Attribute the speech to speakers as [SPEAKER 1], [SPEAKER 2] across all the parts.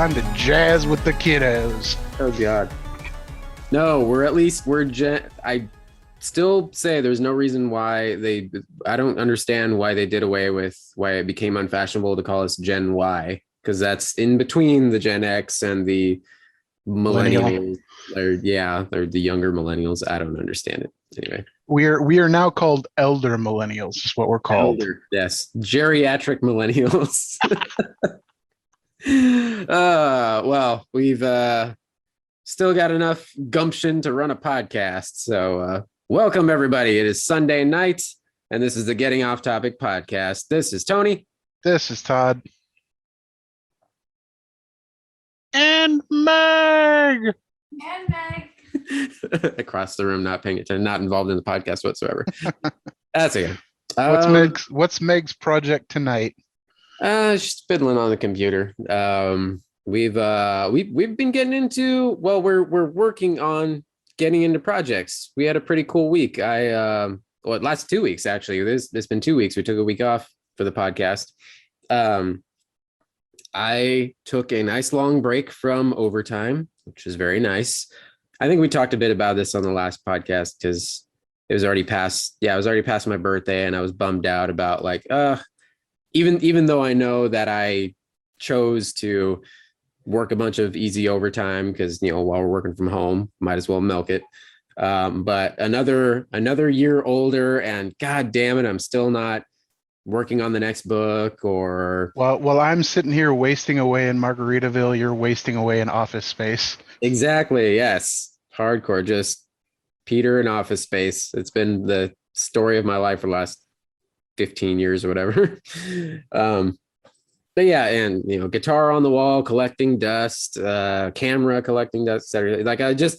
[SPEAKER 1] Time to jazz with the kiddos.
[SPEAKER 2] Oh God. No, I still say there's no reason why I don't understand why they did away with why it became unfashionable to call us Gen Y, because that's in between the Gen X and the millennials. They're the younger millennials. I don't understand it. Anyway.
[SPEAKER 1] We are now called elder millennials, is what we're called.
[SPEAKER 2] Elder, yes. Geriatric millennials. Well, we've still got enough gumption to run a podcast. So welcome everybody. It is Sunday night, and this is the Getting Off Topic podcast. This is Tony.
[SPEAKER 1] This is Todd. And Meg.
[SPEAKER 2] Across the room, not paying attention, not involved in the podcast whatsoever. That's okay.
[SPEAKER 1] What's Meg's project tonight?
[SPEAKER 2] She's fiddling on the computer. We've been getting into, we're working on getting into projects. We had a pretty cool week. Last 2 weeks actually. There's been 2 weeks. We took a week off for the podcast. I took a nice long break from overtime, which is very nice. I think we talked a bit about this on the last podcast because it was already past. Yeah, it was already past my birthday, and I was bummed out about even though I know that I chose to work a bunch of easy overtime because while we're working from home, might as well milk it. But another year older, and God damn it, I'm still not working on the next book. Or
[SPEAKER 1] while I'm sitting here wasting away in Margaritaville, you're wasting away in Office Space. Exactly.
[SPEAKER 2] Yes. Hardcore. Just Peter in Office Space. It's been the story of my life for the last 15 years or whatever. But yeah, and guitar on the wall, collecting dust, camera collecting dust, etc.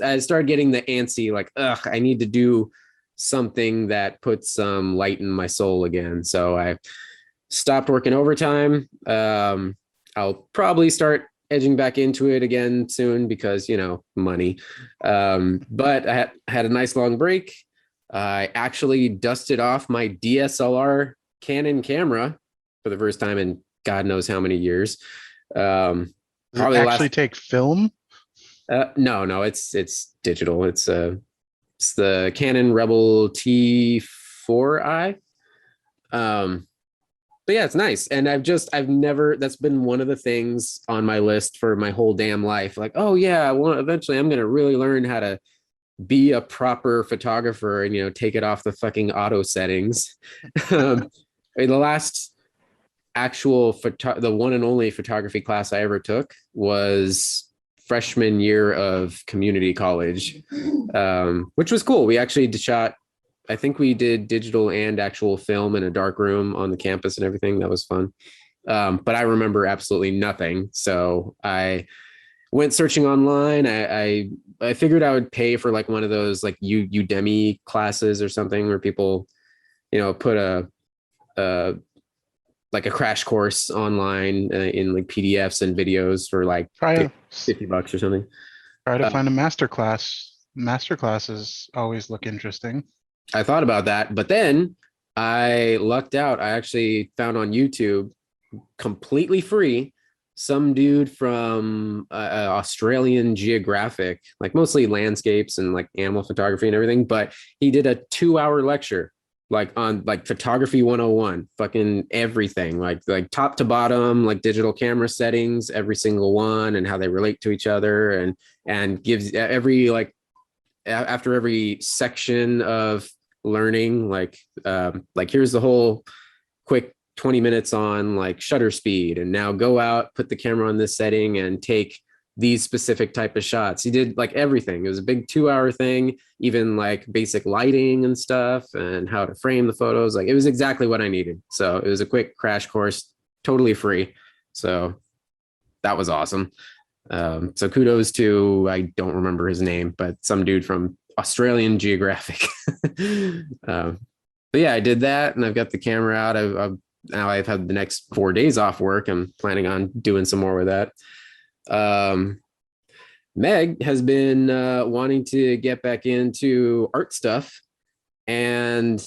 [SPEAKER 2] I started getting the antsy, I need to do something that puts some light in my soul again. So I stopped working overtime. I'll probably start edging back into it again soon because money. But I had a nice long break. I actually dusted off my DSLR Canon camera for the first time in God knows how many years.
[SPEAKER 1] Does it actually take film?
[SPEAKER 2] No, it's digital. It's the Canon Rebel T4i. But yeah, it's nice. And that's been one of the things on my list for my whole damn life. Eventually I'm going to really learn how to be a proper photographer and, take it off the auto settings. The last the one and only photography class I ever took was freshman year of community college, which was cool. We actually shot, I think we did digital and actual film in a dark room on the campus and everything. That was fun. But I remember absolutely nothing. So I went searching online. I figured I would pay for one of those Udemy classes or something where people, put a crash course online in PDFs and videos for $50 or something.
[SPEAKER 1] Try to find a masterclass. Masterclasses always look interesting.
[SPEAKER 2] I thought about that, but then I lucked out. I actually found on YouTube, completely free, some dude from Australian Geographic, mostly landscapes and animal photography and everything. But he did a 2-hour lecture on photography 101, fucking everything, like top to bottom, digital camera settings, every single one, and how they relate to each other, and gives every after every section of learning, here's the whole quick 20 minutes on shutter speed, and now go out, put the camera on this setting and take these specific type of shots. He did everything. It was a big 2-hour thing, even basic lighting and stuff and how to frame the photos. It was exactly what I needed. So it was a quick crash course, totally free. So that was awesome. So kudos to, I don't remember his name, but some dude from Australian Geographic. But yeah, I did that, and I've got the camera out. Now I've had the next 4 days off work. I'm planning on doing some more with that. Meg has been wanting to get back into art stuff, and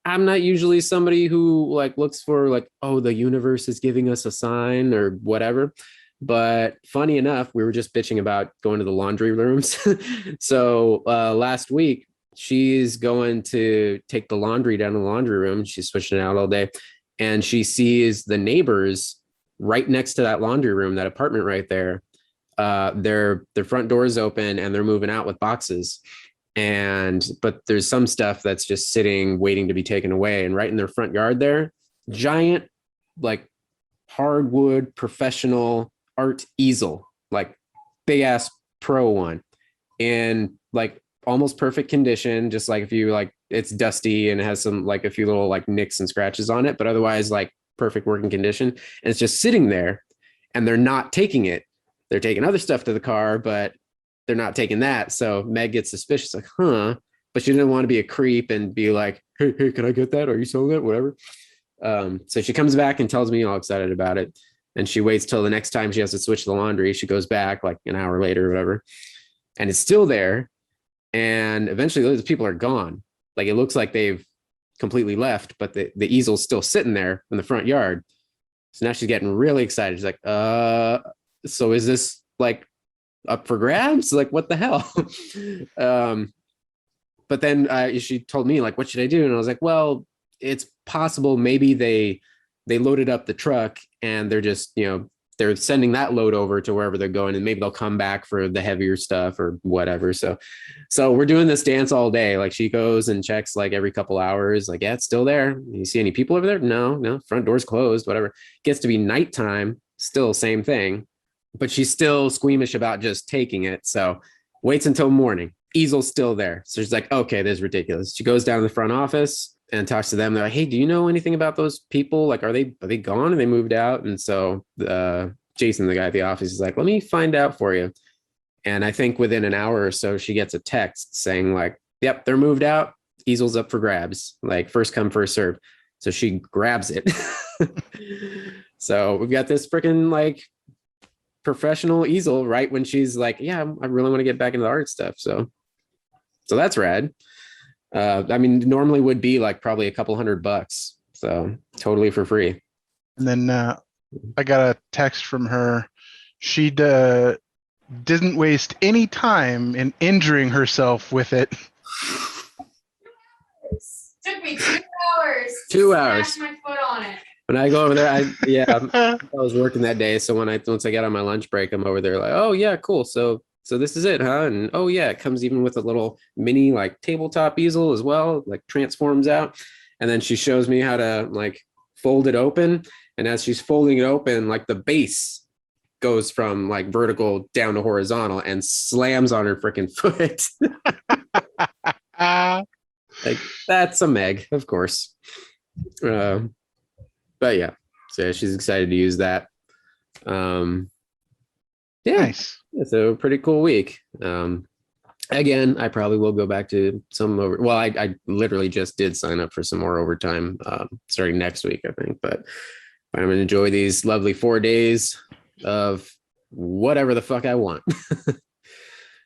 [SPEAKER 2] I'm not usually somebody who looks for the universe is giving us a sign or whatever. But funny enough, we were just bitching about going to the laundry rooms. So last week, she's going to take the laundry down to the laundry room. She's switching it out all day. And she sees the neighbors right next to that laundry room, that apartment right there. Their front door is open and they're moving out with boxes. But there's some stuff that's just sitting, waiting to be taken away. And right in their front yard there, giant, like hardwood professional art easel, like big ass pro one, in like almost perfect condition. Just like if you like, it's dusty and it has some like a few little like nicks and scratches on it, but otherwise like perfect working condition. And it's just sitting there and they're not taking it. They're taking other stuff to the car, but they're not taking that. So Meg gets suspicious, like, huh? But she didn't want to be a creep and be like, hey, can I get that? Are you selling that? Whatever. So she comes back and tells me all excited about it. And she waits till the next time she has to switch the laundry. She goes back like an hour later or whatever. And it's still there. And eventually those people are gone. Like it looks like they've completely left, but the easel's still sitting there in the front yard. So now she's getting really excited. She's like, so is this like up for grabs? Like, what the hell? But then she told me like, what should I do? And I was like, well, it's possible maybe they loaded up the truck and they're just, they're sending that load over to wherever they're going, and maybe they'll come back for the heavier stuff or whatever. So we're doing this dance all day. Like she goes and checks like every couple hours, like, yeah, it's still there. You see any people over there? No, front door's closed, whatever. Gets to be nighttime, still same thing, but she's still squeamish about just taking it. So waits until morning. Easel's still there. So she's like, okay, this is ridiculous. She goes down to the front office and talks to them. They're like, hey, do you know anything about those people? Like, are they gone? Are they moved out? And so Jason, the guy at the office, is like, let me find out for you. And I think within an hour or so, she gets a text saying like, yep, they're moved out. Easel's up for grabs, like first come, first serve. So she grabs it. So we've got this freaking like professional easel right when she's like, yeah, I really want to get back into the art stuff. So that's rad. I mean, normally would be like probably a couple $100, so totally for free.
[SPEAKER 1] And then I got a text from her. She didn't waste any time in injuring herself with it.
[SPEAKER 3] Took me 2 hours.
[SPEAKER 2] 2 hours.
[SPEAKER 3] Smash my foot on it.
[SPEAKER 2] When I go over there, I was working that day, so once I get on my lunch break, I'm over there like, oh yeah, cool. So this is it, huh? And oh yeah, it comes even with a little mini like tabletop easel as well, like transforms out. And then she shows me how to like fold it open. And as she's folding it open, like the base goes from like vertical down to horizontal and slams on her freaking foot. Like that's a Meg, of course. But yeah, so she's excited to use that. Yeah.
[SPEAKER 1] Nice.
[SPEAKER 2] It's a pretty cool week. Again, I probably will go back to some over. Well, I literally just did sign up for some more overtime starting next week, I think. But I'm going to enjoy these lovely 4 days of whatever the fuck I want.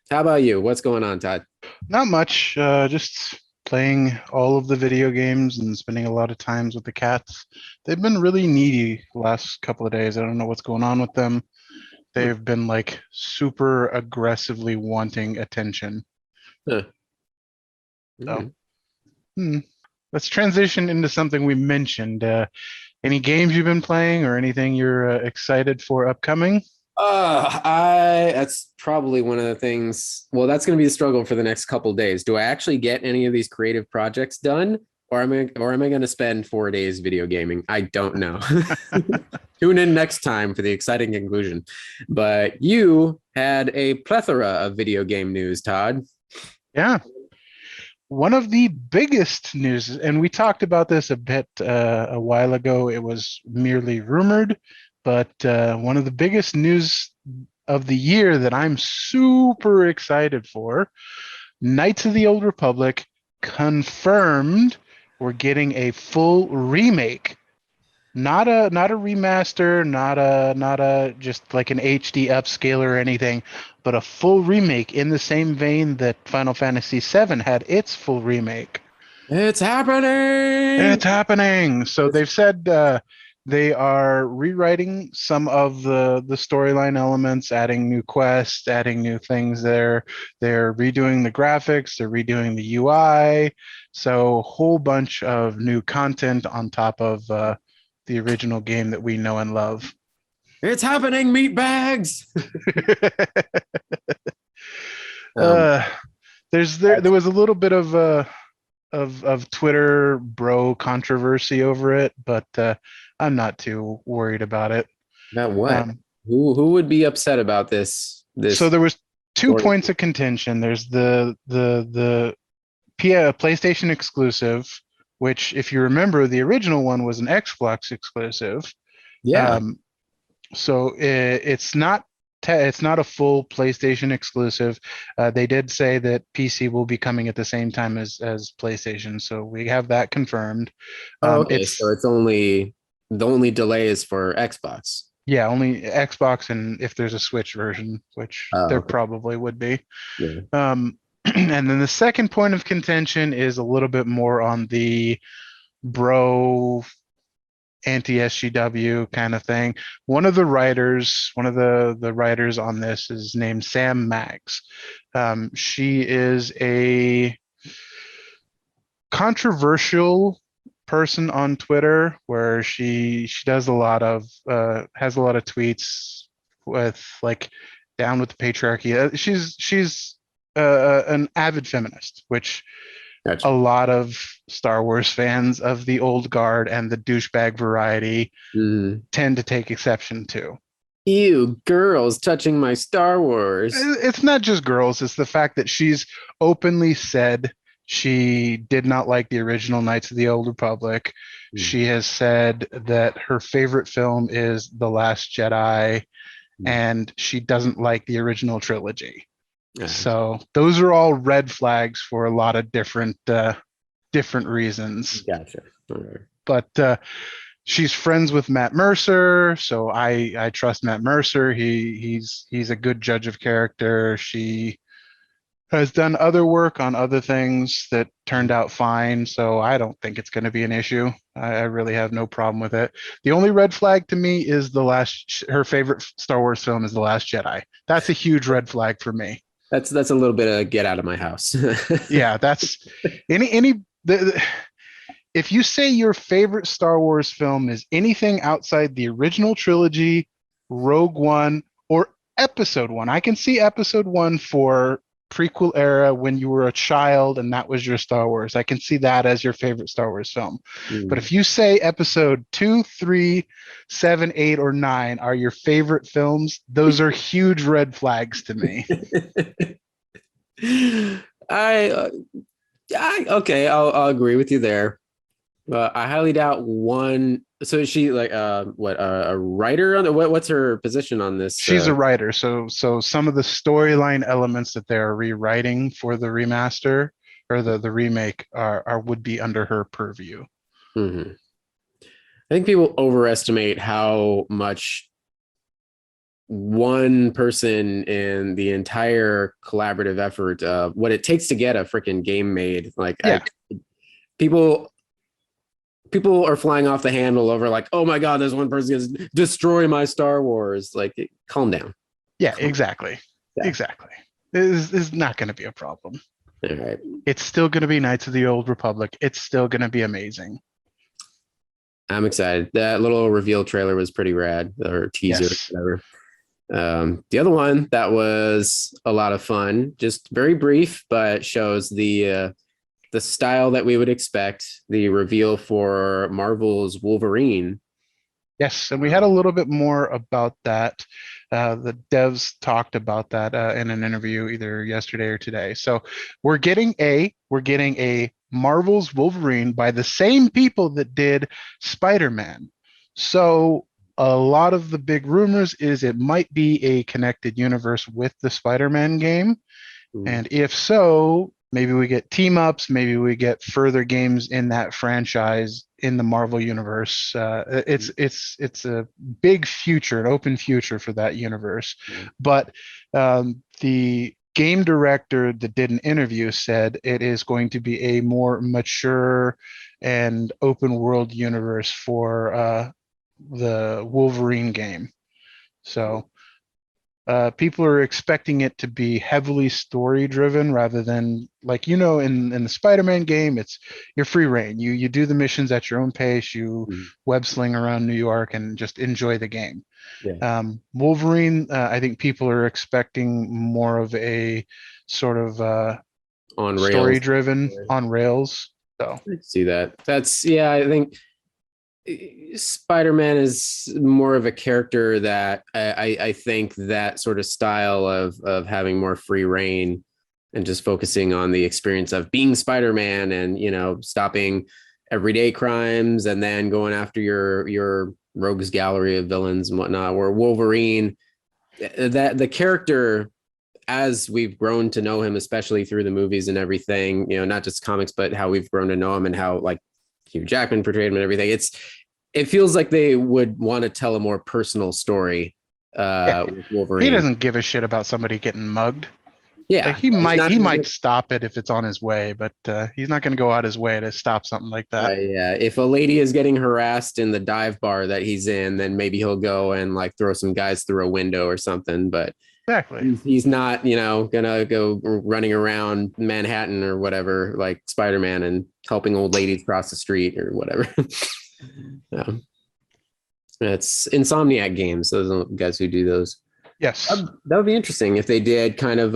[SPEAKER 2] How about you? What's going on, Todd?
[SPEAKER 1] Not much. Just playing all of the video games and spending a lot of times with the cats. They've been really needy the last couple of days. I don't know what's going on with them. They've been like super aggressively wanting attention.
[SPEAKER 2] Huh.
[SPEAKER 1] So, let's transition into something we mentioned. Any games you've been playing or anything you're excited for upcoming?
[SPEAKER 2] That's probably one of the things. Well, that's going to be the struggle for the next couple of days. Do I actually get any of these creative projects done, or am I going to spend 4 days video gaming? I don't know. Tune in next time for the exciting conclusion. But you had a plethora of video game news, Todd.
[SPEAKER 1] Yeah. One of the biggest news, and we talked about this a bit a while ago, it was merely rumored, but one of the biggest news of the year that I'm super excited for, Knights of the Old Republic confirmed we're getting a full remake. Not a remaster, not a just like an HD upscale or anything, but a full remake in the same vein that Final Fantasy VII had its full remake.
[SPEAKER 2] It's happening.
[SPEAKER 1] It's happening. So they've said they are rewriting some of the storyline elements, adding new quests, adding new things there. They're redoing the graphics, they're redoing the UI. So a whole bunch of new content on top of the original game that we know and love.
[SPEAKER 2] It's happening, meat bags. Um,
[SPEAKER 1] uh, there was a little bit of Twitter bro controversy over it, but I'm not too worried about it.
[SPEAKER 2] about what?
[SPEAKER 1] Um,
[SPEAKER 2] Who would be upset about this?
[SPEAKER 1] so
[SPEAKER 2] This
[SPEAKER 1] there was two
[SPEAKER 2] story?
[SPEAKER 1] points of contention. There's the PlayStation exclusive, which, if you remember, the original one was an Xbox exclusive.
[SPEAKER 2] Yeah.
[SPEAKER 1] Um, so it's not a full PlayStation exclusive. They did say that PC will be coming at the same time as PlayStation, so we have that confirmed.
[SPEAKER 2] Oh, okay. So
[SPEAKER 1] It's
[SPEAKER 2] it's only the only delay is for Xbox.
[SPEAKER 1] Yeah, only Xbox, and if there's a Switch version, which
[SPEAKER 2] Oh,
[SPEAKER 1] there
[SPEAKER 2] okay.
[SPEAKER 1] probably would be.
[SPEAKER 2] Yeah.
[SPEAKER 1] And then the second point of contention is a little bit more on the bro anti-SGW kind of thing. One of the writers on this is named Sam Maggs. She is a controversial person on Twitter where she does a lot of has a lot of tweets with like down with the patriarchy. She's an avid feminist, which a
[SPEAKER 2] Gotcha.
[SPEAKER 1] lot of Star Wars fans of the old guard and the douchebag variety
[SPEAKER 2] Mm.
[SPEAKER 1] tend to take exception to.
[SPEAKER 2] Ew, girls touching my Star Wars.
[SPEAKER 1] It's not just girls, it's the fact that she's openly said she did not like the original Knights of the Old Republic.
[SPEAKER 2] Mm.
[SPEAKER 1] She has said that her favorite film is The Last Jedi,
[SPEAKER 2] Mm.
[SPEAKER 1] and she doesn't like the original trilogy.
[SPEAKER 2] Uh,
[SPEAKER 1] So those are all red flags for a lot of different reasons.
[SPEAKER 2] gotcha. All right.
[SPEAKER 1] But she's friends with Matt Mercer, so I trust Matt Mercer. He's a good judge of character. She has done other work on other things that turned out fine, so I don't think it's going to be an issue. I really have no problem with it. The only red flag to me is her favorite Star Wars film is The Last Jedi. That's a huge red flag for me.
[SPEAKER 2] That's a little bit of get out of my house.
[SPEAKER 1] Yeah, that's any if you say your favorite Star Wars film is anything outside the original trilogy, Rogue One, or Episode One, I can see Episode One for prequel era when you were a child and that was your Star Wars. I can see that as your favorite Star Wars film. But
[SPEAKER 2] Mm.
[SPEAKER 1] if you say Episode 2, 3, 7, 8, or 9 are your favorite films, those are huge red flags to me.
[SPEAKER 2] I, uh, okay, I'll agree with you there. I highly doubt one. So is she like what a writer on the what's her position on this?
[SPEAKER 1] She's a writer, so some of the storyline elements that they're rewriting for the remaster or the remake are would be under her purview.
[SPEAKER 2] Mhm. I think people overestimate how much one person in the entire collaborative effort of what it takes to get a freaking game made. Like
[SPEAKER 1] Yeah.
[SPEAKER 2] people are flying off the handle over like, oh my god, this one person is destroy my Star Wars. Like, calm down.
[SPEAKER 1] Yeah, exactly.
[SPEAKER 2] Yeah.
[SPEAKER 1] Exactly. This is not going to be a problem.
[SPEAKER 2] All right.
[SPEAKER 1] It's still going to be Knights of the Old Republic. It's still going to be amazing.
[SPEAKER 2] I'm excited. That little reveal trailer was pretty rad, or teaser,
[SPEAKER 1] Yes.
[SPEAKER 2] whatever. The other one that was a lot of fun, just very brief, but shows the style that we would expect. The reveal for Marvel's Wolverine.
[SPEAKER 1] Yes, and we had a little bit more about that. The devs talked about that in an interview either yesterday or today. So we're getting a Marvel's Wolverine by the same people that did Spider-Man. So a lot of the big rumors is it might be a connected universe with the Spider-Man game. And if so, maybe we get team ups, maybe we get further games in that franchise in the Marvel universe. It's a big future, an open future for that universe. But the game director that did an interview said it is going to be a more mature and open world universe for the Wolverine game. So people are expecting it to be heavily story driven rather than like in the Spider-Man game, it's your free reign. You do the missions at your own pace. You web sling around New York and just enjoy the game.
[SPEAKER 2] Yeah.
[SPEAKER 1] Wolverine, I think people are expecting more of a sort of
[SPEAKER 2] On
[SPEAKER 1] story
[SPEAKER 2] rails.
[SPEAKER 1] driven on rails. So
[SPEAKER 2] See that. That's yeah. I think Spider-Man is more of a character that I think that sort of style of having more free reign and just focusing on the experience of being Spider-Man and stopping everyday crimes and then going after your rogues gallery of villains and whatnot. Where Wolverine, that the character, as we've grown to know him, especially through the movies and everything, not just comics, but how we've grown to know him and how like Hugh Jackman portrayed him and everything. It feels like they would want to tell a more personal story with Wolverine.
[SPEAKER 1] he doesn't give a shit about somebody getting mugged.
[SPEAKER 2] Yeah,
[SPEAKER 1] Like, he might stop it if it's on his way, but he's not going to go out his way to stop something like that.
[SPEAKER 2] Yeah, if a lady is getting harassed in the dive bar that he's in, then maybe he'll go and like throw some guys through a window or something. But
[SPEAKER 1] Exactly.
[SPEAKER 2] he's not, gonna go running around Manhattan or whatever like Spider-Man and helping old ladies cross the street or whatever. Yeah. It's Insomniac Games. Those are the guys who do those.
[SPEAKER 1] Yes.
[SPEAKER 2] That would be interesting if they did kind of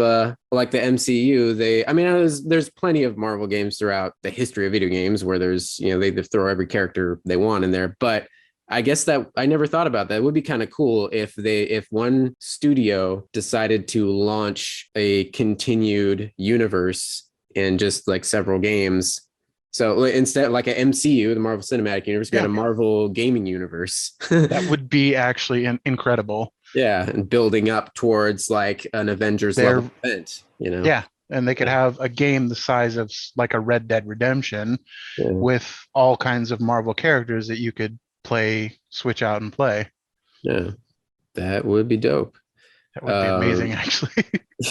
[SPEAKER 2] like the MCU. There's plenty of Marvel games throughout the history of video games where there's, they throw every character they want in there. But I guess that I never thought about that. It would be kind of cool if one studio decided to launch a continued universe in just like several games. So instead, like an MCU, the Marvel Cinematic Universe, got a Marvel gaming universe.
[SPEAKER 1] That would be actually incredible.
[SPEAKER 2] Yeah, and building up towards like an Avengers level event,
[SPEAKER 1] Yeah, and they could have a game the size of like a Red Dead Redemption with all kinds of Marvel characters that you could switch out and play.
[SPEAKER 2] Yeah, that would be dope.
[SPEAKER 1] That would be amazing, actually.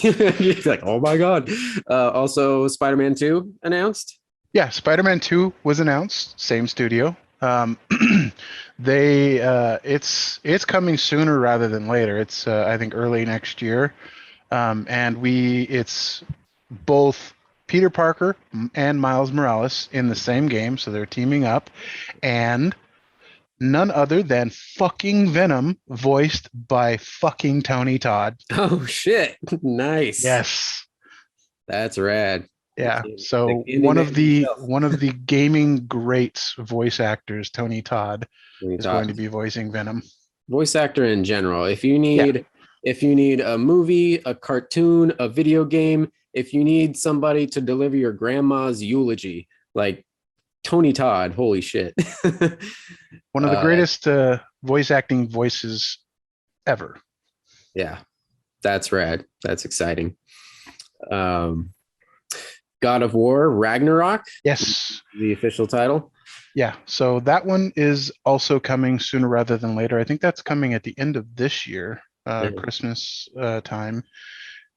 [SPEAKER 2] You're like, oh my God. Also, Spider-Man 2 announced.
[SPEAKER 1] Yeah, Spider-Man 2 was announced, same studio. It's coming sooner rather than later. It's I think early next year. It's both Peter Parker and Miles Morales in the same game, so they're teaming up, and none other than fucking Venom, voiced by fucking Tony Todd.
[SPEAKER 2] Oh shit. Nice.
[SPEAKER 1] Yes.
[SPEAKER 2] That's rad.
[SPEAKER 1] Yeah. So one of the gaming greats voice actors, Tony Todd, is going to be voicing Venom.
[SPEAKER 2] Voice actor in general. If you need a movie, a cartoon, a video game, if you need somebody to deliver your grandma's eulogy, like Tony Todd, holy shit.
[SPEAKER 1] One of the greatest voice acting voices ever.
[SPEAKER 2] Yeah. That's rad. That's exciting. God of War Ragnarok.
[SPEAKER 1] Yes.
[SPEAKER 2] The official title.
[SPEAKER 1] Yeah. So that one is also coming sooner rather than later. I think that's coming at the end of this year, Christmas time.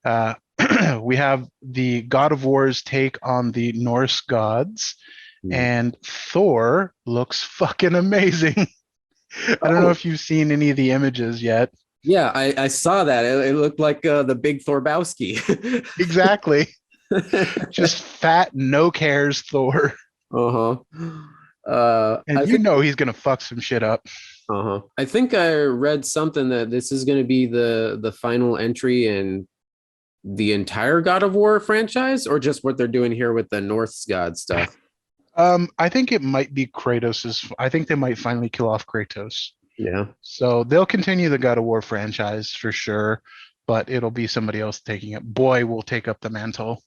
[SPEAKER 1] We have the God of War's take on the Norse gods, and Thor looks fucking amazing. I don't know if you've seen any of the images yet.
[SPEAKER 2] Yeah, I saw that. It looked like the big Thorbowski.
[SPEAKER 1] Exactly. Just fat, no cares Thor. And he's gonna fuck some shit up.
[SPEAKER 2] I think I read something that this is going to be the final entry in the entire God of War franchise, or just what they're doing here with the Norse god stuff.
[SPEAKER 1] I think it might be Kratos's. I think they might finally kill off Kratos.
[SPEAKER 2] Yeah.
[SPEAKER 1] So they'll continue the God of War franchise for sure, but it'll be somebody else taking it. Boy will take up the mantle.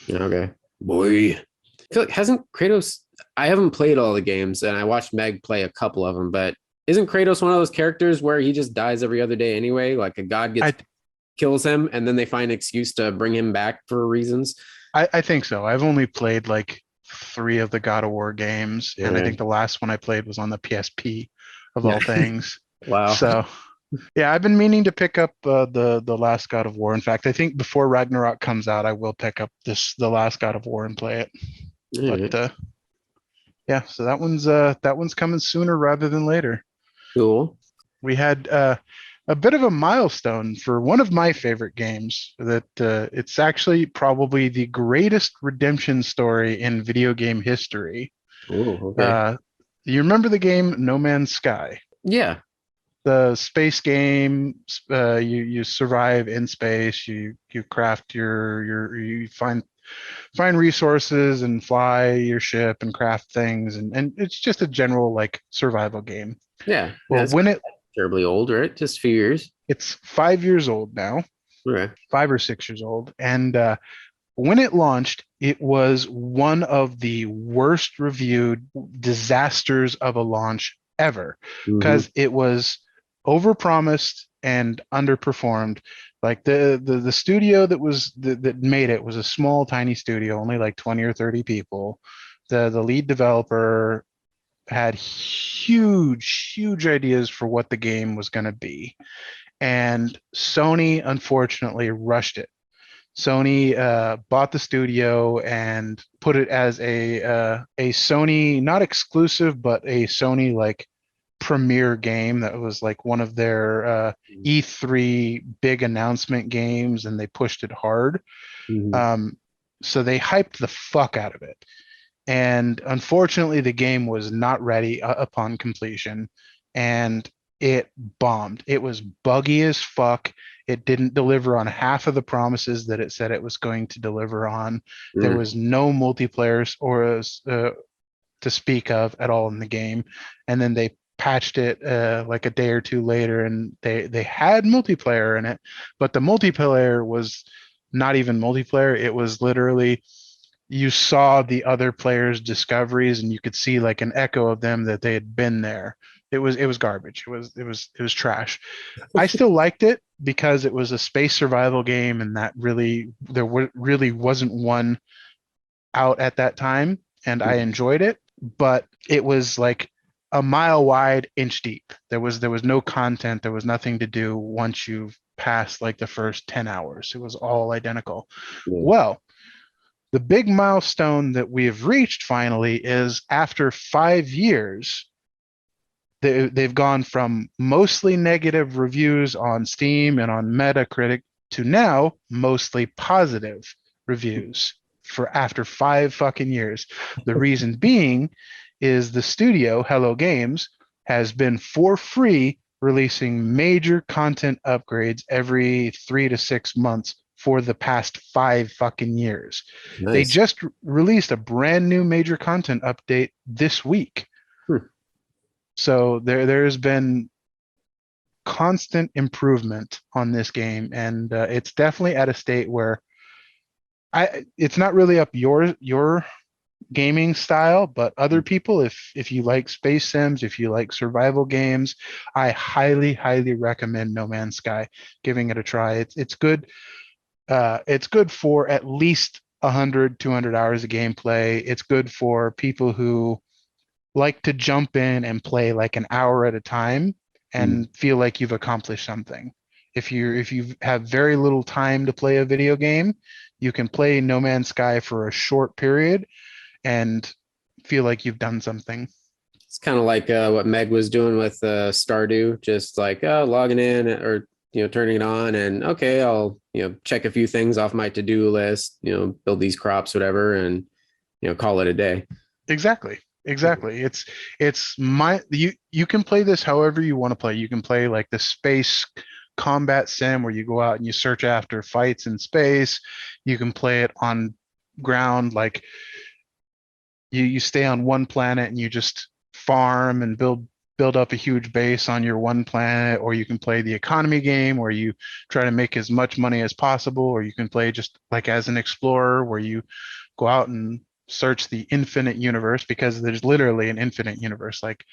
[SPEAKER 2] Okay. Boy. I feel like hasn't Kratos, I haven't played all the games and I watched Meg play a couple of them, but isn't Kratos one of those characters where he just dies every other day anyway? Like a god kills him and then they find an excuse to bring him back for reasons?
[SPEAKER 1] I think so. I've only played like 3 of the God of War games, and I think the last one I played was on the PSP of all things.
[SPEAKER 2] Wow.
[SPEAKER 1] So yeah, I've been meaning to pick up the last God of War. In fact, I think before Ragnarok comes out, I will pick up the last God of War and play it. But yeah, so that one's coming sooner rather than later.
[SPEAKER 2] Cool.
[SPEAKER 1] We had a bit of a milestone for one of my favorite games that it's actually probably the greatest redemption story in video game history.
[SPEAKER 2] Oh, okay.
[SPEAKER 1] You remember the game No Man's Sky?
[SPEAKER 2] Yeah.
[SPEAKER 1] The space game. You survive in space. You craft you find resources and fly your ship and craft things, and it's just a general like survival game.
[SPEAKER 2] Yeah. Yeah.
[SPEAKER 1] Well,
[SPEAKER 2] It's not terribly old, right? Just a few years.
[SPEAKER 1] it's 5 years old now,
[SPEAKER 2] Okay.
[SPEAKER 1] 5 or 6 years old, and when it launched, it was one of the worst reviewed disasters of a launch ever
[SPEAKER 2] Hmm.
[SPEAKER 1] because it was overpromised and underperformed. Like the studio that made it was a small, tiny studio, only like 20 or 30 people. The lead developer had huge ideas for what the game was going to be, and Sony unfortunately rushed it. Sony bought the studio and put it as a Sony, not exclusive, but a Sony like premier game that was like one of their E3 big announcement games, and they pushed it hard.
[SPEAKER 2] Hmm.
[SPEAKER 1] Um, so they hyped the fuck out of it. And unfortunately, the game was not ready upon completion, and it bombed. It was buggy as fuck. It didn't deliver on half of the promises that it said it was going to deliver on. There
[SPEAKER 2] Mm.
[SPEAKER 1] was no multiplayer or to speak of at all in the game. And then they patched it like a day or two later, and they had multiplayer in it, but the multiplayer was not even multiplayer. It was literally you saw the other players' discoveries, and you could see like an echo of them that they had been there. It was garbage. It was trash. I still liked it because it was a space survival game, and that really wasn't one out at that time, and I enjoyed it. But it was like a mile wide, inch deep. There was no content. There was nothing to do once you've passed like the first 10 hours. It was all identical.
[SPEAKER 2] Yeah.
[SPEAKER 1] Well, the big milestone that we have reached finally is after 5 years, they've gone from mostly negative reviews on Steam and on Metacritic to now mostly positive reviews for after 5 fucking years. The reason being is the studio, Hello Games, has been for free releasing major content upgrades every 3 to 6 months for the past 5 fucking years. They
[SPEAKER 2] Nice.
[SPEAKER 1] just released a brand new major content update this week.
[SPEAKER 2] Hmm.
[SPEAKER 1] So there's been constant improvement on this game, and it's definitely at a state where it's not really up your gaming style, but other people, if you like space sims, if you like survival games, I highly recommend No Man's Sky, giving it a try. It's good. It's good for at least 100, 200 hours of gameplay. It's good for people who like to jump in and play like an hour at a time
[SPEAKER 2] Mm.
[SPEAKER 1] and feel like you've accomplished something. If you have very little time to play a video game, you can play No Man's Sky for a short period and feel like you've done something.
[SPEAKER 2] It's kind of like what Meg was doing with Stardew, just like logging in or turning it on, and okay, I'll check a few things off my to-do list, build these crops, whatever, and call it a day.
[SPEAKER 1] Exactly. You can play this however you want to play. You can play like the space combat sim where you go out and you search after fights in space. You can play it on ground, like you stay on one planet and you just farm and build up a huge base on your one planet, or you can play the economy game where you try to make as much money as possible, or you can play just like as an explorer where you go out and search the infinite universe, because there's literally an infinite universe. Like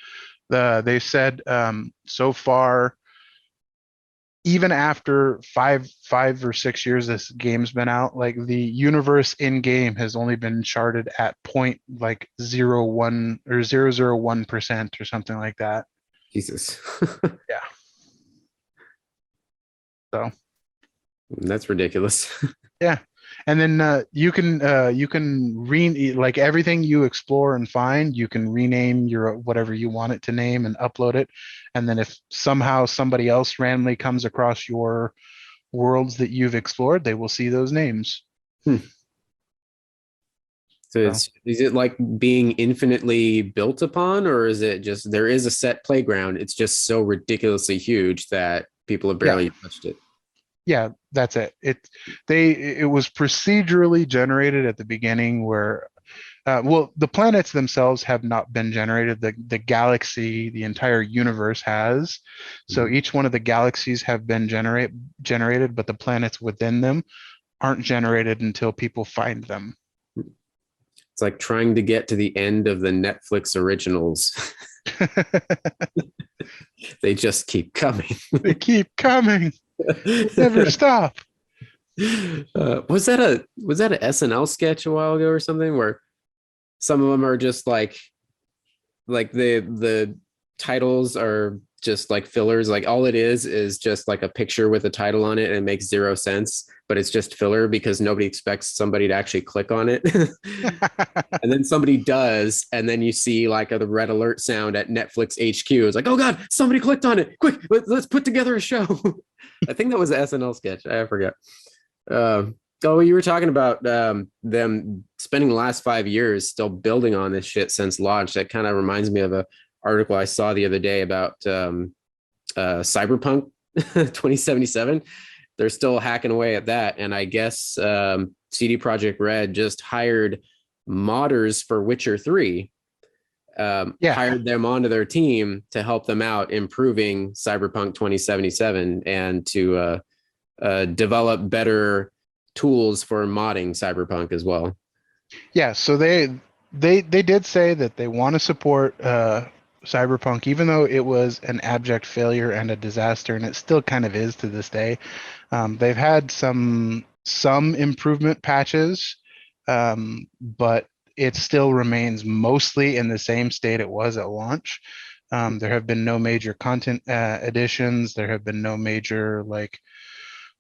[SPEAKER 1] they said, so far, even after five or 6 years this game's been out, like the universe in game has only been charted at point like 0.1 or 0.01% or something like that.
[SPEAKER 2] Jesus.
[SPEAKER 1] Yeah. So
[SPEAKER 2] That's ridiculous.
[SPEAKER 1] yeah. And then you can like everything you explore and find, you can rename your whatever you want it to name and upload it. And then if somehow somebody else randomly comes across your worlds that you've explored, they will see those names.
[SPEAKER 2] Hmm. So
[SPEAKER 1] So
[SPEAKER 2] is it like being infinitely built upon, or is it just there is a set playground? It's just so ridiculously huge that people have
[SPEAKER 1] yeah,
[SPEAKER 2] barely touched it.
[SPEAKER 1] yeah, that's it. It was procedurally generated at the beginning where well, the planets themselves have not been generated. The galaxy, the entire universe has. So
[SPEAKER 2] Mhm.
[SPEAKER 1] each one of the galaxies have been generated, but the planets within them aren't generated until people find them.
[SPEAKER 2] It's like trying to get to the end of the Netflix originals. They just keep coming.
[SPEAKER 1] They keep coming. They never stop.
[SPEAKER 2] Was that a SNL sketch a while ago or something where some of them are just like the titles are just like fillers, like all it is just like a picture with a title on it and it makes zero sense, but it's just filler because nobody expects somebody to actually click on it. And then somebody does, and then you see like the red alert sound at Netflix HQ. It's like, oh god, somebody clicked on it, quick, let's put together a show. I think that was an SNL sketch, I forget. Oh, you were talking about them spending the last 5 years still building on this shit since launch. That kind of reminds me of a article I saw the other day about Cyberpunk 2077. They're still hacking away at that, and I guess CD Projekt Red just hired modders for Witcher 3.
[SPEAKER 1] Yeah,
[SPEAKER 2] Hired them onto their team to help them out improving Cyberpunk 2077 and to develop better tools for modding Cyberpunk as well.
[SPEAKER 1] yeah. So they did say that they want to support Cyberpunk, even though it was an abject failure and a disaster, and it still kind of is to this day. They've had some improvement patches, but it still remains mostly in the same state it was at launch. There have been no major content additions. There have been no major like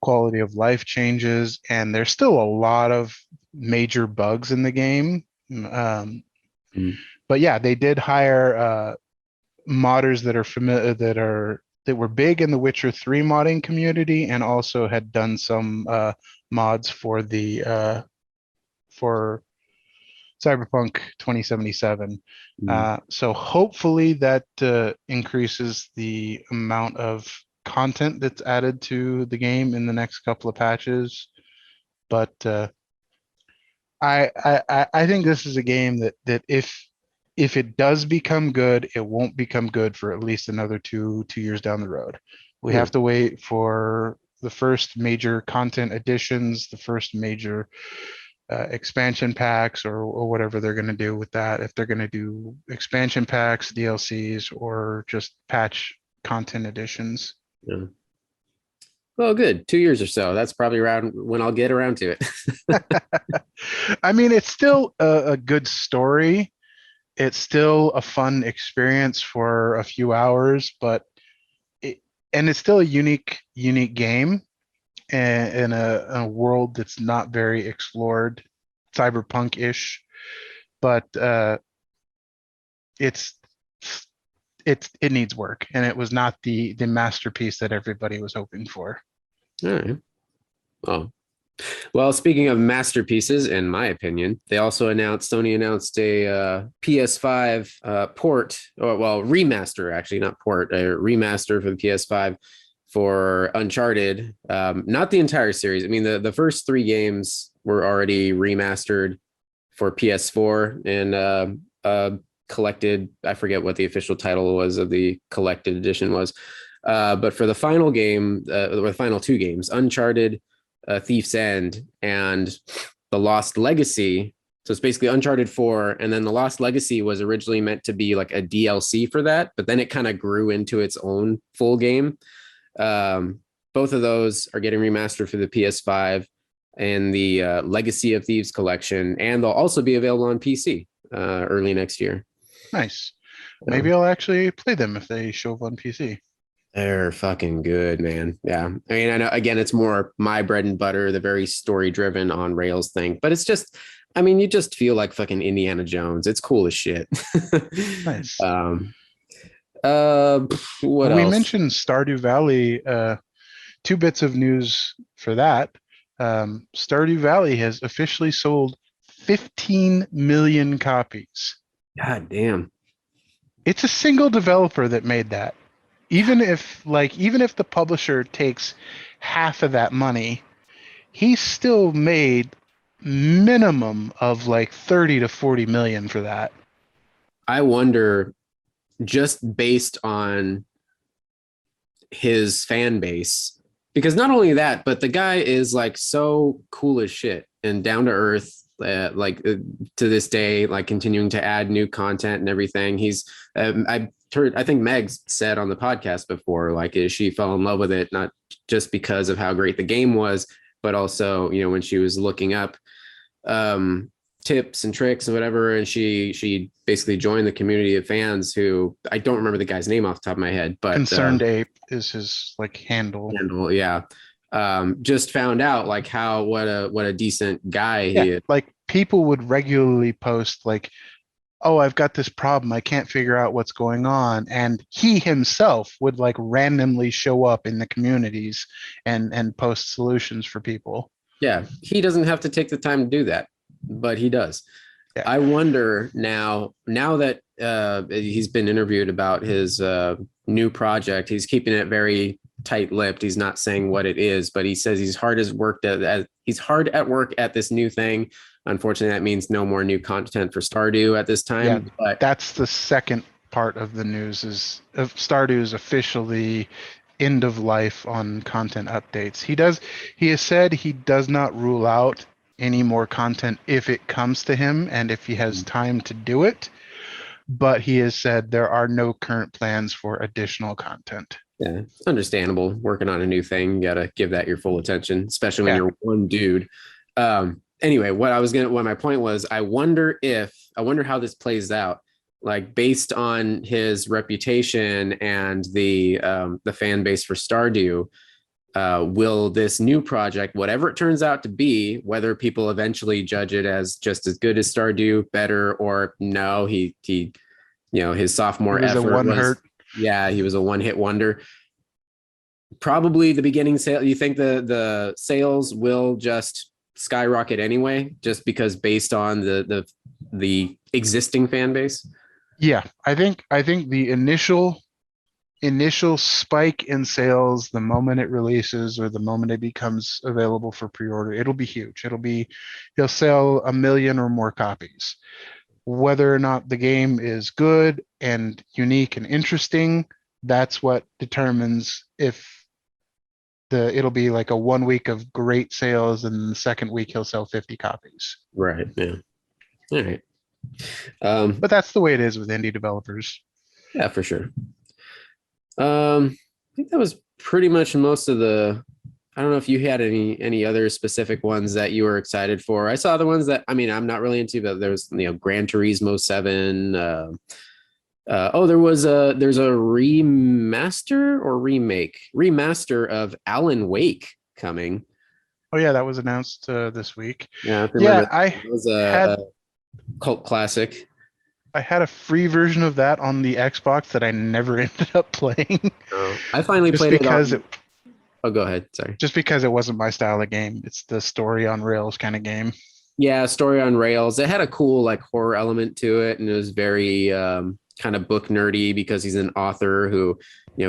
[SPEAKER 1] quality of life changes, and there's still a lot of major bugs in the game.
[SPEAKER 2] Mm.
[SPEAKER 1] But yeah, they did hire modders that are familiar that were big in the Witcher 3 modding community and also had done some mods for the for Cyberpunk 2077.
[SPEAKER 2] Mm.
[SPEAKER 1] So hopefully that increases the amount of content that's added to the game in the next couple of patches. But I think this is a game that if it does become good, it won't become good for at least another two years down the road. We
[SPEAKER 2] Hmm.
[SPEAKER 1] have to wait for the first major content additions, the first major expansion packs, or whatever they're going to do with that. If they're going to do expansion packs, DLCs, or just patch content additions.
[SPEAKER 2] Yeah. Well, good. 2 years or so. That's probably around when I'll get around to it.
[SPEAKER 1] I mean, it's still a good story. It's still a fun experience for a few hours, but it, and it's still a unique game in a world that's not very explored, cyberpunk-ish. But it's it needs work, and it was not the masterpiece that everybody was hoping for.
[SPEAKER 2] All right. Well, speaking of masterpieces, in my opinion, they also Sony announced a PS5 port, or well, remaster, actually, not port, a remaster for the PS5 for Uncharted. Not the entire series. I mean, the first three games were already remastered for PS4 and collected. I forget what the official title was of the collected edition was. But for the final game, or the final two games, Uncharted, Thief's End, and The Lost Legacy. So it's basically Uncharted 4, and then The Lost Legacy was originally meant to be like a DLC for that, but then it kind of grew into its own full game. Both of those are getting remastered for the PS5 and the Legacy of Thieves collection, and they'll also be available on PC early next year.
[SPEAKER 1] Nice. Maybe I'll actually play them if they show up on PC.
[SPEAKER 2] They're fucking good, man. Yeah. I mean, I know again, it's more my bread and butter, the very story driven on rails thing, but it's just, I mean, you just feel like fucking Indiana Jones. It's cool as shit.
[SPEAKER 1] Nice.
[SPEAKER 2] um, uh, what
[SPEAKER 1] We
[SPEAKER 2] else?
[SPEAKER 1] mentioned Stardew Valley. Two bits of news for that. Stardew Valley has officially sold 15 million copies.
[SPEAKER 2] God damn.
[SPEAKER 1] It's a single developer that made that. Even if the publisher takes half of that money, he still made minimum of like 30 to 40 million for that.
[SPEAKER 2] I wonder, just based on his fan base, because not only that, but the guy is like so cool as shit and down to earth. To this day, like continuing to add new content and everything. I think Meg's said on the podcast before, like, she fell in love with it not just because of how great the game was, but also, when she was looking up tips and tricks and whatever, and she basically joined the community of fans who, I don't remember the guy's name off the top of my head, but
[SPEAKER 1] Concerned Ape is his like handle.
[SPEAKER 2] yeah. Just found out like what a decent guy he is.
[SPEAKER 1] Like people would regularly post like, oh, I've got this problem, I can't figure out what's going on, and he himself would like randomly show up in the communities and post solutions for people.
[SPEAKER 2] Yeah, he doesn't have to take the time to do that, but he does.
[SPEAKER 1] Yeah.
[SPEAKER 2] I wonder now that he's been interviewed about his new project, he's keeping it very tight-lipped. He's not saying what it is, but he says he's hard at work at this new thing. Unfortunately, that means no more new content for Stardew at this time.
[SPEAKER 1] Yeah,
[SPEAKER 2] but
[SPEAKER 1] that's the second part of the news is of Stardew's officially end of life on content updates. He has said he does not rule out any more content if it comes to him and if he has time to do it, but he has said there are no current plans for additional content.
[SPEAKER 2] yeah, it's understandable. Working on a new thing, you gotta give that your full attention, especially when you're one dude. Anyway, what my point was, I wonder how this plays out, like based on his reputation and the fan base for Stardew. Will this new project, whatever it turns out to be, whether people eventually judge it as just as good as Stardew, better, or no, he his sophomore effort was he was a one-hit wonder. Probably the beginning sale. You think the sales will just skyrocket anyway, just because based on the existing fan base?
[SPEAKER 1] Yeah, I think the initial spike in sales, the moment it releases or the moment it becomes available for pre-order, it'll be huge. He'll sell 1 million or more copies. Whether or not the game is good and unique and interesting, that's what determines if it'll be like a 1 week of great sales and the second week he'll sell 50 copies.
[SPEAKER 2] Right. Yeah. All right.
[SPEAKER 1] But that's the way it is with indie developers.
[SPEAKER 2] Yeah, for sure. I think that was pretty much most of I don't know if you had any other specific ones that you were excited for. I saw the ones that, I mean, I'm not really into, but there's, Gran Turismo 7. There's a remaster of Alan Wake coming.
[SPEAKER 1] Oh yeah, that was announced this week.
[SPEAKER 2] Yeah,
[SPEAKER 1] it
[SPEAKER 2] was a cult classic.
[SPEAKER 1] I had a free version of that on the Xbox that I never ended up playing.
[SPEAKER 2] I finally played it. Oh, go ahead. Sorry.
[SPEAKER 1] Just because it wasn't my style of game. It's the story on rails kind of game.
[SPEAKER 2] Yeah, story on rails. It had a cool like horror element to it, and it was very kind of book nerdy because he's an author who,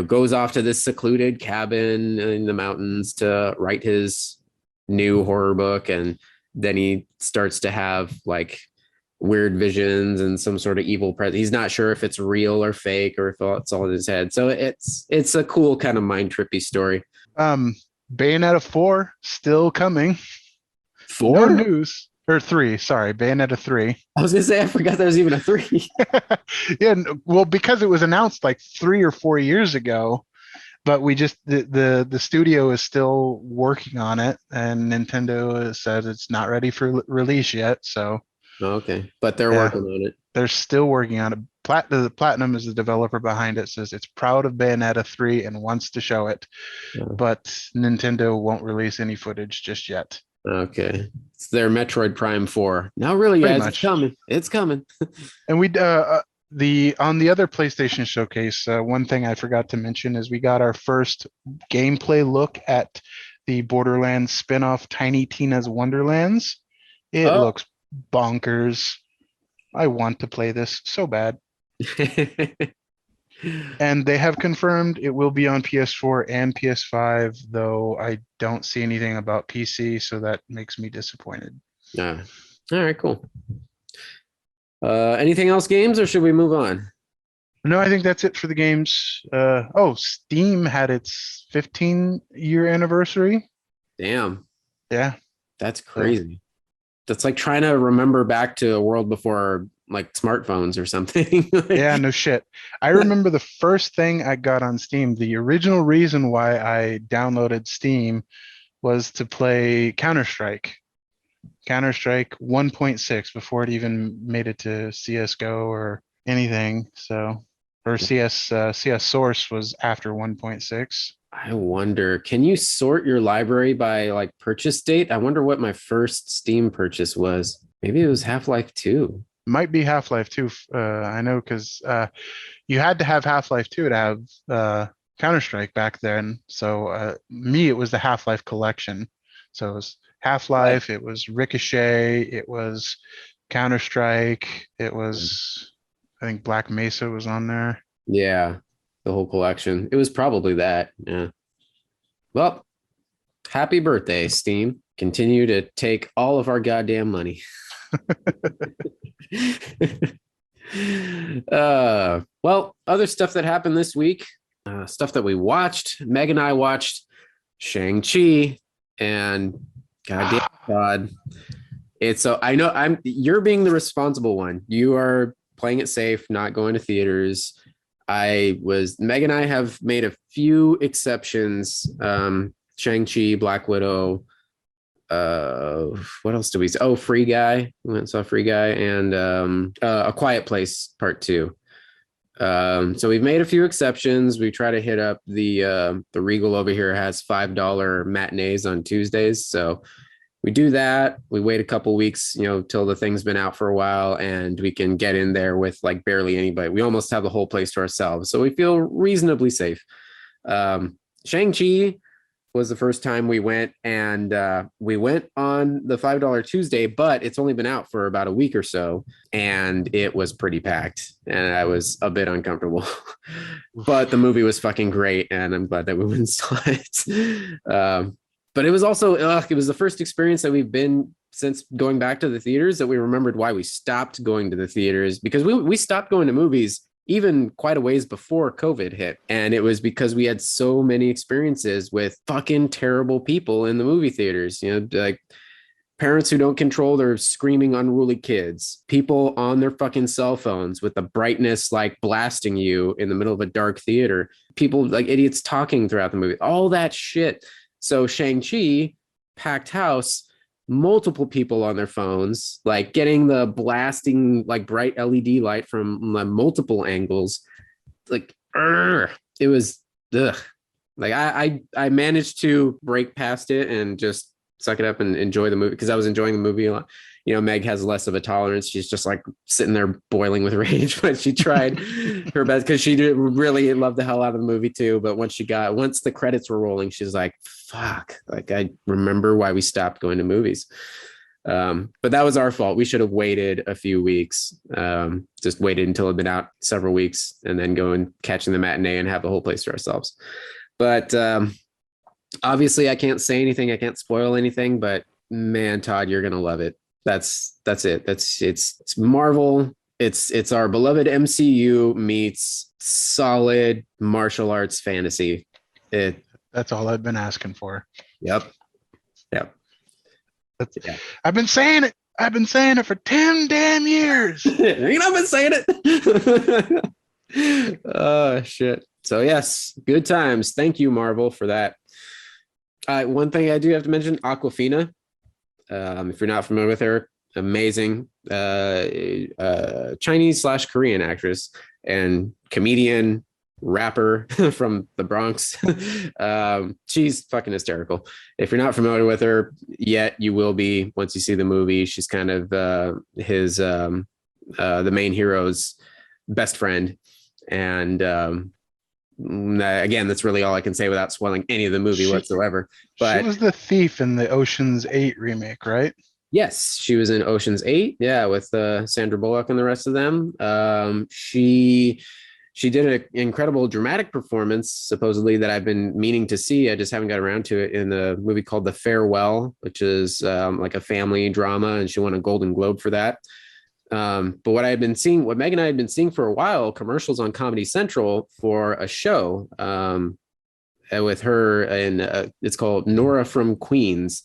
[SPEAKER 2] goes off to this secluded cabin in the mountains to write his new horror book, and then he starts to have like weird visions and some sort of evil presence. He's not sure if it's real or fake or if it's all in his head. So it's a cool kind of mind trippy story.
[SPEAKER 1] Bayonetta 4 still coming.
[SPEAKER 2] 4?
[SPEAKER 1] No news. Or 3, sorry, Bayonetta 3.
[SPEAKER 2] I was gonna say I forgot there was even a 3.
[SPEAKER 1] Yeah, well, because it was announced like 3 or 4 years ago, but we just the studio is still working on it, and Nintendo said it's not ready for release yet. So
[SPEAKER 2] okay, but they're working on it.
[SPEAKER 1] They're still working on it. Platinum is the developer behind it, says it's proud of Bayonetta 3 and wants to show it, but Nintendo won't release any footage just yet.
[SPEAKER 2] Okay. It's their Metroid Prime 4. No, really,
[SPEAKER 1] Pretty
[SPEAKER 2] guys,
[SPEAKER 1] much.
[SPEAKER 2] it's coming. It's coming.
[SPEAKER 1] And we on the other PlayStation showcase, one thing I forgot to mention is we got our first gameplay look at the Borderlands spin-off Tiny Tina's Wonderlands. It
[SPEAKER 2] Oh.
[SPEAKER 1] looks bonkers. I want to play this so bad. And they have confirmed it will be on PS4 and PS5, though I don't see anything about PC, so that makes me disappointed.
[SPEAKER 2] All right, cool. Anything else, games, or should we move on?
[SPEAKER 1] No, I think that's it for the games. Steam had its 15-year anniversary.
[SPEAKER 2] Damn.
[SPEAKER 1] Yeah.
[SPEAKER 2] That's crazy. That's like trying to remember back to a world before like smartphones or something.
[SPEAKER 1] Yeah, no shit. I remember the first thing I got on Steam. The original reason why I downloaded Steam was to play Counter-Strike 1.6 before it even made it to CS:GO or anything. So, or CS Source was after 1.6.
[SPEAKER 2] I wonder, can you sort your library by like purchase date? I wonder what my first Steam purchase was. Maybe it was Half-Life 2.
[SPEAKER 1] Might be Half-Life 2. I know because you had to have Half-Life 2 to have Counter-Strike back then. So me, it was the Half-Life collection. So it was Half-Life, It was Ricochet, it was Counter-Strike, it was, I think Black Mesa was on there.
[SPEAKER 2] Yeah, the whole collection. It was probably that. Yeah. Well, happy birthday, Steam. Continue to take all of our goddamn money. Well, other stuff that happened this week, stuff that we watched. Meg and I watched ShangChi, and God, it's I know you're being the responsible one. You are playing it safe, not going to theaters. Meg and I have made a few exceptions. ShangChi, Black Widow. What else do we say? Oh, Free Guy. We went and saw Free Guy, and A Quiet Place Part 2. So we've made a few exceptions. We try to hit up the Regal over here has $5 matinees on Tuesdays. So we do that. We wait a couple weeks, till the thing's been out for a while, and we can get in there with like barely anybody. We almost have the whole place to ourselves, so we feel reasonably safe. ShangChi was the first time we went, and we went on the $5 Tuesday, but it's only been out for about a week or so, and it was pretty packed, and I was a bit uncomfortable. But the movie was fucking great, and I'm glad that we went and saw it. But it was also, it was the first experience that we've been since going back to the theaters that we remembered why we stopped going to the theaters, because we stopped going to movies even quite a ways before COVID hit. And it was because we had so many experiences with fucking terrible people in the movie theaters, like parents who don't control their screaming, unruly kids, people on their fucking cell phones with the brightness like blasting you in the middle of a dark theater, people like idiots talking throughout the movie, all that shit. So ShangChi, packed house, multiple people on their phones, like getting the blasting like bright LED light from multiple angles. Like, it was like I managed to break past it and just suck it up and enjoy the movie, because I was enjoying the movie a lot. Meg has less of a tolerance. She's just like sitting there boiling with rage, but she tried her best because she did really love the hell out of the movie too. But once the credits were rolling, she's like, fuck, like I remember why we stopped going to movies. But that was our fault. We should have waited a few weeks, just waited until it had been out several weeks, and then go and catching the matinee and have the whole place to ourselves. But obviously I can't say anything. I can't spoil anything, but man, Todd, you're going to love it. That's it. It's Marvel. It's our beloved MCU meets solid martial arts fantasy.
[SPEAKER 1] That's all I've been asking for.
[SPEAKER 2] Yep.
[SPEAKER 1] I've been saying it for 10 damn years.
[SPEAKER 2] I've been saying it. Oh shit. So yes, good times. Thank you, Marvel, for that. One thing I do have to mention, Aquafina. If you're not familiar with her, amazing Chinese / Korean actress and comedian, rapper from the Bronx. She's fucking hysterical. If you're not familiar with her yet, you will be once you see the movie. She's kind of the main hero's best friend. And again, that's really all I can say without spoiling any of the movie whatsoever. But
[SPEAKER 1] she was the thief in the Ocean's 8 remake, right?
[SPEAKER 2] yes, she was in Ocean's 8, yeah, with Sandra Bullock and the rest of them. She did an incredible dramatic performance, supposedly, that I've been meaning to see. I just haven't got around to it, in the movie called The Farewell, which is like a family drama, and she won a Golden Globe for that. But what Meg and I had been seeing for a while, commercials on Comedy Central for a show with her, and it's called Nora from Queens,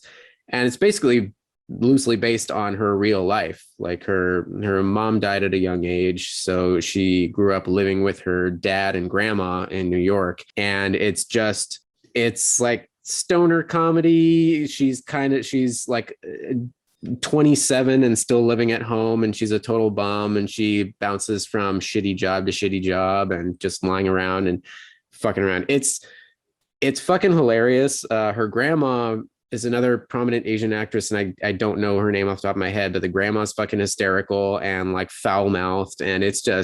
[SPEAKER 2] and it's basically loosely based on her real life. Like her mom died at a young age, so she grew up living with her dad and grandma in New York, and it's like stoner comedy. She's like 27 and still living at home, and she's a total bum, and she bounces from shitty job to shitty job and just lying around and fucking around. It's fucking hilarious. Her grandma is another prominent Asian actress, and I don't know her name off the top of my head, but the grandma's fucking hysterical and like foul-mouthed, and it's a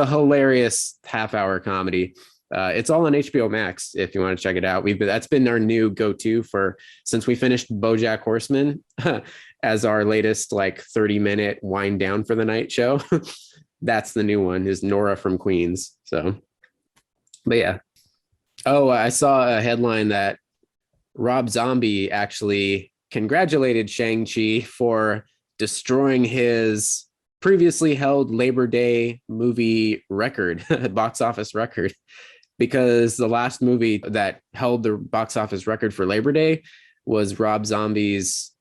[SPEAKER 2] hilarious half-hour comedy. It's all on HBO Max if you want to check it out. That's been our new go-to since we finished BoJack Horseman as our latest like 30-minute wind down for the night show. That's the new one, is Nora from Queens. So, but yeah. Oh, I saw a headline that Rob Zombie actually congratulated ShangChi for destroying his previously held Labor Day movie record, box office record, because the last movie that held the box office record for Labor Day was Rob Zombie's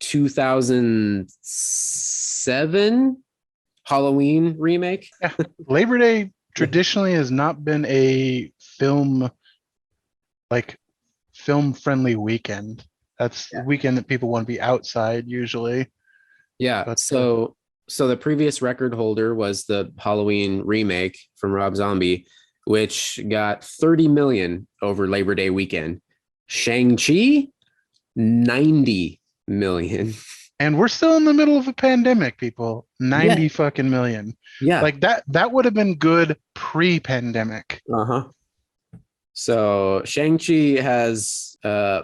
[SPEAKER 2] 2007 Halloween remake.
[SPEAKER 1] Yeah. Labor Day traditionally has not been a film friendly weekend. That's the weekend that people want to be outside usually.
[SPEAKER 2] Yeah.
[SPEAKER 1] But,
[SPEAKER 2] so the previous record holder was the Halloween remake from Rob Zombie, which got 30 million over Labor Day weekend. ShangChi, 90 million.
[SPEAKER 1] And we're still in the middle of a pandemic, people. 90 fucking million.
[SPEAKER 2] Yeah.
[SPEAKER 1] Like that would have been good pre-pandemic.
[SPEAKER 2] Uh-huh. So ShangChi has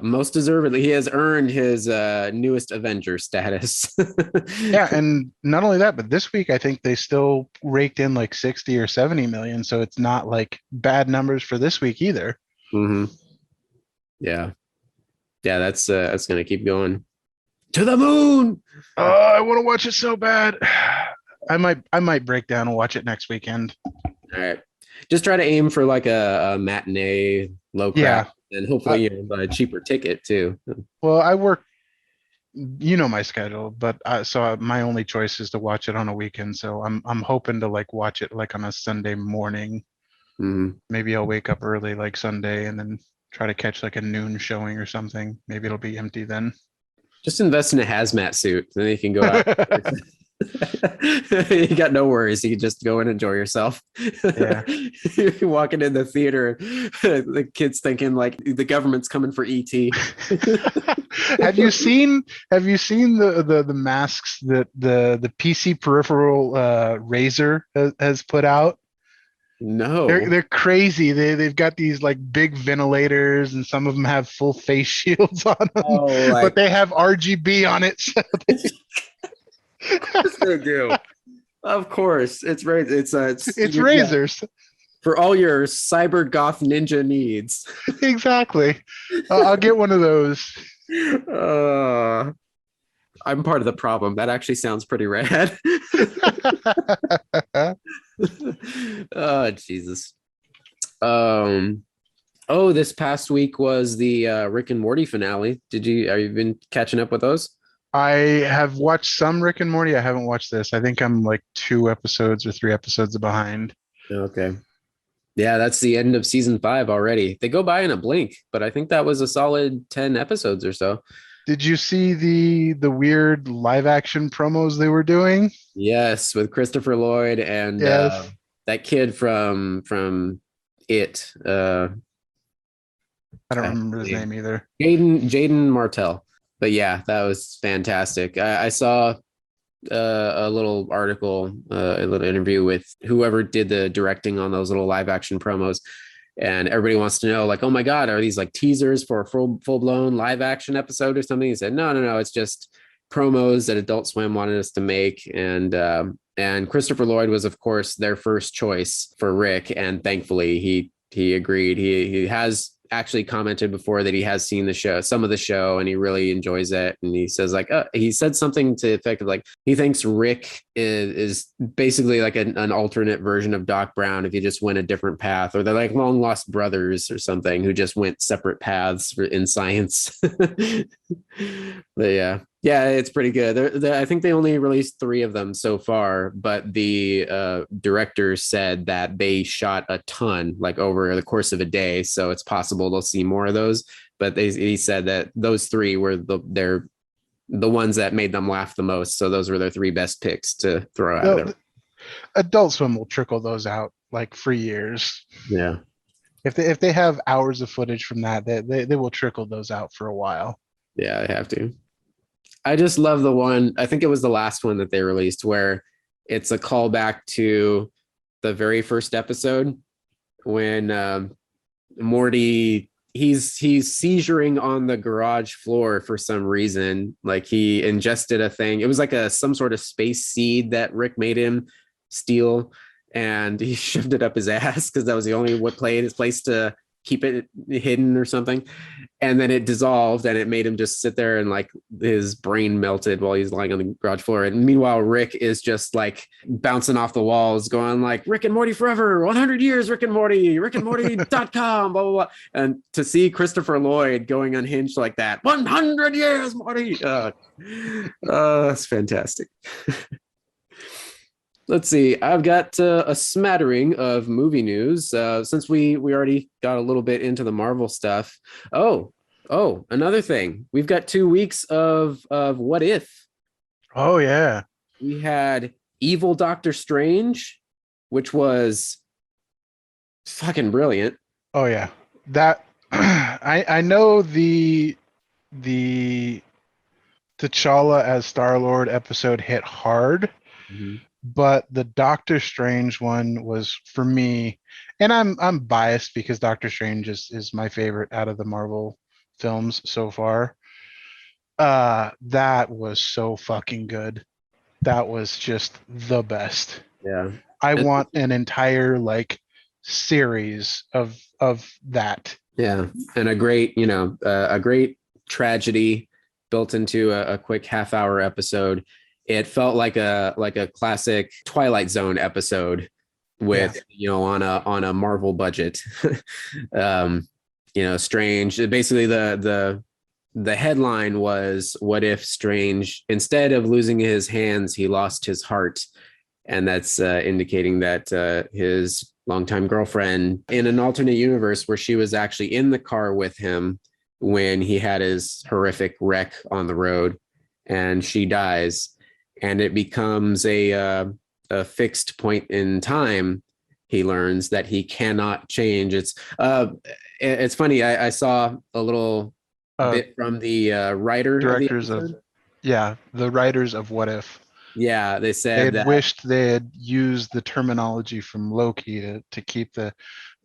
[SPEAKER 2] most deservedly, he has earned his newest Avenger status.
[SPEAKER 1] Yeah, and not only that, but this week I think they still raked in like 60 or 70 million, so it's not like bad numbers for this week either.
[SPEAKER 2] Mm-hmm. Yeah, that's gonna keep going to the moon.
[SPEAKER 1] Oh, I want to watch it so bad. I might break down and watch it next weekend.
[SPEAKER 2] All right. Just try to aim for like a matinee low crap, and hopefully you buy a cheaper ticket too.
[SPEAKER 1] Well, I work, my schedule, but so my only choice is to watch it on a weekend. So I'm hoping to like watch it like on a Sunday morning.
[SPEAKER 2] Mm-hmm.
[SPEAKER 1] Maybe I'll wake up early like Sunday and then try to catch like a noon showing or something. Maybe it'll be empty then.
[SPEAKER 2] Just invest in a hazmat suit, then you can go out. You got no worries. You can just go and enjoy yourself.
[SPEAKER 1] Yeah.
[SPEAKER 2] You're walking in the theater, the kids thinking like the government's coming for ET.
[SPEAKER 1] Have you seen the masks that the PC peripheral Razer has put out?
[SPEAKER 2] No.
[SPEAKER 1] They're crazy. They've got these like big ventilators, and some of them have full face shields on them, but they have RGB on it. So
[SPEAKER 2] they do. Of course, it's
[SPEAKER 1] Razors
[SPEAKER 2] for all your cyber goth ninja needs.
[SPEAKER 1] Exactly. I'll get one of those.
[SPEAKER 2] I'm part of the problem. That actually sounds pretty rad. Oh Jesus. This past week was the Rick and Morty finale. Are you been catching up with those?
[SPEAKER 1] I have watched some Rick and Morty. I haven't watched this. I think I'm like 2 episodes or 3 episodes behind.
[SPEAKER 2] Okay. Yeah, that's the end of season 5 already. They go by in a blink, but I think that was a solid 10 episodes or so.
[SPEAKER 1] Did you see the weird live action promos they were doing?
[SPEAKER 2] Yes, with Christopher Lloyd and
[SPEAKER 1] Yes.
[SPEAKER 2] that kid from It,
[SPEAKER 1] I don't
[SPEAKER 2] I
[SPEAKER 1] remember his
[SPEAKER 2] believe
[SPEAKER 1] name either.
[SPEAKER 2] Jaden Martell. But yeah, that was fantastic. I saw a little article, a little interview with whoever did the directing on those little live action promos, and everybody wants to know, like, oh my god, are these like teasers for a full blown live action episode or something? He said, no, it's just promos that Adult Swim wanted us to make, and Christopher Lloyd was, of course, their first choice for Rick, and thankfully he agreed. He has actually commented before that he has seen the show, some of the show, and he really enjoys it. And he says, like, he said something to the effect of, like, he thinks Rick is basically like an alternate version of Doc Brown if you just went a different path, or they're like long lost brothers or something who just went separate paths in science. But yeah, it's pretty good. I think they only released 3 of them so far, but the director said that they shot a ton, like over the course of a day. So it's possible they'll see more of those. But he said that those 3 were the ones that made them laugh the most. So those were their 3 best picks to throw out of there.
[SPEAKER 1] Adult Swim will trickle those out like for years.
[SPEAKER 2] Yeah.
[SPEAKER 1] If they have hours of footage from that, they will trickle those out for a while.
[SPEAKER 2] Yeah, I have to. I just love the one, I think it was the last one that they released, where it's a callback to the very first episode when Morty, he's seizuring on the garage floor for some reason. Like, he ingested a thing. It was like some sort of space seed that Rick made him steal, and he shoved it up his ass because that was the only place to keep it hidden or something. And then it dissolved, and it made him just sit there, and like his brain melted while he's lying on the garage floor. And meanwhile, Rick is just like bouncing off the walls, going like, Rick and Morty forever, 100 years, Rick and Morty, rickandmorty.com, blah, blah, blah. And to see Christopher Lloyd going unhinged like that, 100 years, Morty. That's fantastic. Let's see. I've got a smattering of movie news since we already got a little bit into the Marvel stuff. Oh, another thing. We've got 2 weeks of What If.
[SPEAKER 1] Oh yeah.
[SPEAKER 2] We had Evil Doctor Strange, which was fucking brilliant.
[SPEAKER 1] Oh yeah. That I know the T'Challa as Star-Lord episode hit hard.
[SPEAKER 2] Mm-hmm.
[SPEAKER 1] But the Doctor Strange one was, for me, and I'm biased because Doctor Strange is my favorite out of the Marvel films so far. That was so fucking good. That was just the best.
[SPEAKER 2] Yeah.
[SPEAKER 1] I want an entire like series of that.
[SPEAKER 2] Yeah. And a great tragedy built into a quick half-hour episode. It felt like a classic Twilight Zone episode with, on a Marvel budget. Strange. Basically, the headline was, what if Strange, instead of losing his hands, he lost his heart? And that's indicating that his longtime girlfriend, in an alternate universe where she was actually in the car with him when he had his horrific wreck on the road, and she dies. And it becomes a fixed point in time. He learns that he cannot change. It's funny. I saw a little bit from the writer
[SPEAKER 1] directors of the writers of What If.
[SPEAKER 2] Yeah, they said
[SPEAKER 1] they had
[SPEAKER 2] that
[SPEAKER 1] wished they had used the terminology from Loki to keep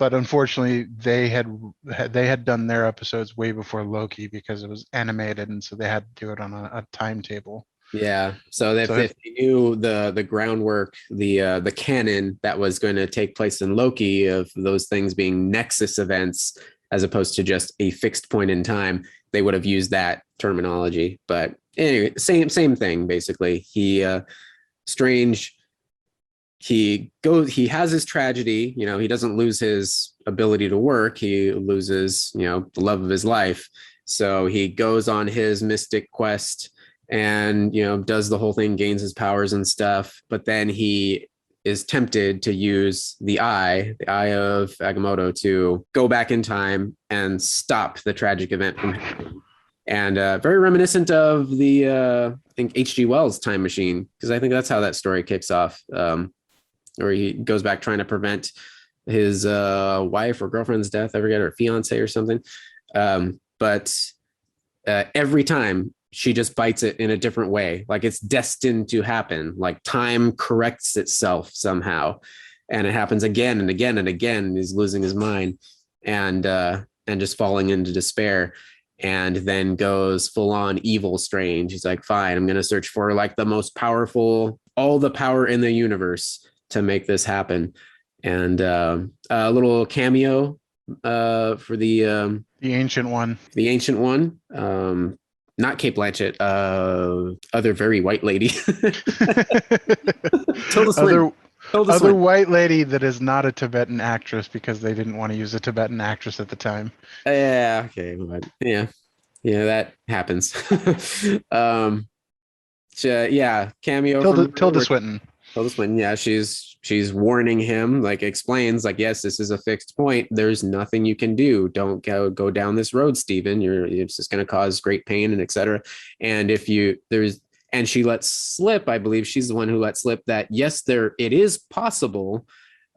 [SPEAKER 1] but unfortunately they had done their episodes way before Loki because it was animated, and so they had to do it on a timetable.
[SPEAKER 2] Yeah, so if they knew the groundwork, the canon that was going to take place in Loki, of those things being Nexus events as opposed to just a fixed point in time, they would have used that terminology. But anyway, same thing basically. Strange, he has his tragedy. He doesn't lose his ability to work. He loses the love of his life. So he goes on his mystic quest and does the whole thing, gains his powers and stuff, but then he is tempted to use the eye of Agamotto, to go back in time and stop the tragic event from happening. and very reminiscent of the I think H.G. Wells' Time Machine, because I think that's how that story kicks off, where he goes back trying to prevent his wife or girlfriend's death, I forget, or fiance or something. But every time she just bites it in a different way, like it's destined to happen, like time corrects itself somehow, and it happens again and again and again. He's losing his mind and just falling into despair, and then goes full on evil strange. He's like, fine, I'm gonna search for like the most powerful, all the power in the universe to make this happen. And a little cameo for the
[SPEAKER 1] Ancient One.
[SPEAKER 2] the ancient one, not Kate Blanchett, other very white lady. Tilda Swinton.
[SPEAKER 1] Other white lady that is not a Tibetan actress, because they didn't want to use a Tibetan actress at the time.
[SPEAKER 2] Yeah, okay, but yeah, that happens. Yeah, cameo.
[SPEAKER 1] Tilda Swinton.
[SPEAKER 2] Tilda Swinton, yeah, she's warning him, like explains, like, yes, this is a fixed point. There's nothing you can do. Don't go down this road, Stephen. It's just going to cause great pain and etc. And and she lets slip, I believe she's the one who lets slip that yes, it is possible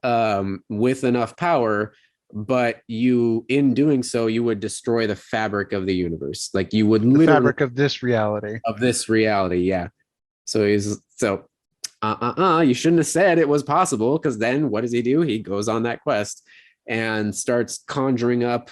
[SPEAKER 2] with enough power, but in doing so, you would destroy the fabric of the universe. Like you would literally,
[SPEAKER 1] the fabric of this reality.
[SPEAKER 2] Yeah. So you shouldn't have said it was possible, because then what does he do? He goes on that quest and starts conjuring up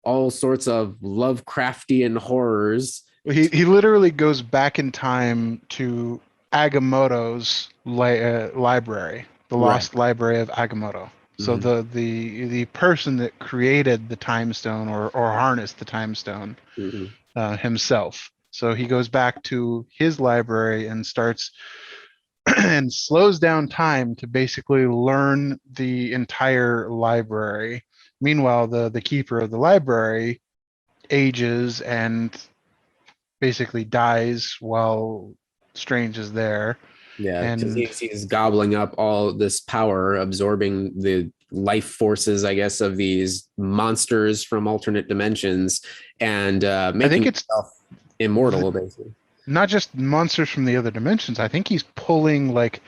[SPEAKER 2] all sorts of Lovecraftian horrors.
[SPEAKER 1] He literally goes back in time to Agamotto's library, the lost library of Agamotto. So the person that created the time stone or harnessed the time stone himself. So he goes back to his library and starts and slows down time to basically learn the entire library. Meanwhile, the keeper of the library ages and basically dies while Strange is there.
[SPEAKER 2] Yeah,
[SPEAKER 1] and
[SPEAKER 2] he's gobbling up all this power, absorbing the life forces, I guess, of these monsters from alternate dimensions, and making himself immortal, basically.
[SPEAKER 1] Not just monsters from the other dimensions. I think he's pulling like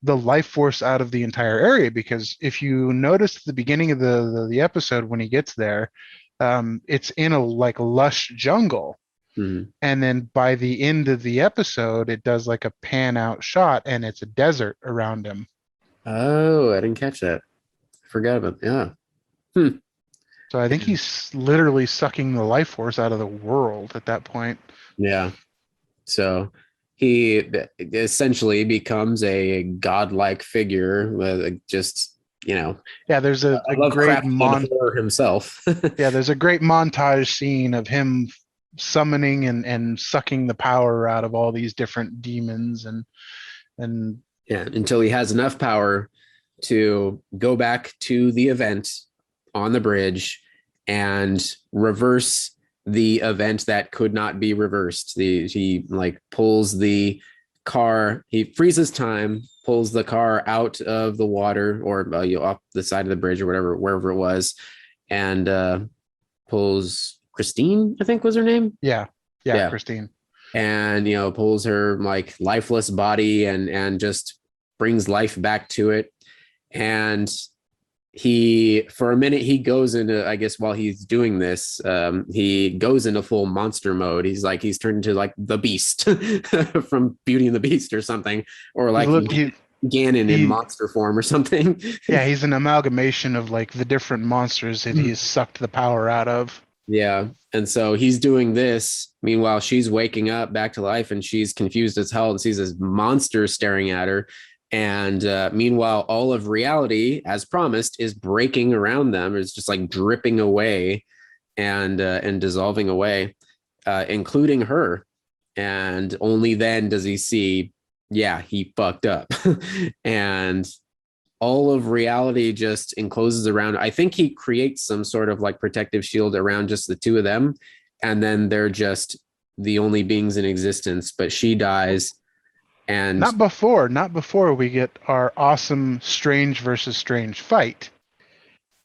[SPEAKER 1] the life force out of the entire area, because if you notice at the beginning of the episode when he gets there, it's in a like lush jungle.
[SPEAKER 2] Mm-hmm.
[SPEAKER 1] And then by the end of the episode, it does like a pan out shot and it's a desert around him.
[SPEAKER 2] Oh, I didn't catch that. I forgot about that. Yeah.
[SPEAKER 1] So I think he's literally sucking the life force out of the world at that point.
[SPEAKER 2] Yeah. So he essentially becomes a godlike figure with just, yeah,
[SPEAKER 1] there's a great
[SPEAKER 2] montage himself.
[SPEAKER 1] Yeah, there's a great montage scene of him summoning and sucking the power out of all these different demons and
[SPEAKER 2] until he has enough power to go back to the event on the bridge and reverse the event that could not be reversed. He like pulls the car, he freezes time, pulls the car out of the water or off the side of the bridge or wherever it was, and pulls Christine, I think was her name.
[SPEAKER 1] Yeah, Christine.
[SPEAKER 2] And pulls her like lifeless body and just brings life back to it. And for a minute he goes into, I guess while he's doing this, he goes into full monster mode. He's turned into like the Beast from Beauty and the Beast or something, or like Ganon in monster form or something.
[SPEAKER 1] Yeah, he's an amalgamation of like the different monsters that he's sucked the power out of.
[SPEAKER 2] Yeah. And so he's doing this. Meanwhile, she's waking up back to life and she's confused as hell and sees this monster staring at her. And meanwhile, all of reality, as promised, is breaking around them. It's just like dripping away and dissolving away, including her. And only then does he see, he fucked up. And all of reality just encloses around. I think he creates some sort of like protective shield around just the two of them. And then they're just the only beings in existence. But she dies. And
[SPEAKER 1] not before we get our awesome Strange versus Strange fight.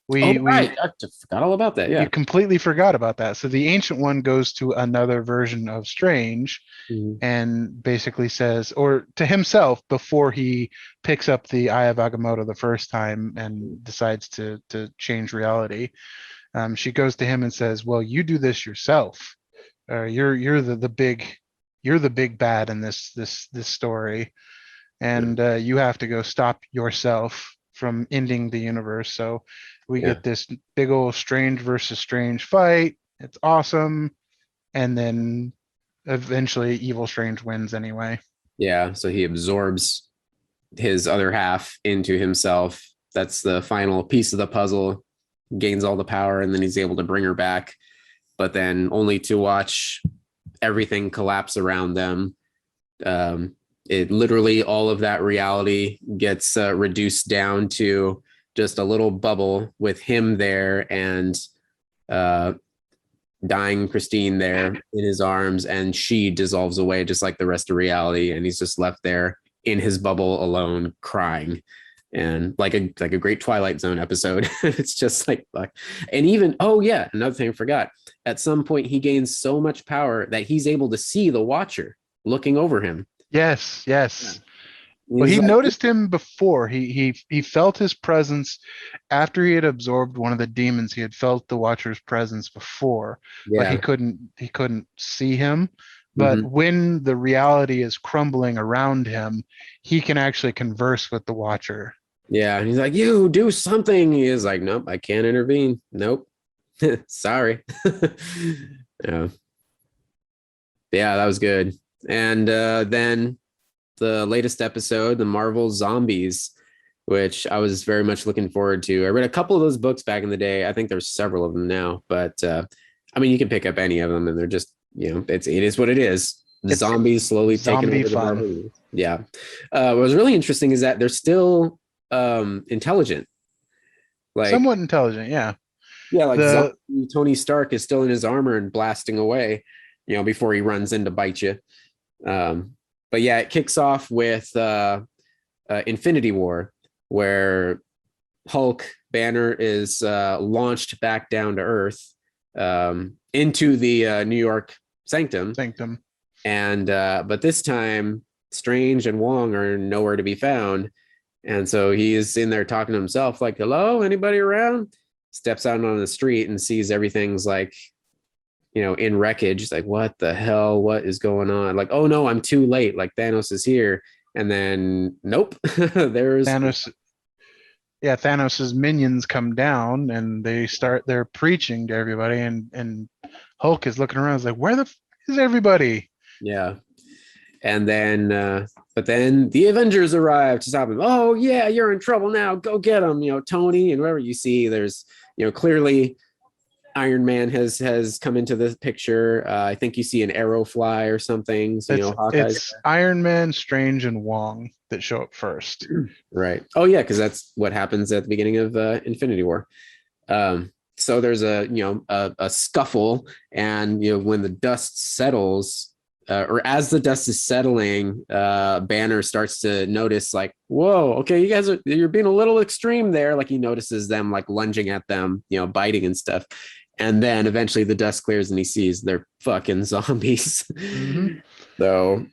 [SPEAKER 1] We
[SPEAKER 2] right. I just forgot all about that.
[SPEAKER 1] you
[SPEAKER 2] Yeah.
[SPEAKER 1] completely forgot about that. So the Ancient One goes to another version of Strange
[SPEAKER 2] Mhm.
[SPEAKER 1] and basically says, or to himself before he picks up the Eye of Agamotto the first time and decides to change reality. She goes to him and says, "Well, you do this yourself. You're the big bad in this story, and you have to go stop yourself from ending the universe." So we
[SPEAKER 2] Yeah.
[SPEAKER 1] get this big old Strange versus Strange fight. It's awesome, and then eventually Evil Strange wins anyway.
[SPEAKER 2] Yeah. So he absorbs his other half into himself. That's the final piece of the puzzle, gains all the power, and then he's able to bring her back, but then only to watch everything collapse around them. It literally, all of that reality gets reduced down to just a little bubble with him there and uh, dying Christine there in his arms, and she dissolves away just like the rest of reality, and he's just left there in his bubble alone, crying, and like a great Twilight Zone episode. It's just like, and even, oh yeah, another thing I forgot. At some point, he gains so much power that he's able to see the Watcher looking over him.
[SPEAKER 1] Yes, yes. Well,
[SPEAKER 2] He's
[SPEAKER 1] he
[SPEAKER 2] like,
[SPEAKER 1] noticed him before. He felt his presence after he had absorbed one of the demons. He had felt the Watcher's presence before, but
[SPEAKER 2] yeah,
[SPEAKER 1] he couldn't see him. But
[SPEAKER 2] mhm.
[SPEAKER 1] when the reality is crumbling around him, he can actually converse with the Watcher.
[SPEAKER 2] Yeah. And he's like, you do something. He is like, nope, I can't intervene. Nope. Sorry. Yeah. Yeah, that was good. And then the latest episode, the Marvel Zombies, which I was very much looking forward to. I read a couple of those books back in the day. I think there's several of them now, but I mean, you can pick up any of them, and they're just, it is what it is.
[SPEAKER 1] It's
[SPEAKER 2] Zombies slowly taking
[SPEAKER 1] zombie
[SPEAKER 2] over the
[SPEAKER 1] fun.
[SPEAKER 2] Marvel universe. Yeah. What was really interesting is that they're still intelligent. Like,
[SPEAKER 1] Somewhat intelligent, yeah.
[SPEAKER 2] yeah, like
[SPEAKER 1] The
[SPEAKER 2] Tony Stark is still in his armor and blasting away, before he runs in to bite you. But yeah, it kicks off with Infinity War, where Hulk Banner is launched back down to Earth, into the New York Sanctum,
[SPEAKER 1] Sanctum.
[SPEAKER 2] and but this time Strange and Wong are nowhere to be found, and so he is in there talking to himself, like, "Hello, anybody around?" Steps out on the street and sees everything's like, in wreckage. It's like, what the hell? What is going on? Like, oh no, I'm too late. Like, Thanos is here. And then, nope, there's
[SPEAKER 1] Thanos. Yeah, Thanos's minions come down and they're preaching to everybody, and Hulk is looking around. He's like, where the is everybody?
[SPEAKER 2] yeah. And then, but then the Avengers arrive to stop him. Oh yeah, you're in trouble now. Go get him. Tony and whoever you see. There's, clearly Iron Man has come into the picture. I think you see an arrow fly or something. So,
[SPEAKER 1] It's Iron Man, Strange, and Wong that show up first.
[SPEAKER 2] Right. Oh yeah, because that's what happens at the beginning of Infinity War. So there's a scuffle, and when the dust settles, or as the dust is settling, Banner starts to notice, like, whoa, okay, you're being a little extreme there. Like, he notices them like lunging at them, biting and stuff. And then eventually the dust clears and he sees they're fucking zombies.
[SPEAKER 1] Mhm.
[SPEAKER 2] So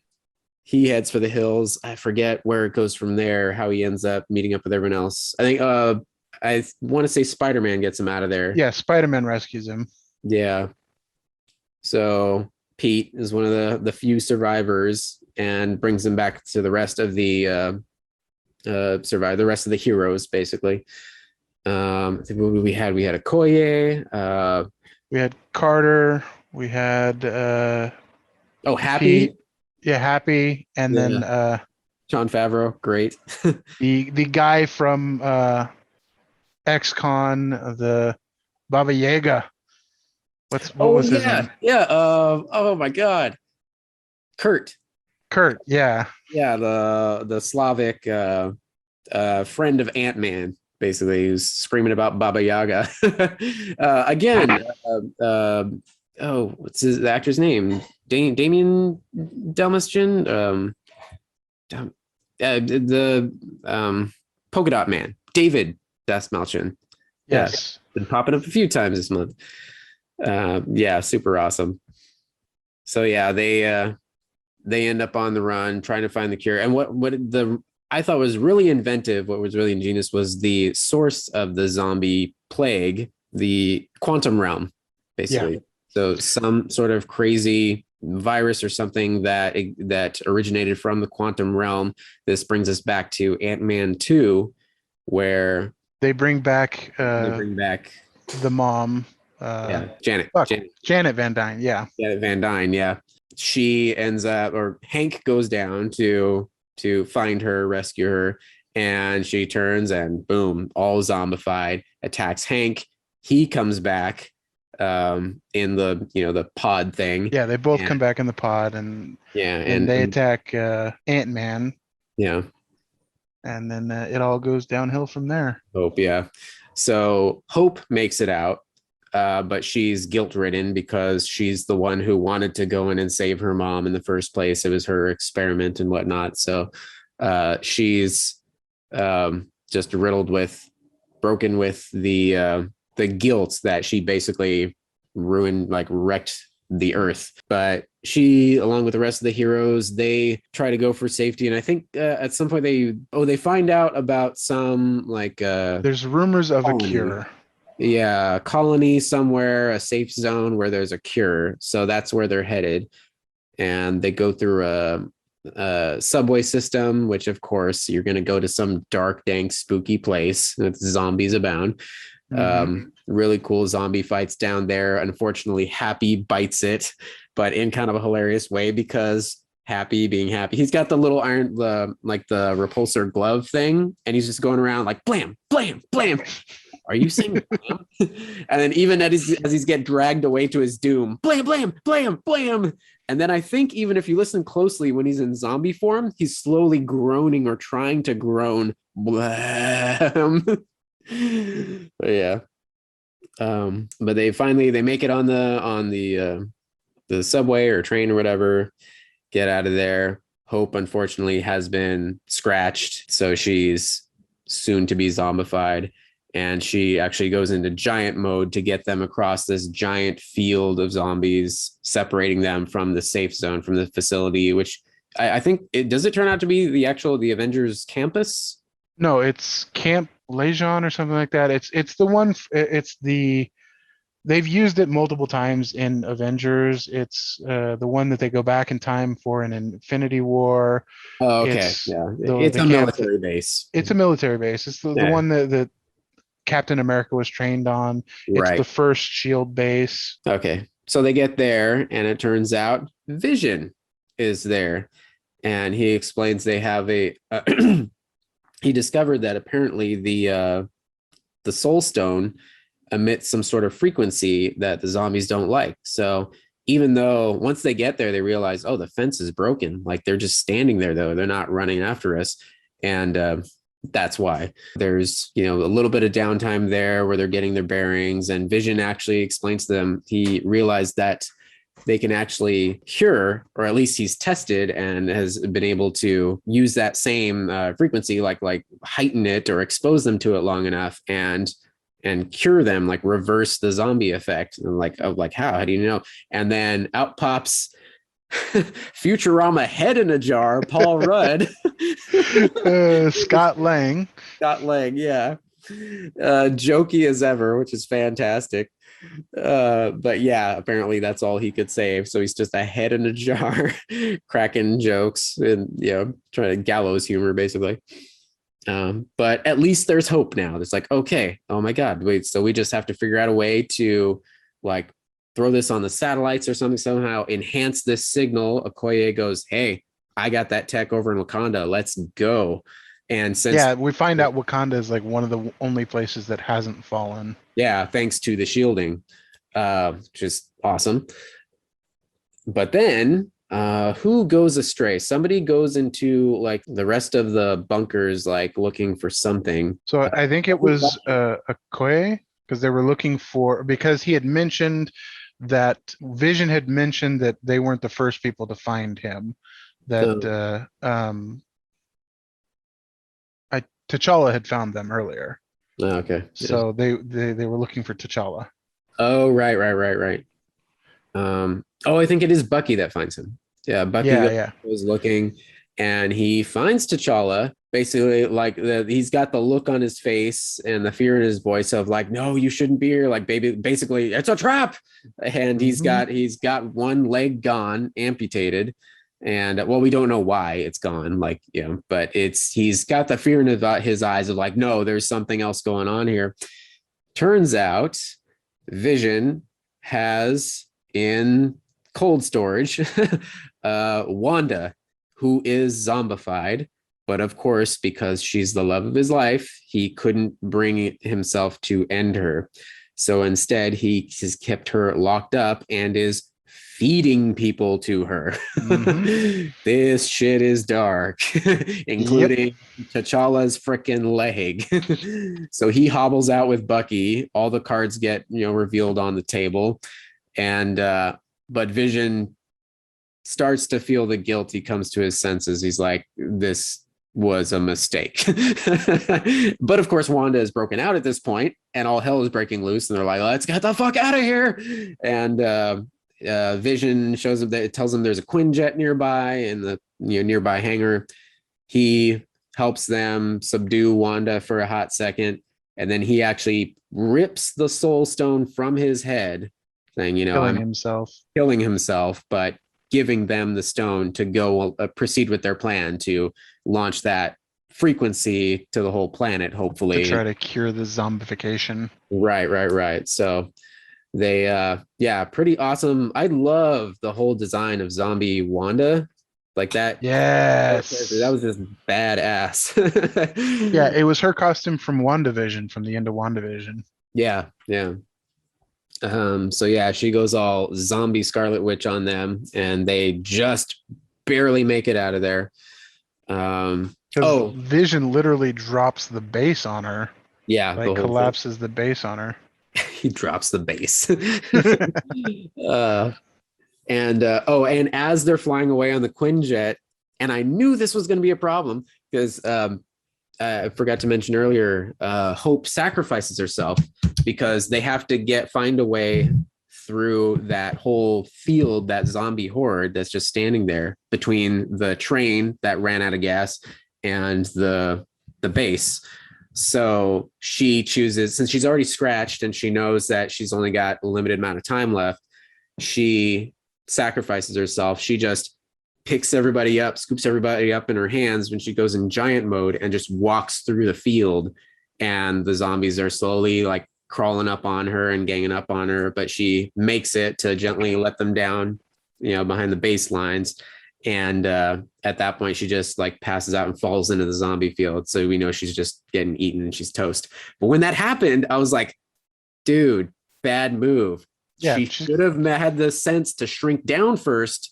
[SPEAKER 2] he heads for the hills. I forget where it goes from there, how he ends up meeting up with everyone else. I think I want to say SpiderMan gets him out of there.
[SPEAKER 1] Yeah, Spider-Man rescues him.
[SPEAKER 2] Yeah. So Pete is one of the few survivors and brings him back to the rest of the the rest of the heroes, basically. I think what we had Okoye,
[SPEAKER 1] We had Carter. We had
[SPEAKER 2] Happy.
[SPEAKER 1] Pete. Yeah, Happy, and
[SPEAKER 2] Yeah.
[SPEAKER 1] then
[SPEAKER 2] Jon Favreau, great.
[SPEAKER 1] the guy from ex-con, the Baba Yaga. What was his name?
[SPEAKER 2] Yeah. Oh my God, Kurt.
[SPEAKER 1] Yeah.
[SPEAKER 2] Yeah, the Slavic friend of Ant-Man, basically, who's screaming about Baba Yaga. Again, what's the actor's name? Damien Delmestian. The Polka Dot Man, David Dasmalchian.
[SPEAKER 1] Yes.
[SPEAKER 2] Been popping up a few times this month. Yeah, super awesome. So yeah, they end up on the run trying to find the cure. And what the I thought was really inventive, what was really ingenious, was the source of the zombie plague, the quantum realm, basically.
[SPEAKER 1] Yeah.
[SPEAKER 2] So some sort of crazy virus or something that originated from the quantum realm. This brings us back to Ant-Man 2, where
[SPEAKER 1] They bring back
[SPEAKER 2] they bring back
[SPEAKER 1] the mom.
[SPEAKER 2] Janet.
[SPEAKER 1] Fuck,
[SPEAKER 2] Janet.
[SPEAKER 1] Janet Van Dyne. Yeah.
[SPEAKER 2] Janet Van Dyne, yeah. She ends up, or Hank goes down to find her, rescue her, and she turns and boom, all zombified, attacks Hank. He comes back in the the pod thing.
[SPEAKER 1] Yeah, they both come back in the pod, and
[SPEAKER 2] and
[SPEAKER 1] they attack Ant-Man,
[SPEAKER 2] yeah.
[SPEAKER 1] and then it all goes downhill from there.
[SPEAKER 2] Hope, yeah. So Hope makes it out, but she's guilt-ridden because she's the one who wanted to go in and save her mom in the first place. It was her experiment and whatnot. So she's just riddled with, broken with the guilt that she basically ruined, like wrecked the earth. But she, along with the rest of the heroes, they try to go for safety. And I think at some point they find out about some
[SPEAKER 1] there's rumors of
[SPEAKER 2] colony.
[SPEAKER 1] a cure.
[SPEAKER 2] Yeah, colony somewhere, a safe zone where there's a cure. So that's where they're headed. And they go through a subway system, which of course you're going to go to some dark, dank, spooky place with zombies abound. Really cool zombie fights down there. Unfortunately, Happy bites it, but in kind of a hilarious way, because Happy being Happy, he's got the little iron, the repulsor glove thing, and he's just going around like blam, blam, blam. Are you saying blam? And then even as he's getting dragged away to his doom, blam, blam, blam, blam. And then I think even if you listen closely, when he's in zombie form, he's slowly groaning or trying to groan. Blam. But yeah. But they make it on the subway or train or whatever, get out of there. Hope unfortunately has been scratched, so she's soon to be zombified, and she actually goes into giant mode to get them across this giant field of zombies, separating them from the safe zone, from the facility, which I think does it turn out to be the Avengers campus?
[SPEAKER 1] No, it's Camp Lejeune or something like that. It's the one. They've used it multiple times in Avengers. It's the one that they go back in time for in Infinity War.
[SPEAKER 2] Oh, okay.
[SPEAKER 1] It's
[SPEAKER 2] it's a military base.
[SPEAKER 1] It's a military base. It's the one that Captain America was trained on. It's the first SHIELD base.
[SPEAKER 2] Okay. So they get there, and it turns out Vision is there. And he explains they have he discovered that apparently the Soul Stone emits some sort of frequency that the zombies don't like. So even though once they get there, they realize, oh, the fence is broken. Like, they're just standing there, though. They're not running after us. And that's why there's, a little bit of downtime there where they're getting their bearings. And Vision actually explains to them, he realized that they can actually cure, or at least he's tested and has been able to use that same frequency, like heighten it or expose them to it long enough and cure them, like reverse the zombie effect. And how do you know? And then out pops Futurama head in a jar, Paul Rudd.
[SPEAKER 1] Scott Lang.
[SPEAKER 2] Yeah. Jokey as ever, which is fantastic. But yeah, apparently that's all he could save. So he's just a head in a jar, cracking jokes and trying to gallows humor, basically. But at least there's hope now. It's like, okay, oh my God, wait, so we just have to figure out a way to throw this on the satellites or something, somehow enhance this signal. Okoye goes, hey, I got that tech over in Wakanda. Let's go. And since
[SPEAKER 1] we find out Wakanda is one of the only places that hasn't fallen.
[SPEAKER 2] Yeah, thanks to the shielding, which is awesome. But then who goes astray? Somebody goes into the rest of the bunkers, looking for something.
[SPEAKER 1] So I think it was Okoye, because they were looking because he had mentioned that Vision had mentioned that they weren't the first people to find him. That T'Challa had found them earlier.
[SPEAKER 2] Oh, okay. Yeah.
[SPEAKER 1] So they were looking for T'Challa.
[SPEAKER 2] Oh, right. Oh, I think it is Bucky that finds him. Yeah, Bucky
[SPEAKER 1] Yeah, yeah.
[SPEAKER 2] goes looking and he finds T'Challa. Basically, like he's got the look on his face and the fear in his voice of like, no, you shouldn't be here. Like, baby, basically, it's a trap. And
[SPEAKER 1] Mhm.
[SPEAKER 2] he's got one leg gone, amputated. And well, we don't know why it's gone, like, but he's got the fear in his eyes of like, no, there's something else going on here. Turns out Vision has in cold storage Wanda, who is zombified. But of course, because she's the love of his life, he couldn't bring himself to end her. So instead, he has kept her locked up and is feeding people to her.
[SPEAKER 1] Mhm.
[SPEAKER 2] This shit is dark,
[SPEAKER 1] Yep.
[SPEAKER 2] including T'Challa's freaking leg. So he hobbles out with Bucky. All the cards get revealed on the table, and but Vision starts to feel the guilt. He comes to his senses. He's like, "This was a mistake." But of course, Wanda is broken out at this point, and all hell is breaking loose. And they're like, "Let's get the fuck out of here!" And Vision shows him that it tells him there's a Quinjet nearby in the nearby hangar. He helps them subdue Wanda for a hot second, and then he actually rips the Soul Stone from his head, saying,
[SPEAKER 1] Killing
[SPEAKER 2] I'm
[SPEAKER 1] himself
[SPEAKER 2] killing himself, but giving them the stone to go proceed with their plan to launch that frequency to the whole planet,
[SPEAKER 1] to
[SPEAKER 2] hopefully.
[SPEAKER 1] try to cure the zombification.
[SPEAKER 2] Right. So they pretty awesome. I love the whole design of zombie Wanda. Like that
[SPEAKER 1] Yes.
[SPEAKER 2] was just badass.
[SPEAKER 1] Yeah, it was her costume from WandaVision, from the end of WandaVision.
[SPEAKER 2] Yeah. So yeah, she goes all zombie Scarlet Witch on them, and they just barely make it out of there.
[SPEAKER 1] Because Vision literally drops the base on her,
[SPEAKER 2] Yeah, the
[SPEAKER 1] like
[SPEAKER 2] whole thing.
[SPEAKER 1] collapses the base on her.
[SPEAKER 2] He drops the base. uh, and as they're flying away on the Quinjet, and I knew this was going to be a problem because I forgot to mention earlier, Hope sacrifices herself because they have to find a way through that whole field, that zombie horde that's just standing there between the train that ran out of gas and the base. So she chooses, since she's already scratched and she knows that she's only got a limited amount of time left, she sacrifices herself. She just picks everybody up, scoops everybody up in her hands when she goes in giant mode and just walks through the field. And the zombies are slowly like crawling up on her and ganging up on her, but she makes it to gently let them down, behind the baselines. And at that point, she just like passes out and falls into the zombie field. So we know she's just getting eaten and she's toast. But when that happened, I was like, dude, bad move.
[SPEAKER 1] Yeah,
[SPEAKER 2] She should have had the sense to shrink down first,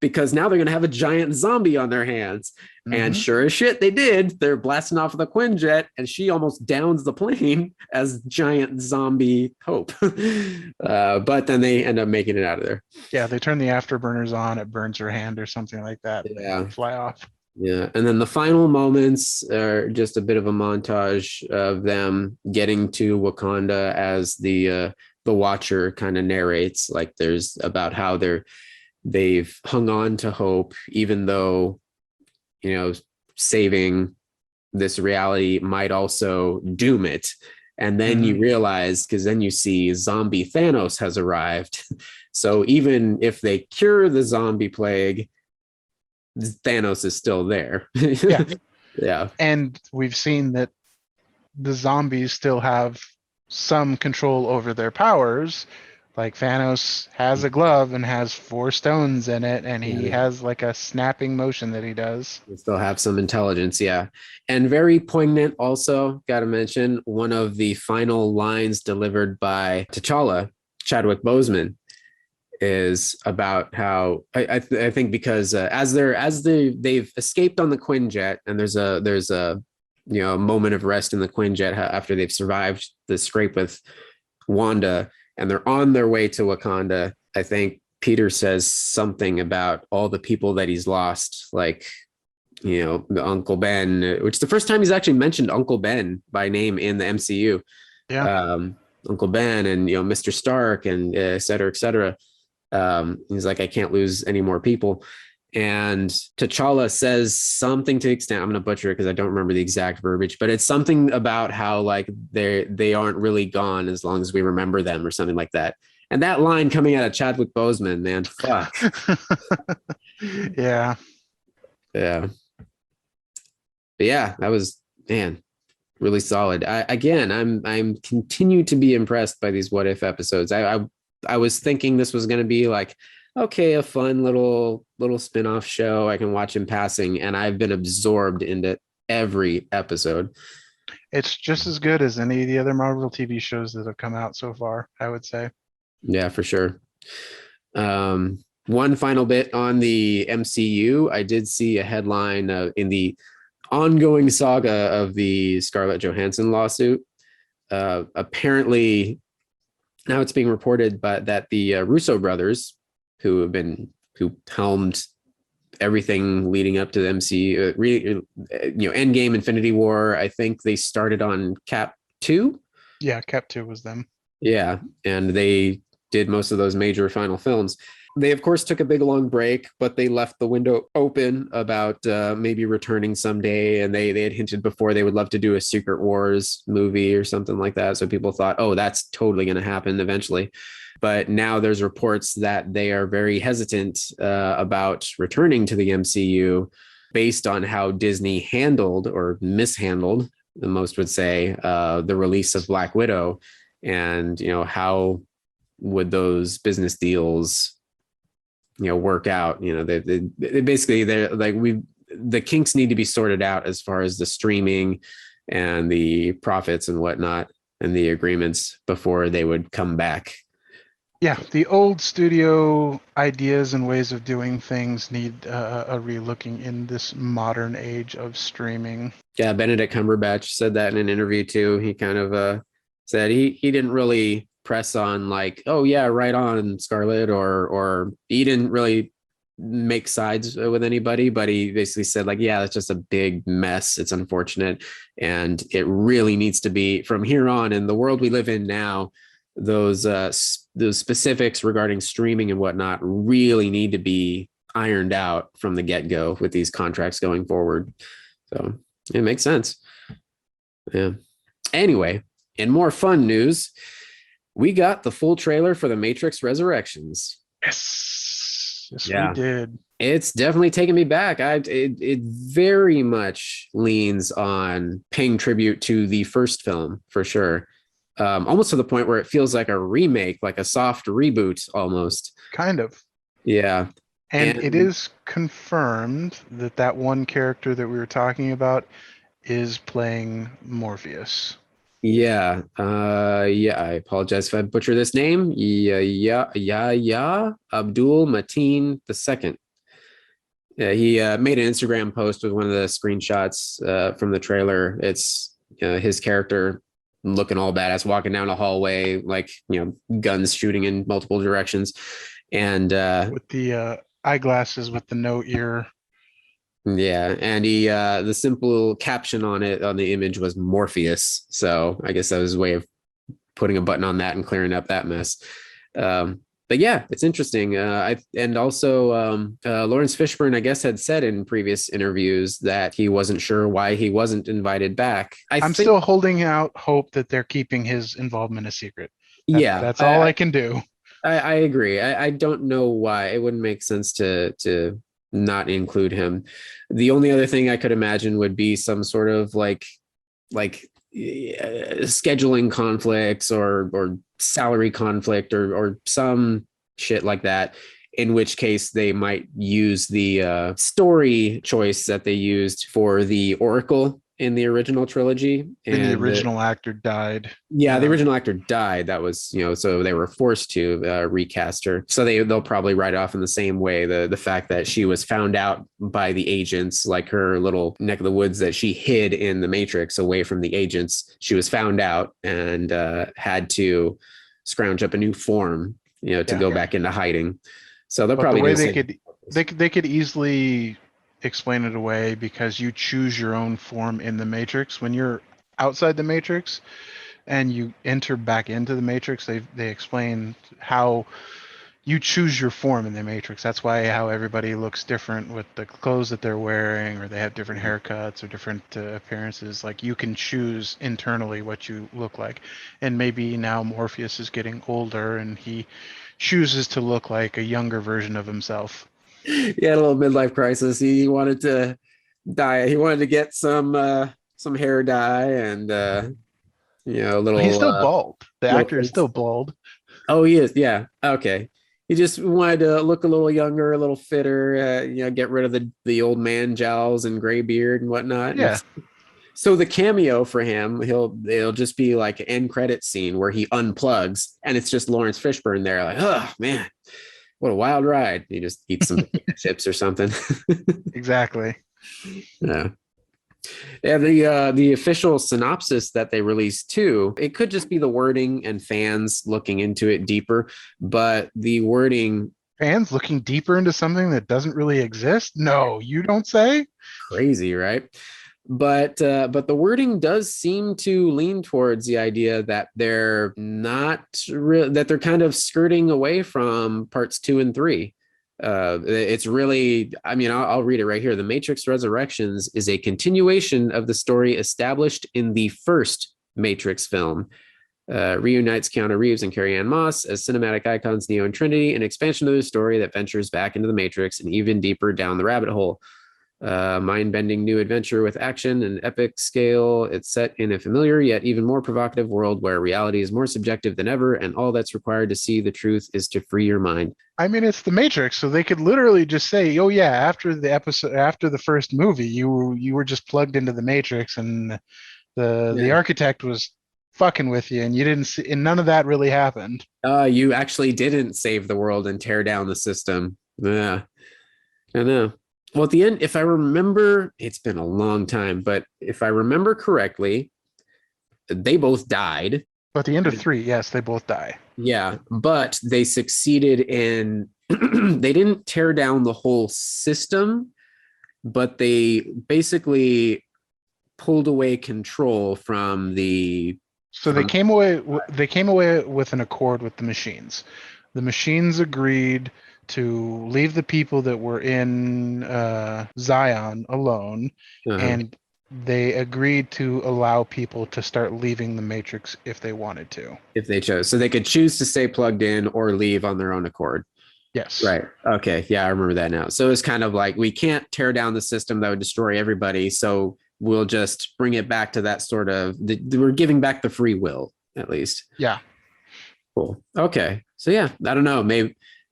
[SPEAKER 2] because now they're going to have a giant zombie on their hands. And sure as shit, they did. They're blasting off the Quinjet, and she almost downs the plane as giant zombie Hope. But then they end up making it out of there.
[SPEAKER 1] Yeah, they turn the afterburners on, it burns her hand or something like that.
[SPEAKER 2] Yeah.
[SPEAKER 1] They fly off.
[SPEAKER 2] Yeah. And then the final moments are just a bit of a montage of them getting to Wakanda as the Watcher kind of narrates. Like there's about how they've hung on to hope, even though, saving this reality might also doom it. And then you realize, because then you see zombie Thanos has arrived. So even if they cure the zombie plague, Thanos is still there. Yeah.
[SPEAKER 1] And we've seen that the zombies still have some control over their powers. Like Thanos has a glove and has 4 stones in it, and he has like a snapping motion that he does.
[SPEAKER 2] They still have some intelligence, yeah. And very poignant also, got to mention, one of the final lines delivered by T'Challa, Chadwick Boseman, is about how I think because they've escaped on the Quinjet, and there's a moment of rest in the Quinjet after they've survived the scrape with Wanda, and they're on their way to Wakanda. I think Peter says something about all the people that he's lost, like Uncle Ben, which is the first time he's actually mentioned Uncle Ben by name in the MCU.
[SPEAKER 1] Yeah.
[SPEAKER 2] Uncle Ben and Mr. Stark and et cetera, et cetera. He's like, I can't lose any more people. And T'Challa says something to the extent, I'm going to butcher it because I don't remember the exact verbiage, but it's something about how like they aren't really gone as long as we remember them or something like that. And that line coming out of Chadwick Boseman, man, fuck.
[SPEAKER 1] Yeah.
[SPEAKER 2] Yeah. But yeah, that was, man, really solid. I'm continue to be impressed by these what if episodes. I was thinking this was going to be like, okay, a fun little spin-off show I can watch in passing, and I've been absorbed into every episode.
[SPEAKER 1] It's just as good as any of the other Marvel TV shows that have come out so far, I would say.
[SPEAKER 2] Yeah, for sure. One final bit on the MCU. I did see a headline in the ongoing saga of the Scarlett Johansson lawsuit. Apparently, now it's being reported that the Russo brothers, who helmed everything leading up to the MCU, Endgame, Infinity War. I think they started on Cap 2.
[SPEAKER 1] Yeah, Cap 2 was them.
[SPEAKER 2] Yeah, and they did most of those major final films. They, of course, took a big long break, but they left the window open about maybe returning someday. And they had hinted before they would love to do a Secret Wars movie or something like that. So people thought, oh, that's totally going to happen eventually. But now there's reports that they are very hesitant about returning to the MCU based on how Disney handled or mishandled, the most would say, the release of Black Widow. And, how would those business deals work out? They basically, they're like, the kinks need to be sorted out as far as the streaming and the profits and whatnot and the agreements before they would come back.
[SPEAKER 1] Yeah, the old studio ideas and ways of doing things need a relooking in this modern age of streaming.
[SPEAKER 2] Yeah, Benedict Cumberbatch said that in an interview too. He kind of said he didn't really press on like, oh yeah, right on, Scarlett, or he didn't really make sides with anybody, but he basically said like, yeah, it's just a big mess. It's unfortunate, and it really needs to be from here on in the world we live in now. Those specifics regarding streaming and whatnot really need to be ironed out from the get-go with these contracts going forward. So it makes sense. Yeah. Anyway, in more fun news, we got the full trailer for The Matrix Resurrections.
[SPEAKER 1] Yes,
[SPEAKER 2] Yeah.
[SPEAKER 1] we did.
[SPEAKER 2] It's definitely taken me back. It very much leans on paying tribute to the first film for sure. Almost to the point where it feels like a remake, like a soft reboot almost.
[SPEAKER 1] Kind of.
[SPEAKER 2] Yeah.
[SPEAKER 1] And it is confirmed that one character that we were talking about is playing Morpheus.
[SPEAKER 2] Yeah. I apologize if I butcher this name. Yeah. Abdul Mateen II. Yeah, he made an Instagram post with one of the screenshots from the trailer. It's his character looking all badass, walking down a hallway, like, guns shooting in multiple directions. And
[SPEAKER 1] with the eyeglasses with the no ear.
[SPEAKER 2] Yeah. And he, the simple caption on the image was Morpheus. So I guess that was his way of putting a button on that and clearing up that mess. But yeah, it's interesting. And also Lawrence Fishburne, I guess, had said in previous interviews that he wasn't sure why he wasn't invited back.
[SPEAKER 1] I'm still holding out hope that they're keeping his involvement a secret. That's all I can do.
[SPEAKER 2] I agree. I don't know why. It wouldn't make sense to not include him. The only other thing I could imagine would be some sort of like scheduling conflicts or salary conflict or some shit like that, in which case they might use the story choice that they used for the Oracle in the original trilogy.
[SPEAKER 1] And the original actor died.
[SPEAKER 2] Yeah, the original actor died. That was, so they were forced to recast her. So they'll probably write off in the same way the fact that she was found out by the agents, like her little neck of the woods that she hid in the Matrix away from the agents. She was found out and had to scrounge up a new form, to go back into hiding. So they'll probably
[SPEAKER 1] the way they could easily explain it away because you choose your own form in the Matrix. When you're outside the Matrix and you enter back into the Matrix, they explain how you choose your form in the Matrix. That's why how everybody looks different with the clothes that they're wearing, or they have different haircuts or different appearances. Like you can choose internally what you look like. And maybe now Morpheus is getting older and he chooses to look like a younger version of himself.
[SPEAKER 2] He had a little midlife crisis. He wanted to dye. He wanted to get some hair dye and a
[SPEAKER 1] He's
[SPEAKER 2] little
[SPEAKER 1] still bald. The
[SPEAKER 2] little
[SPEAKER 1] actor is
[SPEAKER 2] face.
[SPEAKER 1] still bald.
[SPEAKER 2] Oh, he is. Yeah. Okay. He just wanted to look a little younger, a little fitter. Get rid of the old man jowls and gray beard and whatnot.
[SPEAKER 1] Yeah.
[SPEAKER 2] So the cameo for him, it'll just be like an end credit scene where he unplugs, and it's just Lawrence Fishburne there, like, oh man, what a wild ride. He just eats some chips or something.
[SPEAKER 1] Exactly.
[SPEAKER 2] Yeah. Yeah, the official synopsis that they released too, it could just be the wording and fans looking into it deeper, but the wording
[SPEAKER 1] Fans looking deeper into something that doesn't really exist? No, you don't say?
[SPEAKER 2] crazy, right? But the wording does seem to lean towards the idea that they're that they're kind of skirting away from parts 2 and 3. It's really, I mean, I'll read it right here. The Matrix Resurrections is a continuation of the story established in the first Matrix film. Reunites Keanu Reeves and Carrie-Anne Moss as cinematic icons Neo and Trinity, an expansion of the story that ventures back into the Matrix and even deeper down the rabbit hole. Mind-bending new adventure with action and epic scale. It's set in a familiar yet even more provocative world where reality is more subjective than ever, and all that's required to see the truth is to free your mind.
[SPEAKER 1] I mean, it's the Matrix, so they could literally just say, "Oh yeah, after the first movie, you were just plugged into the Matrix, and the architect was fucking with you, and you didn't see, and none of that really happened."
[SPEAKER 2] You actually didn't save the world and tear down the system. Yeah, I know. Well, at the end, if I remember, it's been a long time, but if I remember correctly, they both died.
[SPEAKER 1] But at the end of 3, yes, they both die.
[SPEAKER 2] Yeah, but they succeeded in, they didn't tear down the whole system, but they basically pulled away control from the.
[SPEAKER 1] So they came away with an accord with the machines. The machines agreed to leave the people that were in Zion alone, and they agreed to allow people to start leaving the Matrix if they wanted to.
[SPEAKER 2] If they chose. So they could choose to stay plugged in or leave on their own accord.
[SPEAKER 1] Yes.
[SPEAKER 2] Right. Okay. Yeah, I remember that now. So it's kind of like, we can't tear down the system that would destroy everybody, so we'll just bring it back to that sort of, we're giving back the free will, at least.
[SPEAKER 1] Yeah.
[SPEAKER 2] Cool. Okay. So yeah, I don't know.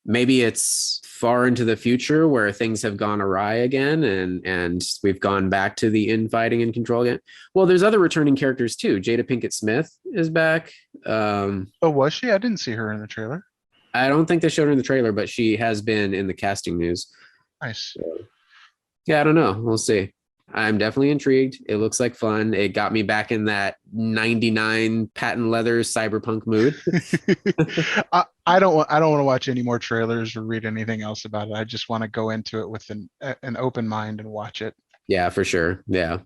[SPEAKER 2] Maybe it's far into the future where things have gone awry again, and we've gone back to the infighting and control again. Well, there's other returning characters too. Jada Pinkett Smith is back.
[SPEAKER 1] Oh, was she? I didn't see her in the trailer.
[SPEAKER 2] I don't think they showed her in the trailer, but she has been in the casting news.
[SPEAKER 1] Nice.
[SPEAKER 2] So, yeah, I don't know. We'll see. I'm definitely intrigued. It looks like fun. It got me back in that 99 patent leather cyberpunk mood.
[SPEAKER 1] I don't want to watch any more trailers or read anything else about it. I just want to go into it with an open mind and watch it.
[SPEAKER 2] Yeah, for sure. Yeah.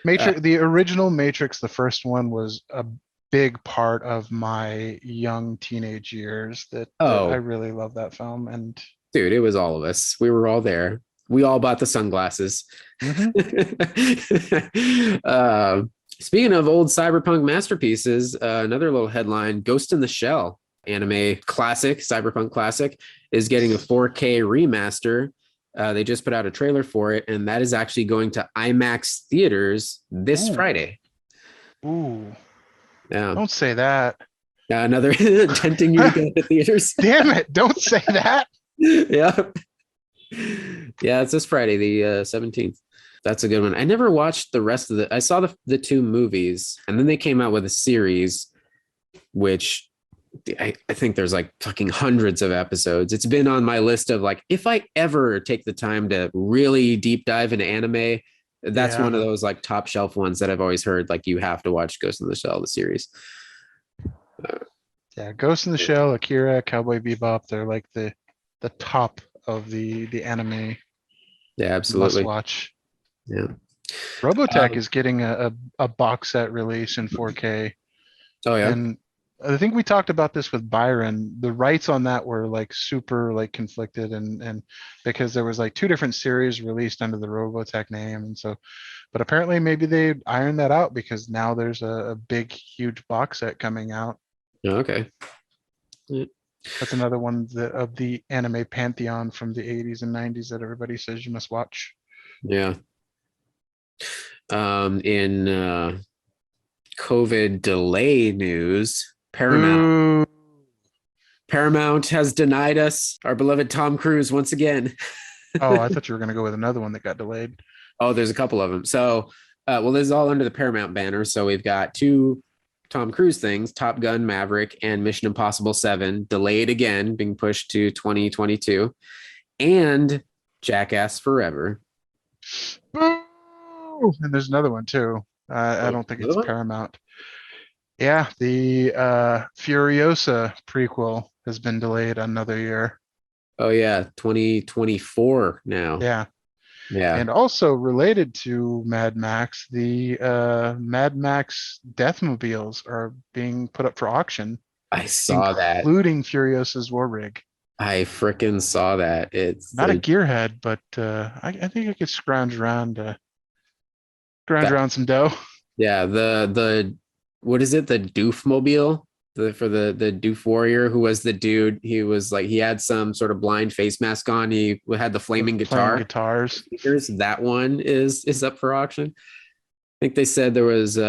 [SPEAKER 1] Matrix, the original Matrix, the first one, was a big part of my young teenage years. That I really love that film. And
[SPEAKER 2] dude, it was all of us. We were all there. We all bought the sunglasses.
[SPEAKER 1] Mm-hmm.
[SPEAKER 2] Speaking of old cyberpunk masterpieces, another little headline: Ghost in the Shell, anime classic, cyberpunk classic, is getting a 4K remaster. They just put out a trailer for it, and that is actually going to IMAX theaters this Friday.
[SPEAKER 1] Ooh.
[SPEAKER 2] Yeah.
[SPEAKER 1] Don't say that.
[SPEAKER 2] Another tempting you to go to theaters.
[SPEAKER 1] Damn it. Don't say that.
[SPEAKER 2] Yeah. Yeah, it's this Friday, the 17th. That's a good one. I never watched the rest of I saw the 2 movies, and then they came out with a series, which I think there's like fucking hundreds of episodes. It's been on my list of like, if I ever take the time to really deep dive into anime, that's one of those like top shelf ones that I've always heard, like, you have to watch Ghost in the Shell, the series.
[SPEAKER 1] Yeah, Ghost in the Shell, Akira, Cowboy Bebop, they're like the top of the anime.
[SPEAKER 2] Yeah,
[SPEAKER 1] Must
[SPEAKER 2] absolutely.
[SPEAKER 1] watch.
[SPEAKER 2] Yeah.
[SPEAKER 1] Robotech is getting a box set release in 4K.
[SPEAKER 2] Oh yeah.
[SPEAKER 1] And I think we talked about this with Byron. The rights on that were like super like conflicted and because there was like two different series released under the Robotech name. And so, but apparently maybe they ironed that out because now there's a big, huge box set coming out.
[SPEAKER 2] Oh, okay.
[SPEAKER 1] That's another one of the anime pantheon from the 80s and 90s that everybody says you must watch.
[SPEAKER 2] Yeah. In COVID delay news,
[SPEAKER 1] Ooh.
[SPEAKER 2] Paramount has denied us our beloved Tom Cruise once again.
[SPEAKER 1] Oh, I thought you were going to go with another one that got delayed.
[SPEAKER 2] Oh, there's a couple of them. So, well, this is all under the Paramount banner. So we've got two Tom Cruise things, Top Gun Maverick and Mission Impossible 7, delayed again, being pushed to 2022, and Jackass Forever.
[SPEAKER 1] Boo! And there's another one too. I don't think it's Paramount. Yeah, the Furiosa prequel has been delayed another year.
[SPEAKER 2] Oh yeah, 2024 now.
[SPEAKER 1] Yeah.
[SPEAKER 2] Yeah.
[SPEAKER 1] And also related to Mad Max, the Mad Max Deathmobiles are being put up for auction,
[SPEAKER 2] I saw that.
[SPEAKER 1] including Furiosa's War Rig.
[SPEAKER 2] I freaking saw that. It's
[SPEAKER 1] Not a gearhead, but I think I could scrounge around some dough.
[SPEAKER 2] Yeah, the what is it? The Doofmobile, for the Doof Warrior, who was the dude. He was like, he had some sort of blind face mask on. He had the flaming guitar.
[SPEAKER 1] Guitars.
[SPEAKER 2] That one is up for auction. I think they said there was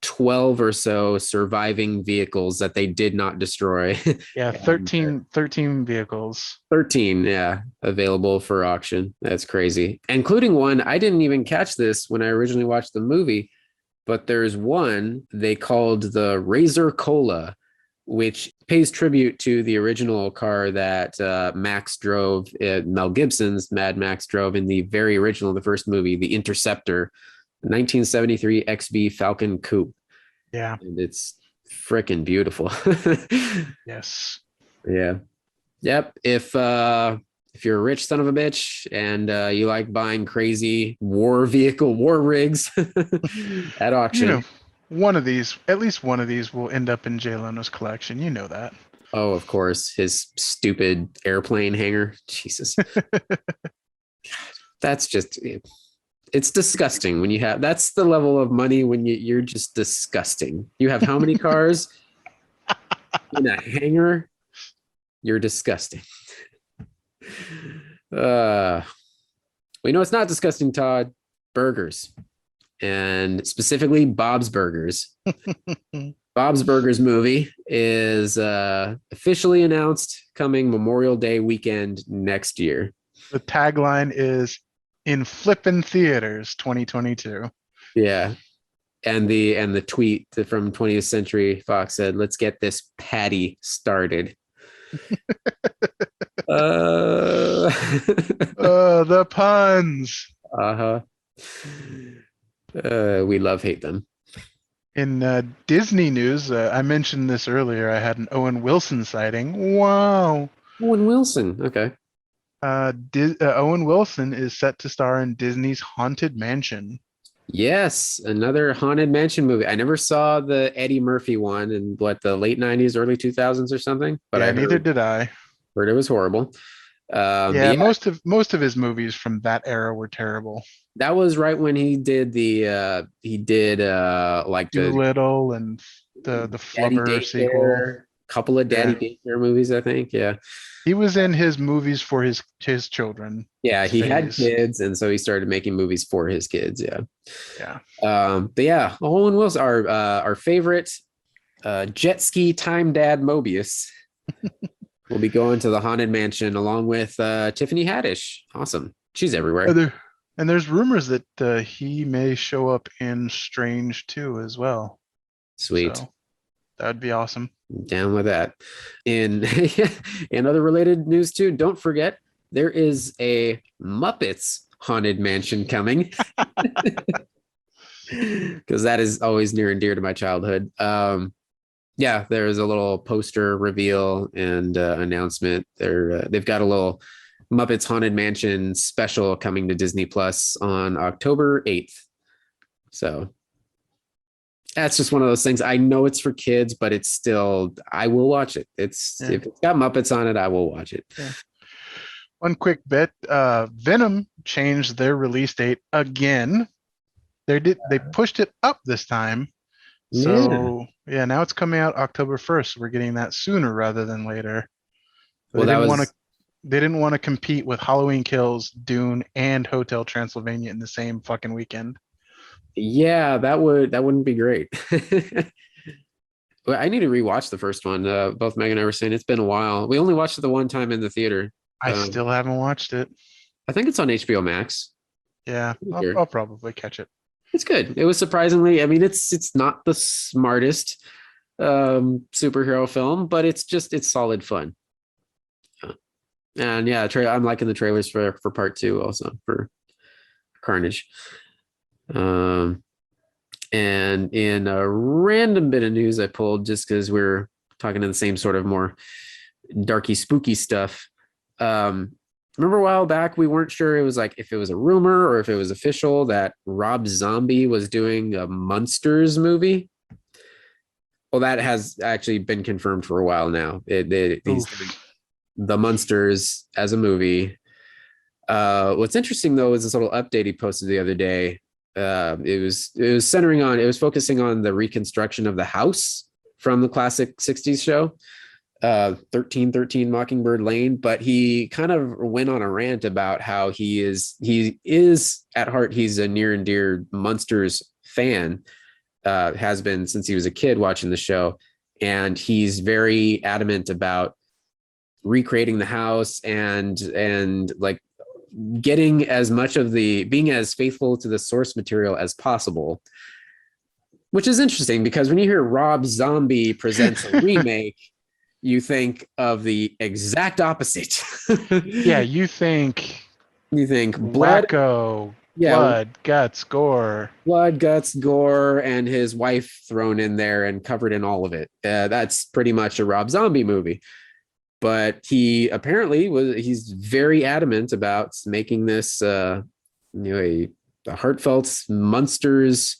[SPEAKER 2] 12 or so surviving vehicles that they did not destroy.
[SPEAKER 1] Yeah, 13 vehicles.
[SPEAKER 2] 13, yeah, available for auction. That's crazy. Including one, I didn't even catch this when I originally watched the movie, but there's one they called the Razor Cola, which pays tribute to the original car that Max drove, Mel Gibson's Mad Max drove in the very original, the first movie, The Interceptor, 1973 XB Falcon Coupe.
[SPEAKER 1] Yeah.
[SPEAKER 2] And it's freaking beautiful.
[SPEAKER 1] Yes.
[SPEAKER 2] Yeah. Yep. If you're a rich son of a bitch and you like buying crazy war rigs at auction,
[SPEAKER 1] You know, at least one of these will end up in Jay Leno's collection. You know that.
[SPEAKER 2] Oh, of course, his stupid airplane hangar. Jesus. That's just, it's disgusting when you have, that's the level of money when you're just disgusting. You have how many cars in a hangar? You're disgusting. We know it's not disgusting, Todd. Burgers, and specifically Bob's Burgers. Bob's Burgers movie is officially announced, coming Memorial Day weekend next year.
[SPEAKER 1] The tagline is "In Flippin' Theaters 2022."
[SPEAKER 2] Yeah. And the tweet from 20th Century Fox said, "Let's get this patty started."
[SPEAKER 1] The puns.
[SPEAKER 2] Uh-huh. We hate them.
[SPEAKER 1] In Disney news, I mentioned this earlier. I had an Owen Wilson sighting. Wow.
[SPEAKER 2] Owen Wilson. Okay.
[SPEAKER 1] Owen Wilson is set to star in Disney's Haunted Mansion.
[SPEAKER 2] Yes, another Haunted Mansion movie. I never saw the Eddie Murphy one in the late 90s, early 2000s or something. But
[SPEAKER 1] yeah, neither did I.
[SPEAKER 2] Heard it was horrible.
[SPEAKER 1] Yeah, most of his movies from that era were terrible.
[SPEAKER 2] That was right when he did like
[SPEAKER 1] Doolittle and the Flubber sequel.
[SPEAKER 2] Couple of Daddy Daycare movies, I think. Yeah.
[SPEAKER 1] He was in his movies for his children.
[SPEAKER 2] Yeah, he had kids, and so he started making movies for his kids. Yeah.
[SPEAKER 1] Yeah.
[SPEAKER 2] But yeah, Owen Wilson, our favorite jet ski time dad Mobius. We'll be going to the Haunted Mansion along with Tiffany Haddish. Awesome. She's everywhere.
[SPEAKER 1] And there's rumors that he may show up in Strange 2 as well.
[SPEAKER 2] Sweet.
[SPEAKER 1] So that would be awesome.
[SPEAKER 2] Down with that. In other related news too, don't forget there is a Muppets Haunted Mansion coming. Because that is always near and dear to my childhood. Yeah, there's a little poster reveal and announcement. They've got a little Muppets Haunted Mansion special coming to Disney Plus on October 8th. So that's just one of those things. I know it's for kids, but it's still, I will watch it. If it's got Muppets on it, I will watch it.
[SPEAKER 1] Yeah. One quick bit, Venom changed their release date again. They pushed it up this time. So yeah, now it's coming out October 1st. We're getting that sooner rather than later.
[SPEAKER 2] Well,
[SPEAKER 1] They didn't want to compete with Halloween Kills, Dune, and Hotel Transylvania in the same fucking weekend.
[SPEAKER 2] Yeah, that wouldn't be great. Well, I need to rewatch the first one. Both Megan and I were saying it's been a while. We only watched it the one time in the theater.
[SPEAKER 1] I still haven't watched it.
[SPEAKER 2] I think it's on HBO Max.
[SPEAKER 1] Yeah, I'll probably catch it.
[SPEAKER 2] It's good. It was surprisingly, I mean, it's not the smartest superhero film, but it's solid fun. And yeah, I'm liking the trailers for part 2 also for Carnage. And in a random bit of news I pulled just because we're talking to the same sort of more darky spooky stuff. Remember a while back we weren't sure it was like if it was a rumor or if it was official that Rob Zombie was doing a Munsters movie. Well, that has actually been confirmed for a while now. He's doing the Munsters as a movie. What's interesting though is this little update he posted the other day. It was focusing on the reconstruction of the house from the classic 60s show, 1313 Mockingbird Lane, but he kind of went on a rant about how he is at heart, he's a near and dear Munsters fan, has been since he was a kid watching the show, and he's very adamant about recreating the house and like getting as much of being as faithful to the source material as possible, which is interesting because when you hear Rob Zombie presents a remake, you think of the exact opposite.
[SPEAKER 1] Yeah, you think
[SPEAKER 2] blood,
[SPEAKER 1] wacko, blood, guts, gore.
[SPEAKER 2] Blood, guts, gore, and his wife thrown in there and covered in all of it. That's pretty much a Rob Zombie movie. But he apparently he's very adamant about making this a heartfelt Munsters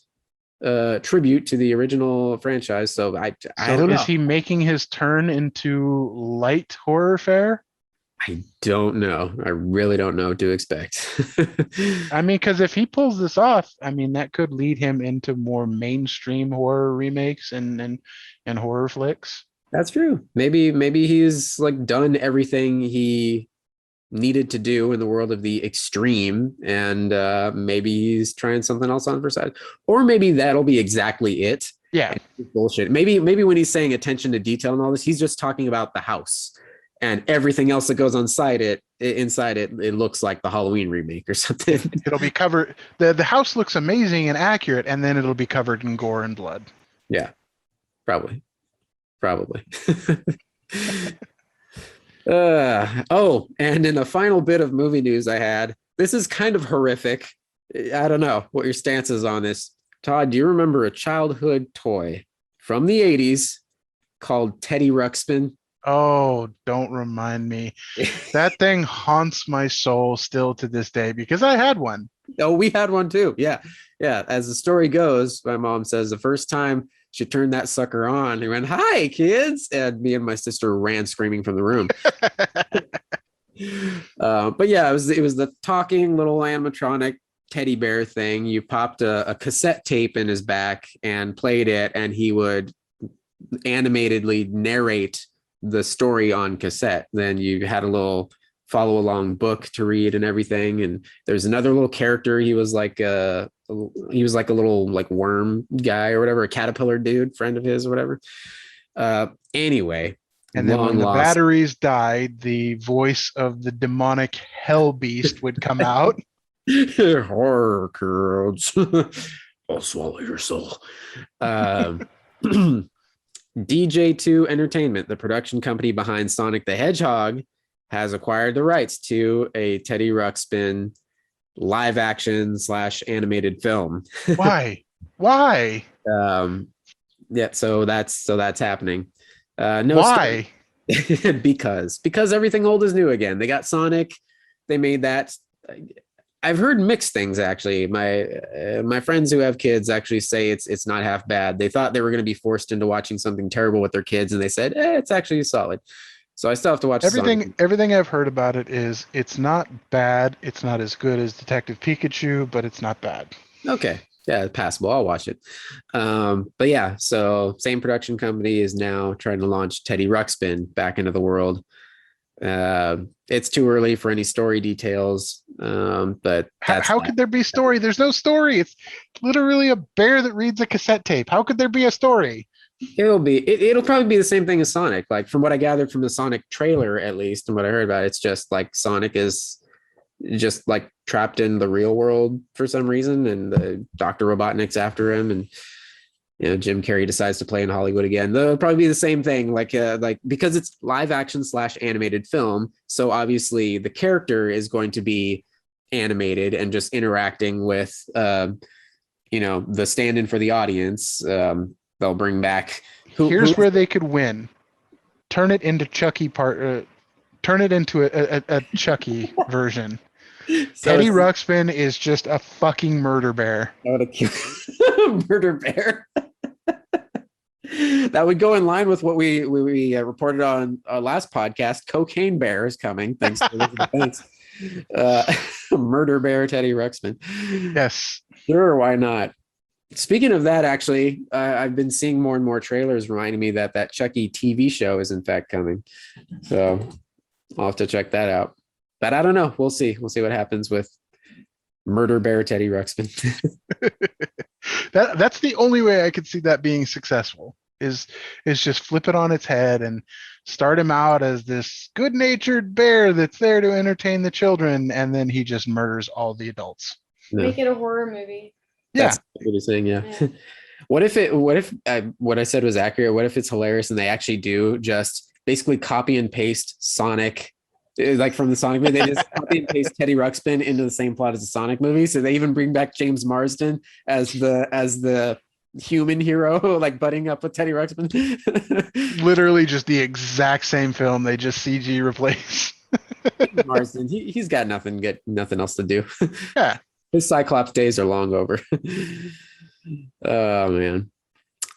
[SPEAKER 2] tribute to the original franchise. So I don't know.
[SPEAKER 1] Is he making his turn into light horror fare?
[SPEAKER 2] I don't know. I really don't know what to expect.
[SPEAKER 1] I mean, because if he pulls this off, I mean, that could lead him into more mainstream horror remakes and horror flicks.
[SPEAKER 2] That's true. Maybe he's like done everything he needed to do in the world of the extreme, and maybe he's trying something else on for side, or maybe that'll be exactly it.
[SPEAKER 1] Yeah,
[SPEAKER 2] bullshit. Maybe when he's saying attention to detail and all this, he's just talking about the house, and everything else that goes inside it, it looks like the Halloween remake or something.
[SPEAKER 1] It'll be covered. The house looks amazing and accurate, and then it'll be covered in gore and blood.
[SPEAKER 2] Yeah, probably. And in a final bit of movie news I had, this is kind of horrific. I don't know what your stance is on this. Todd, do you remember a childhood toy from the 80s called Teddy Ruxpin?
[SPEAKER 1] Oh, don't remind me. That thing haunts my soul still to this day because I had one.
[SPEAKER 2] Oh, we had one too. Yeah. As the story goes, my mom says the first time she turned that sucker on, he went, "Hi, kids," and me and my sister ran screaming from the room. But yeah, it was the talking little animatronic teddy bear thing. You popped a cassette tape in his back and played it, and he would animatedly narrate the story on cassette. Then you had a little follow along book to read and everything. And there's another little character. He was like a little like worm guy or whatever, a caterpillar dude, friend of his or whatever. Anyway.
[SPEAKER 1] And then when the batteries died, the voice of the demonic hell beast would come out.
[SPEAKER 2] Horror kids. I'll swallow your soul. DJ2 Entertainment, the production company behind Sonic the Hedgehog, has acquired the rights to a Teddy Ruxpin live action / animated film.
[SPEAKER 1] Why?
[SPEAKER 2] Yeah, so that's happening.
[SPEAKER 1] Why?
[SPEAKER 2] Because everything old is new again. They got Sonic, they made that. I've heard mixed things actually. My friends who have kids actually say it's not half bad. They thought they were going to be forced into watching something terrible with their kids, and they said it's actually solid. So I still have to watch
[SPEAKER 1] Everything I've heard about it is it's not bad. It's not as good as Detective Pikachu, but it's not bad.
[SPEAKER 2] Okay. Yeah, passable. I'll watch it. But yeah, so same production company is now trying to launch Teddy Ruxpin back into the world. It's too early for any story details. But
[SPEAKER 1] how could there be story? There's no story. It's literally a bear that reads a cassette tape. How could there be a story?
[SPEAKER 2] It'll probably be the same thing as Sonic. Like from what I gathered from the Sonic trailer, at least, and what I heard about it, it's just like Sonic is just like trapped in the real world for some reason, and the Dr. Robotnik's after him, and Jim Carrey decides to play in Hollywood again. They'll probably be the same thing, like because it's live action / animated film, so obviously the character is going to be animated and just interacting with the stand-in for the audience. They'll bring back
[SPEAKER 1] here's where they could win. Turn it into Chucky turn it into a Chucky version. So Teddy Ruxpin is just a fucking murder bear.
[SPEAKER 2] What a cute murder bear. That would go in line with what we reported on our last podcast. Cocaine Bear is coming. Thanks to Elizabeth Banks. Murder bear Teddy Ruxpin.
[SPEAKER 1] Yes.
[SPEAKER 2] Sure, why not? Speaking of that, actually, I've been seeing more and more trailers reminding me that Chucky TV show is in fact coming. So I'll have to check that out. But I don't know. We'll see. We'll see what happens with Murder Bear Teddy Ruxpin.
[SPEAKER 1] That's the only way I could see that being successful is just flip it on its head and start him out as this good-natured bear that's there to entertain the children, and then he just murders all the adults.
[SPEAKER 3] Make it a horror movie.
[SPEAKER 2] That's what you're saying, yeah. What if what I said was accurate? What if it's hilarious and they actually do just basically copy and paste Sonic, like from the Sonic movie? They just copy and paste Teddy Ruxpin into the same plot as the Sonic movie. So they even bring back James Marsden as the human hero, like butting up with Teddy Ruxpin.
[SPEAKER 1] Literally just the exact same film. They just CG replace.
[SPEAKER 2] Marsden, he's got nothing else to do.
[SPEAKER 1] Yeah.
[SPEAKER 2] His Cyclops days are long over. Oh man.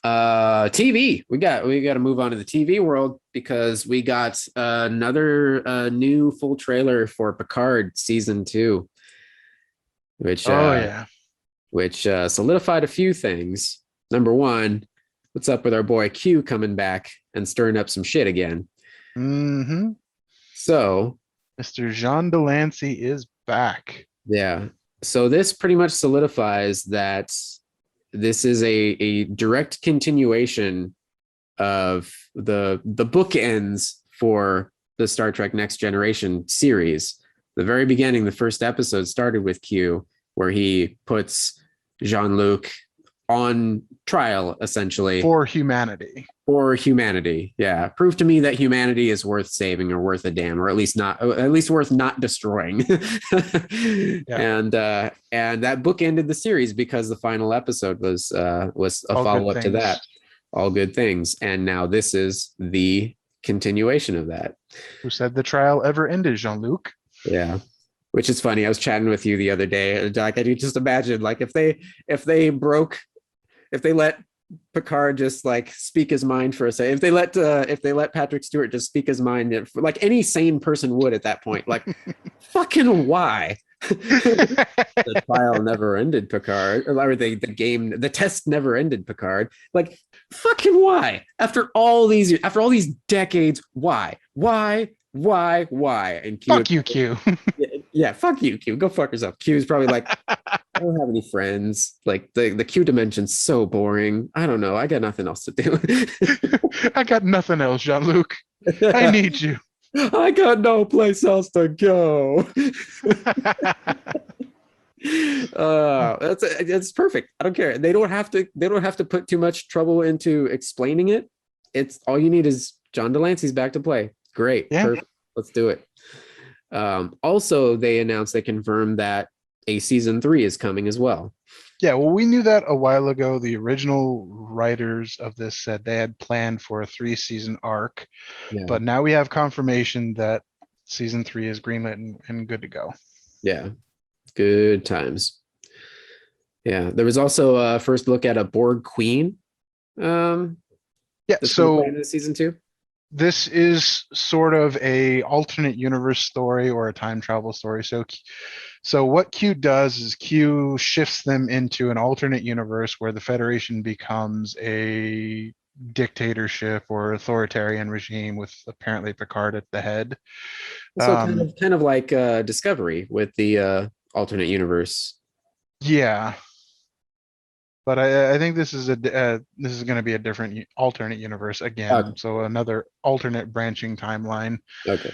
[SPEAKER 2] TV. We got to move on to the TV world because we got another new full trailer for Picard season 2, which solidified a few things. Number one, what's up with our boy Q coming back and stirring up some shit again?
[SPEAKER 1] Mm-hmm.
[SPEAKER 2] So
[SPEAKER 1] Mr. Jean Delancey is back.
[SPEAKER 2] Yeah. So this pretty much solidifies that this is a direct continuation of the bookends for the Star Trek Next Generation series. The very beginning, the first episode started with Q, where he puts Jean-Luc on trial, essentially.
[SPEAKER 1] For humanity.
[SPEAKER 2] Yeah. Prove to me that humanity is worth saving or worth a damn, or at least worth not destroying. Yeah. And that book ended the series because the final episode was a follow-up to that. All good things. And now this is the continuation of that.
[SPEAKER 1] Who said the trial ever ended, Jean-Luc?
[SPEAKER 2] Yeah. Which is funny. I was chatting with you the other day. Like, I could just imagine, like, if they let Picard just like speak his mind for a second, if they let Patrick Stewart just speak his mind, like any sane person would at that point, like, fucking why? The trial never ended, Picard, or the test never ended, Picard. Like, fucking why? After all these decades, why? And Q,
[SPEAKER 1] fuck you, Q.
[SPEAKER 2] Yeah, fuck you, Q. Go fuck yourself. Q is probably like, I don't have any friends. Like the Q dimension's so boring. I don't know. I got nothing else to do.
[SPEAKER 1] I got nothing else, Jean-Luc. I need you.
[SPEAKER 2] I got no place else to go. That's perfect. I don't care. They don't have to put too much trouble into explaining it. It's all you need is John Delancey's back to play. Great.
[SPEAKER 1] Yeah.
[SPEAKER 2] Perfect. Let's do it. Also, they confirmed that a season 3 is coming as well.
[SPEAKER 1] Yeah, well, we knew that a while ago. The original writers of this said they had planned for a 3-season arc, but now we have confirmation that season 3 is greenlit and good to go.
[SPEAKER 2] Yeah, good times. Yeah, there was also a first look at a Borg Queen.
[SPEAKER 1] Yeah,
[SPEAKER 2] That's
[SPEAKER 1] so
[SPEAKER 2] in season 2.
[SPEAKER 1] this is sort of a alternate universe story or a time travel story. So what Q does is Q shifts them into an alternate universe where the Federation becomes a dictatorship or authoritarian regime with apparently Picard at the head.
[SPEAKER 2] So kind of like Discovery with the alternate universe.
[SPEAKER 1] Yeah, but I think this is going to be a different alternate universe again.
[SPEAKER 2] Okay.
[SPEAKER 1] So another alternate branching timeline.
[SPEAKER 2] Okay.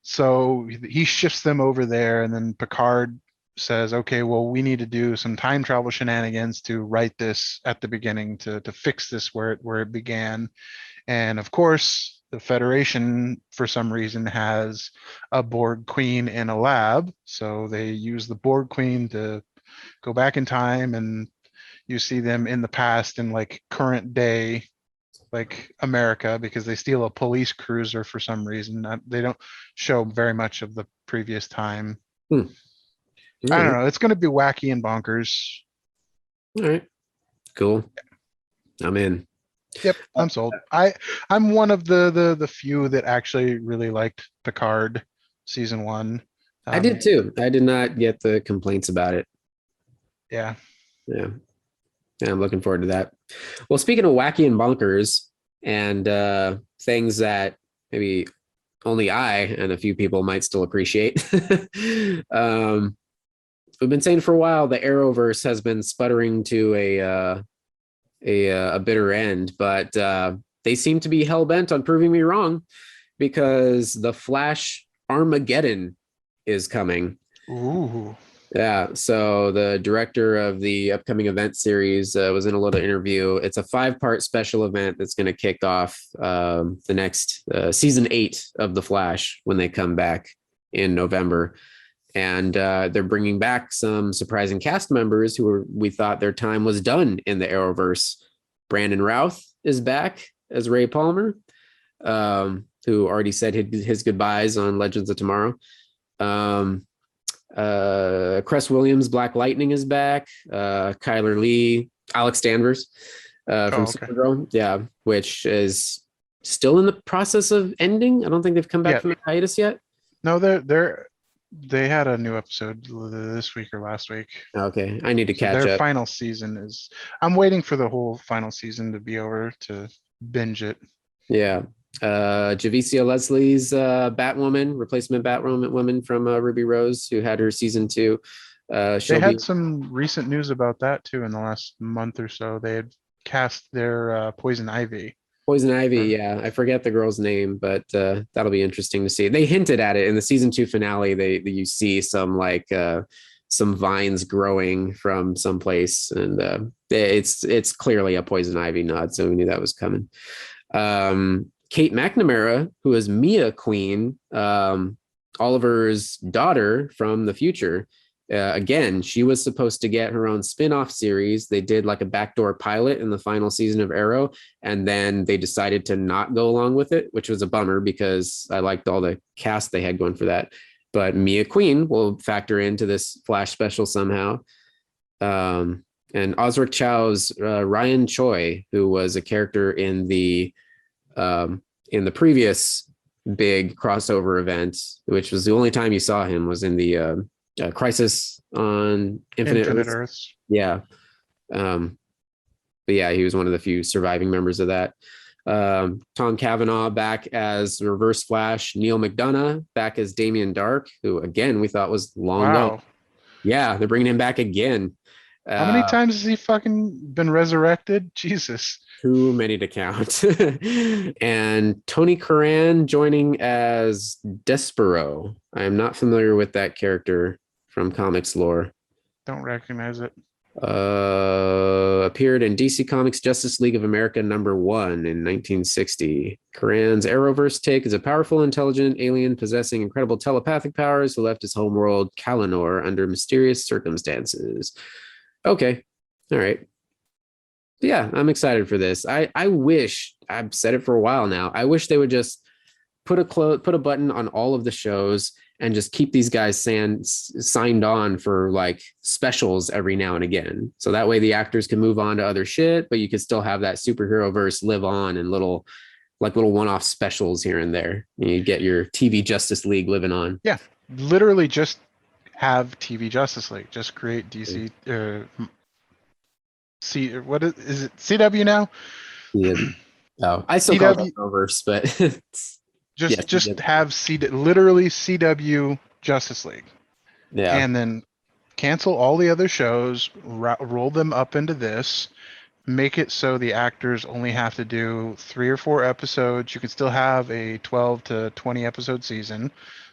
[SPEAKER 1] So he shifts them over there, and then Picard says, "Okay, well, we need to do some time travel shenanigans to write this at the beginning to fix this where it began." And of course, the Federation, for some reason, has a Borg Queen in a lab, so they use the Borg Queen to go back in time, and you see them in the past in like current day like America because they steal a police cruiser for some reason. They don't show very much of the previous time.
[SPEAKER 2] Hmm.
[SPEAKER 1] I don't know. It's going to be wacky and bonkers.
[SPEAKER 2] All right. Cool. I'm in.
[SPEAKER 1] Yep, I'm sold. I'm one of the few that actually really liked Picard season 1.
[SPEAKER 2] I did too. I did not get the complaints about it.
[SPEAKER 1] Yeah.
[SPEAKER 2] Yeah. I'm looking forward to that. Well, speaking of wacky and bonkers and things that maybe only I and a few people might still appreciate. We've been saying for a while the Arrowverse has been sputtering to a bitter end, but they seem to be hell bent on proving me wrong because the Flash Armageddon is coming.
[SPEAKER 1] Ooh.
[SPEAKER 2] Yeah, so the director of the upcoming event series was in a little interview. It's a 5-part special event that's going to kick off the next season 8 of The Flash when they come back in November. And they're bringing back some surprising cast members we thought their time was done in the Arrowverse. Brandon Routh is back as Ray Palmer, who already said his goodbyes on Legends of Tomorrow. Cress Williams, Black Lightning is back. Kyler Lee, Alex Danvers from Supergirl, yeah, which is still in the process of ending. I don't think they've come back from the hiatus yet.
[SPEAKER 1] No, they had a new episode this week or last week.
[SPEAKER 2] Okay, I need to catch up.
[SPEAKER 1] Their final season is. I'm waiting for the whole final season to be over to binge it.
[SPEAKER 2] Yeah. Javicia Leslie's Batwoman, replacement Batwoman from Ruby Rose, who had her season 2.
[SPEAKER 1] They had some recent news about that too in the last month or so. They had cast their Poison Ivy.
[SPEAKER 2] Yeah. I forget the girl's name, but that'll be interesting to see. They hinted at it in the season 2 finale. You see some some vines growing from someplace, and it's clearly a Poison Ivy nod, so we knew that was coming. Kate McNamara, who is Mia Queen, Oliver's daughter from the future. Again, she was supposed to get her own spin-off series. They did like a backdoor pilot in the final season of Arrow, and then they decided to not go along with it, which was a bummer because I liked all the cast they had going for that. But Mia Queen will factor into this Flash special somehow. And Osric Chow's Ryan Choi, who was a character in the previous big crossover event, which was the only time you saw him was in the Crisis on Infinite
[SPEAKER 1] Earths.
[SPEAKER 2] Yeah. But yeah, he was one of the few surviving members of that. Tom Cavanaugh back as Reverse Flash. Neil McDonough back as Damian Dark, who again we thought was long gone. Yeah, they're bringing him back again.
[SPEAKER 1] How many times has he fucking been resurrected? Jesus.
[SPEAKER 2] Too many to count. And Tony Curran joining as Despero. I am not familiar with that character from comics lore.
[SPEAKER 1] Don't recognize it.
[SPEAKER 2] Appeared in DC Comics Justice League of America #1 in 1960. Curran's Arrowverse take is a powerful, intelligent alien possessing incredible telepathic powers who left his homeworld, Kalanor, under mysterious circumstances. Okay. All right. Yeah, I'm excited for this. I wish, I've said it for a while now, I wish they would just put a button on all of the shows and just keep these guys signed on for like specials every now and again. So that way the actors can move on to other shit, but you could still have that superhero verse live on in little one-off specials here and there. You get your TV Justice League living on.
[SPEAKER 1] Yeah, literally just have TV Justice League. Just create DC. What is it? CW now?
[SPEAKER 2] Yeah. Oh, I still call it
[SPEAKER 1] CW
[SPEAKER 2] Arrowverse, but
[SPEAKER 1] just have literally CW Justice League.
[SPEAKER 2] Yeah.
[SPEAKER 1] And then cancel all the other shows, roll them up into this, make it so the actors only have to do 3 or 4 episodes. You can still have a 12 to 20 episode season,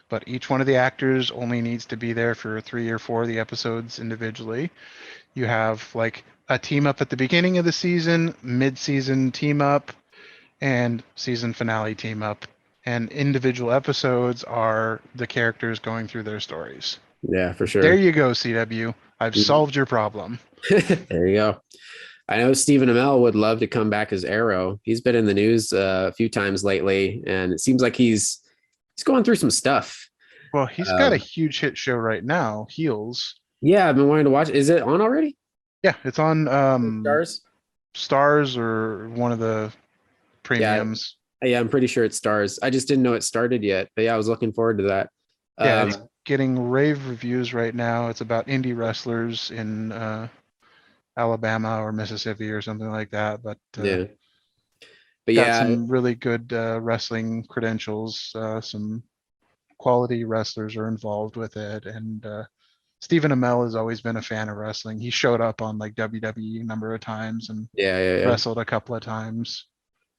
[SPEAKER 1] but each one of the actors only needs to be there for 3 or 4 of the episodes individually. You have like a team up at the beginning of the season, mid-season team up, and season finale team up. And individual episodes are the characters going through their stories.
[SPEAKER 2] Yeah, for sure.
[SPEAKER 1] There you go, CW. I've solved your problem.
[SPEAKER 2] There you go. I know Stephen Amell would love to come back as Arrow. He's been in the news a few times lately, and it seems like he's going through some stuff.
[SPEAKER 1] Well, he's got a huge hit show right now, Heels.
[SPEAKER 2] Yeah, I've been wanting to watch. Is it on already?
[SPEAKER 1] Yeah, it's on
[SPEAKER 2] Stars
[SPEAKER 1] or one of the premiums.
[SPEAKER 2] Yeah, I'm pretty sure it Stars. I just didn't know it started yet, but yeah, I was looking forward to that.
[SPEAKER 1] Yeah, it's getting rave reviews right now. It's about indie wrestlers in Alabama or Mississippi or something like that. But got some really good wrestling credentials. Some quality wrestlers are involved with it, and Stephen Amell has always been a fan of wrestling. He showed up on like WWE a number of times and wrestled a couple of times.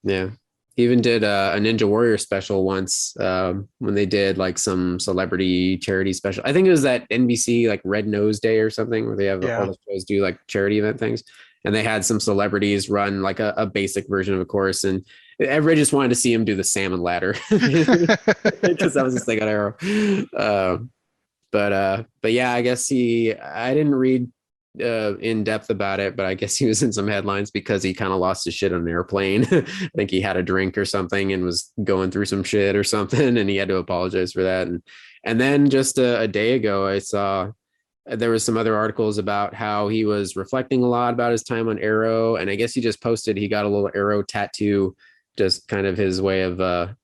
[SPEAKER 2] Yeah. He even did a Ninja Warrior special once when they did like some celebrity charity special. I think it was that NBC like Red Nose Day or something where they have all the shows do like charity event things. And they had some celebrities run like a basic version of a course. And everybody just wanted to see him do the salmon ladder because that was his thing on Arrow. But yeah, I guess I didn't read in depth about it, but I guess he was in some headlines because he kind of lost his shit on an airplane. I think he had a drink or something and was going through some shit or something, and he had to apologize for that. And then just a day ago, I saw there was some other articles about how he was reflecting a lot about his time on Arrow, and I guess he just posted he got a little Arrow tattoo, just kind of his way of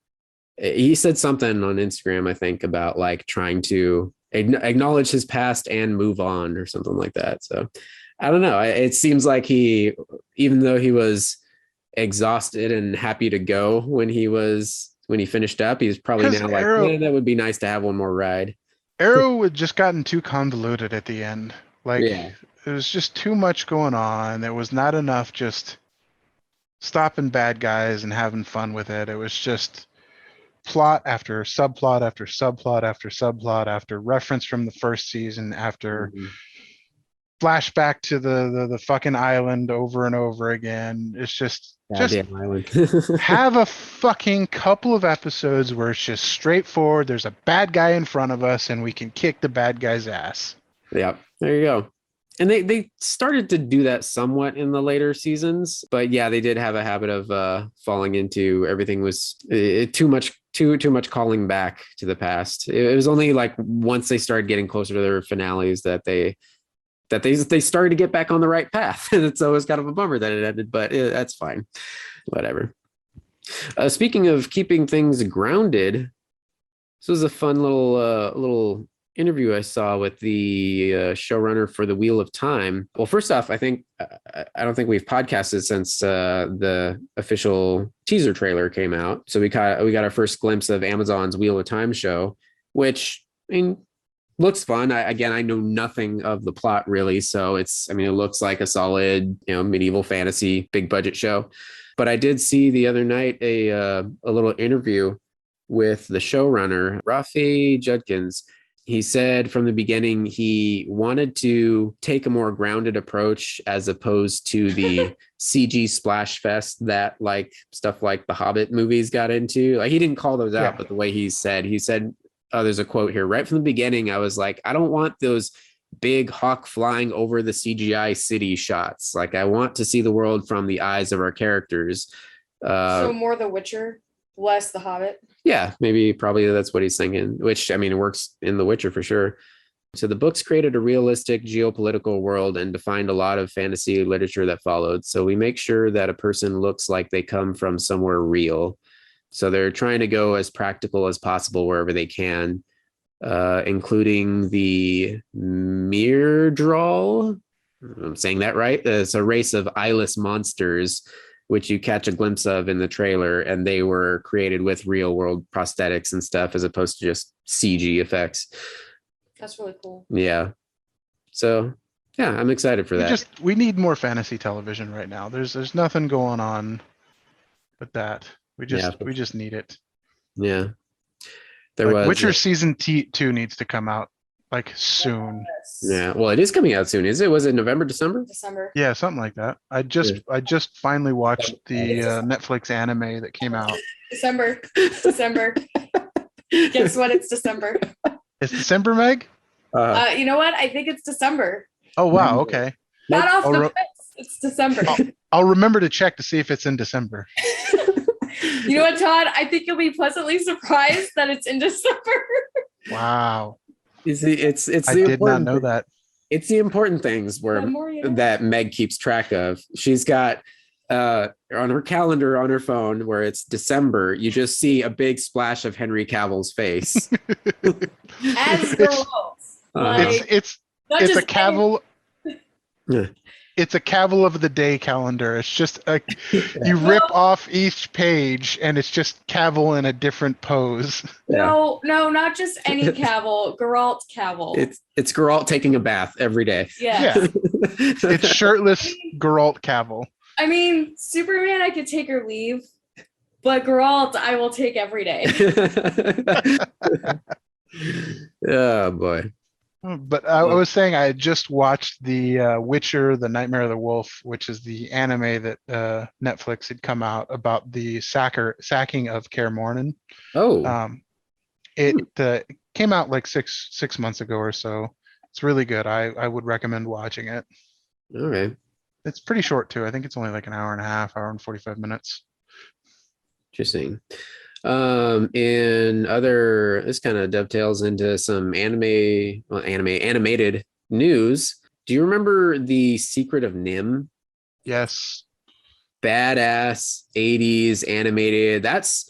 [SPEAKER 2] he said something on Instagram, I think, about like trying to acknowledge his past and move on or something like that. So I don't know. It seems like even though he was exhausted and happy to go when he finished up, he's probably now like, that would be nice to have one more ride.
[SPEAKER 1] Arrow had just gotten too convoluted at the end. It was just too much going on. There was not enough just stopping bad guys and having fun with it. It was just plot after subplot after subplot after subplot after reference from the first season after flashback to the fucking island over and over again. It's just
[SPEAKER 2] island.
[SPEAKER 1] have a fucking couple of episodes where it's just straightforward. There's a bad guy in front of us and we can kick the bad guy's ass.
[SPEAKER 2] Yeah, there you go. And they started to do that somewhat in the later seasons, but yeah, they did have a habit of falling into everything was too much calling back to the past. It was only like once they started getting closer to their finales that they started to get back on the right path. And so it was kind of a bummer that it ended, but that's fine. Whatever. Speaking of keeping things grounded, this was a fun little interview I saw with the showrunner for the Wheel of Time. Well, first off, I don't think we've podcasted since the official teaser trailer came out. So we got our first glimpse of Amazon's Wheel of Time show, which looks fun. I know nothing of the plot really, so it looks like a solid medieval fantasy big budget show. But I did see the other night a little interview with the showrunner, Rafe Judkins. He said from the beginning he wanted to take a more grounded approach as opposed to the CG splash fest that like stuff like the Hobbit movies got into. Like he didn't call those out, but the way he said, oh, there's a quote here. Right from the beginning, I was like, I don't want those big hawk flying over the CGI city shots. Like I want to see the world from the eyes of our characters.
[SPEAKER 3] So more The Witcher, less The Hobbit.
[SPEAKER 2] Yeah, maybe probably that's what he's thinking, which I mean, it works in The Witcher for sure. So the books created a realistic geopolitical world and defined a lot of fantasy literature that followed. So we make sure that a person looks like they come from somewhere real. So they're trying to go as practical as possible wherever they can, including the Myrddraal. I'm saying that right. It's a race of eyeless monsters, which you catch a glimpse of in the trailer, and they were created with real world prosthetics and stuff as opposed to just CG effects.
[SPEAKER 3] That's really cool.
[SPEAKER 2] Yeah. So yeah, I'm excited for that.
[SPEAKER 1] We need more fantasy television right now. There's nothing going on with that. We just need it.
[SPEAKER 2] Yeah. There
[SPEAKER 1] Like
[SPEAKER 2] was
[SPEAKER 1] Witcher season 2 needs to come out like soon.
[SPEAKER 2] Yeah. Well, it is coming out soon, is it? Was it November, December?
[SPEAKER 3] December.
[SPEAKER 1] Yeah, something like that. I just finally watched the Netflix anime that came out.
[SPEAKER 3] December. Guess what? It's December.
[SPEAKER 1] It's December, Meg?
[SPEAKER 3] You know what? I think it's December.
[SPEAKER 1] Oh wow, okay.
[SPEAKER 3] Not off the fence. It's December.
[SPEAKER 1] I'll remember to check to see if it's in December.
[SPEAKER 3] You know what, Todd? I think you'll be pleasantly surprised that it's in December.
[SPEAKER 1] Wow.
[SPEAKER 2] It's
[SPEAKER 1] I did not know that.
[SPEAKER 2] It's the important things that Meg keeps track of. She's got on her calendar on her phone where it's December, you just see a big splash of Henry Cavill's face.
[SPEAKER 3] As girls.
[SPEAKER 1] It's a Cavill. It's a Cavill of the Day calendar. It's just you rip off each page and it's just Cavill in a different pose.
[SPEAKER 3] No, not just any Cavill. Geralt Cavill.
[SPEAKER 2] It's Geralt taking a bath every day.
[SPEAKER 3] Yeah.
[SPEAKER 1] It's shirtless Geralt Cavill.
[SPEAKER 3] I mean, Superman, I could take or leave, but Geralt, I will take every day.
[SPEAKER 2] Oh boy.
[SPEAKER 1] But I was saying I had just watched the Witcher, The Nightmare of the Wolf, which is the anime that Netflix had come out about the sacking of Kaer Morhen.
[SPEAKER 2] Oh.
[SPEAKER 1] It came out like six months ago or so. It's really good. I would recommend watching it.
[SPEAKER 2] All right.
[SPEAKER 1] It's pretty short too. I think it's only like an hour and a half, hour and 45 minutes.
[SPEAKER 2] Interesting. This kind of dovetails into some animated news. Do you remember The Secret of Nim?
[SPEAKER 1] Yes.
[SPEAKER 2] Badass 80s animated. That's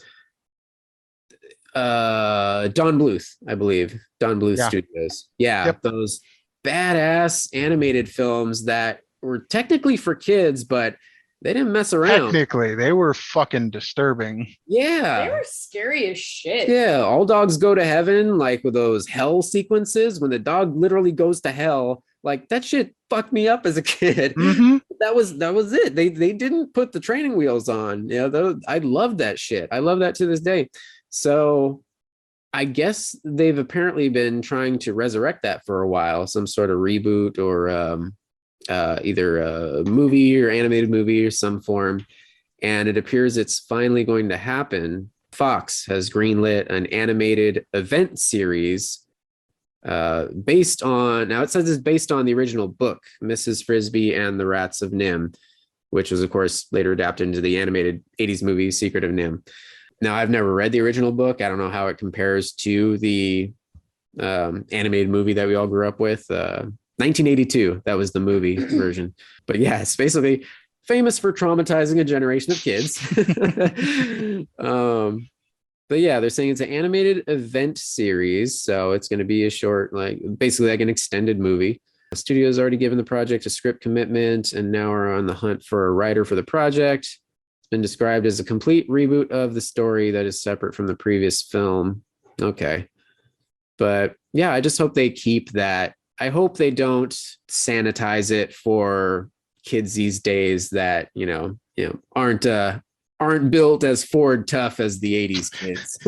[SPEAKER 2] Don Bluth, I believe. Don Bluth Studios. Yeah,
[SPEAKER 1] yep.
[SPEAKER 2] Those badass animated films that were technically for kids, but they didn't mess around.
[SPEAKER 1] Technically, they were fucking disturbing.
[SPEAKER 2] Yeah.
[SPEAKER 3] They were scary as shit.
[SPEAKER 2] Yeah, All Dogs Go to Heaven, like with those hell sequences when the dog literally goes to hell. Like that shit fucked me up as a kid.
[SPEAKER 1] Mm-hmm.
[SPEAKER 2] That was it. They didn't put the training wheels on. I loved that shit. I love that to this day. So I guess they've apparently been trying to resurrect that for a while, some sort of reboot or either a movie or animated movie or some form, and it appears it's finally going to happen. Fox has greenlit an animated event series based on, now it says it's based on the original book, Mrs. Frisbee and the Rats of Nim, which was of course later adapted into the animated 80s movie Secret of Nim. Now I've never read the original book. I don't know how it compares to the animated movie that we all grew up with. 1982, that was the movie version. But yeah, it's basically famous for traumatizing a generation of kids. But yeah, they're saying it's an animated event series. So it's going to be a short, basically like an extended movie. The studio's already given the project a script commitment and now are on the hunt for a writer for the project. It's been described as a complete reboot of the story that is separate from the previous film. Okay. But yeah, I just hope they keep that. I hope they don't sanitize it for kids these days that, aren't built as Ford tough as the 80s kids.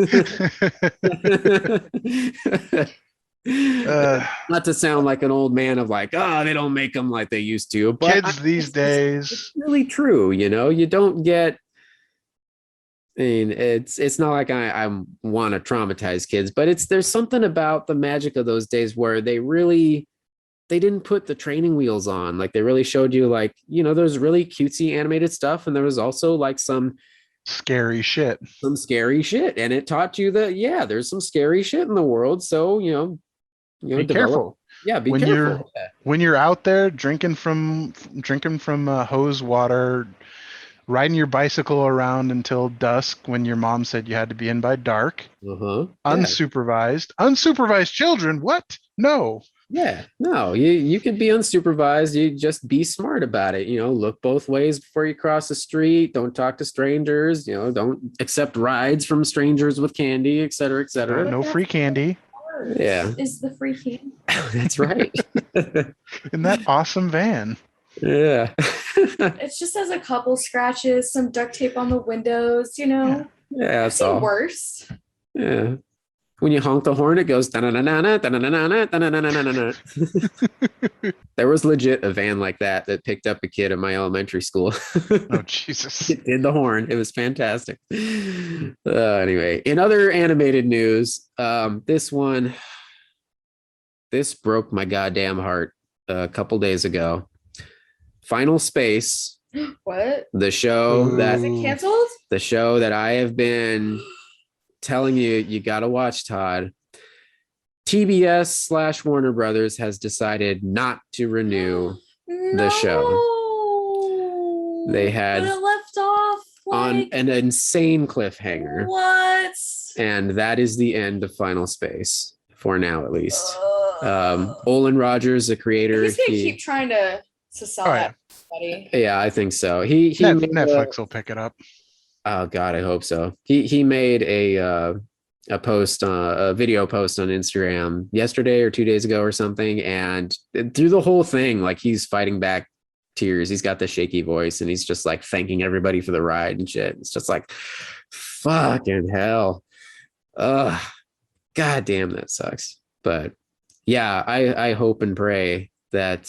[SPEAKER 2] Not to sound like an old man of like, they don't make them like they used to. But
[SPEAKER 1] kids these days.
[SPEAKER 2] It's really true. You don't get, I mean, it's not like I want to traumatize kids, but there's something about the magic of those days where they didn't put the training wheels on. Like they really showed you there's really cutesy animated stuff. And there was also like some
[SPEAKER 1] scary shit.
[SPEAKER 2] some scary shit, and it taught you that there's some scary shit in the world. So
[SPEAKER 1] Be
[SPEAKER 2] develop.
[SPEAKER 1] careful.
[SPEAKER 2] Yeah, be
[SPEAKER 1] when
[SPEAKER 2] careful.
[SPEAKER 1] when you're out there drinking from hose water, riding your bicycle around until dusk when your mom said you had to be in by dark, unsupervised children. What? No.
[SPEAKER 2] Yeah, no, you could be unsupervised. You just be smart about it. Look both ways before you cross the street. Don't talk to strangers. Don't accept rides from strangers with candy, et cetera, et cetera.
[SPEAKER 1] No free candy.
[SPEAKER 2] Yeah,
[SPEAKER 3] is the free candy.
[SPEAKER 2] that's right.
[SPEAKER 1] In that awesome van.
[SPEAKER 2] Yeah.
[SPEAKER 3] It just has a couple scratches, some duct tape on the windows.
[SPEAKER 2] Yeah,
[SPEAKER 3] I've
[SPEAKER 2] that's all.
[SPEAKER 3] seen worse.
[SPEAKER 2] Yeah. When you honk the horn, it goes. There was legit a van like that picked up a kid at my elementary school.
[SPEAKER 1] Oh, Jesus.
[SPEAKER 2] It did the horn. It was fantastic. Anyway, in other animated news, this broke my goddamn heart a couple days ago. Final Space.
[SPEAKER 3] What?
[SPEAKER 2] The show
[SPEAKER 3] Is it canceled?
[SPEAKER 2] The show that I have been telling you gotta watch, Todd. TBS / Warner Brothers has decided not to renew the show. They had
[SPEAKER 3] it left off
[SPEAKER 2] on an insane cliffhanger.
[SPEAKER 3] What?
[SPEAKER 2] And that is the end of Final Space for now, at least. Olin Rogers, the creator,
[SPEAKER 3] he's gonna keep trying to sell that, buddy.
[SPEAKER 2] Yeah, I think so. He
[SPEAKER 1] Netflix will pick it up.
[SPEAKER 2] Oh God, I hope so. He made a post, a video post on Instagram yesterday or 2 days ago or something, and through the whole thing, like, he's fighting back tears. He's got the shaky voice, and he's just like thanking everybody for the ride and shit. It's just like, fucking hell. God damn, that sucks. But yeah, I hope and pray that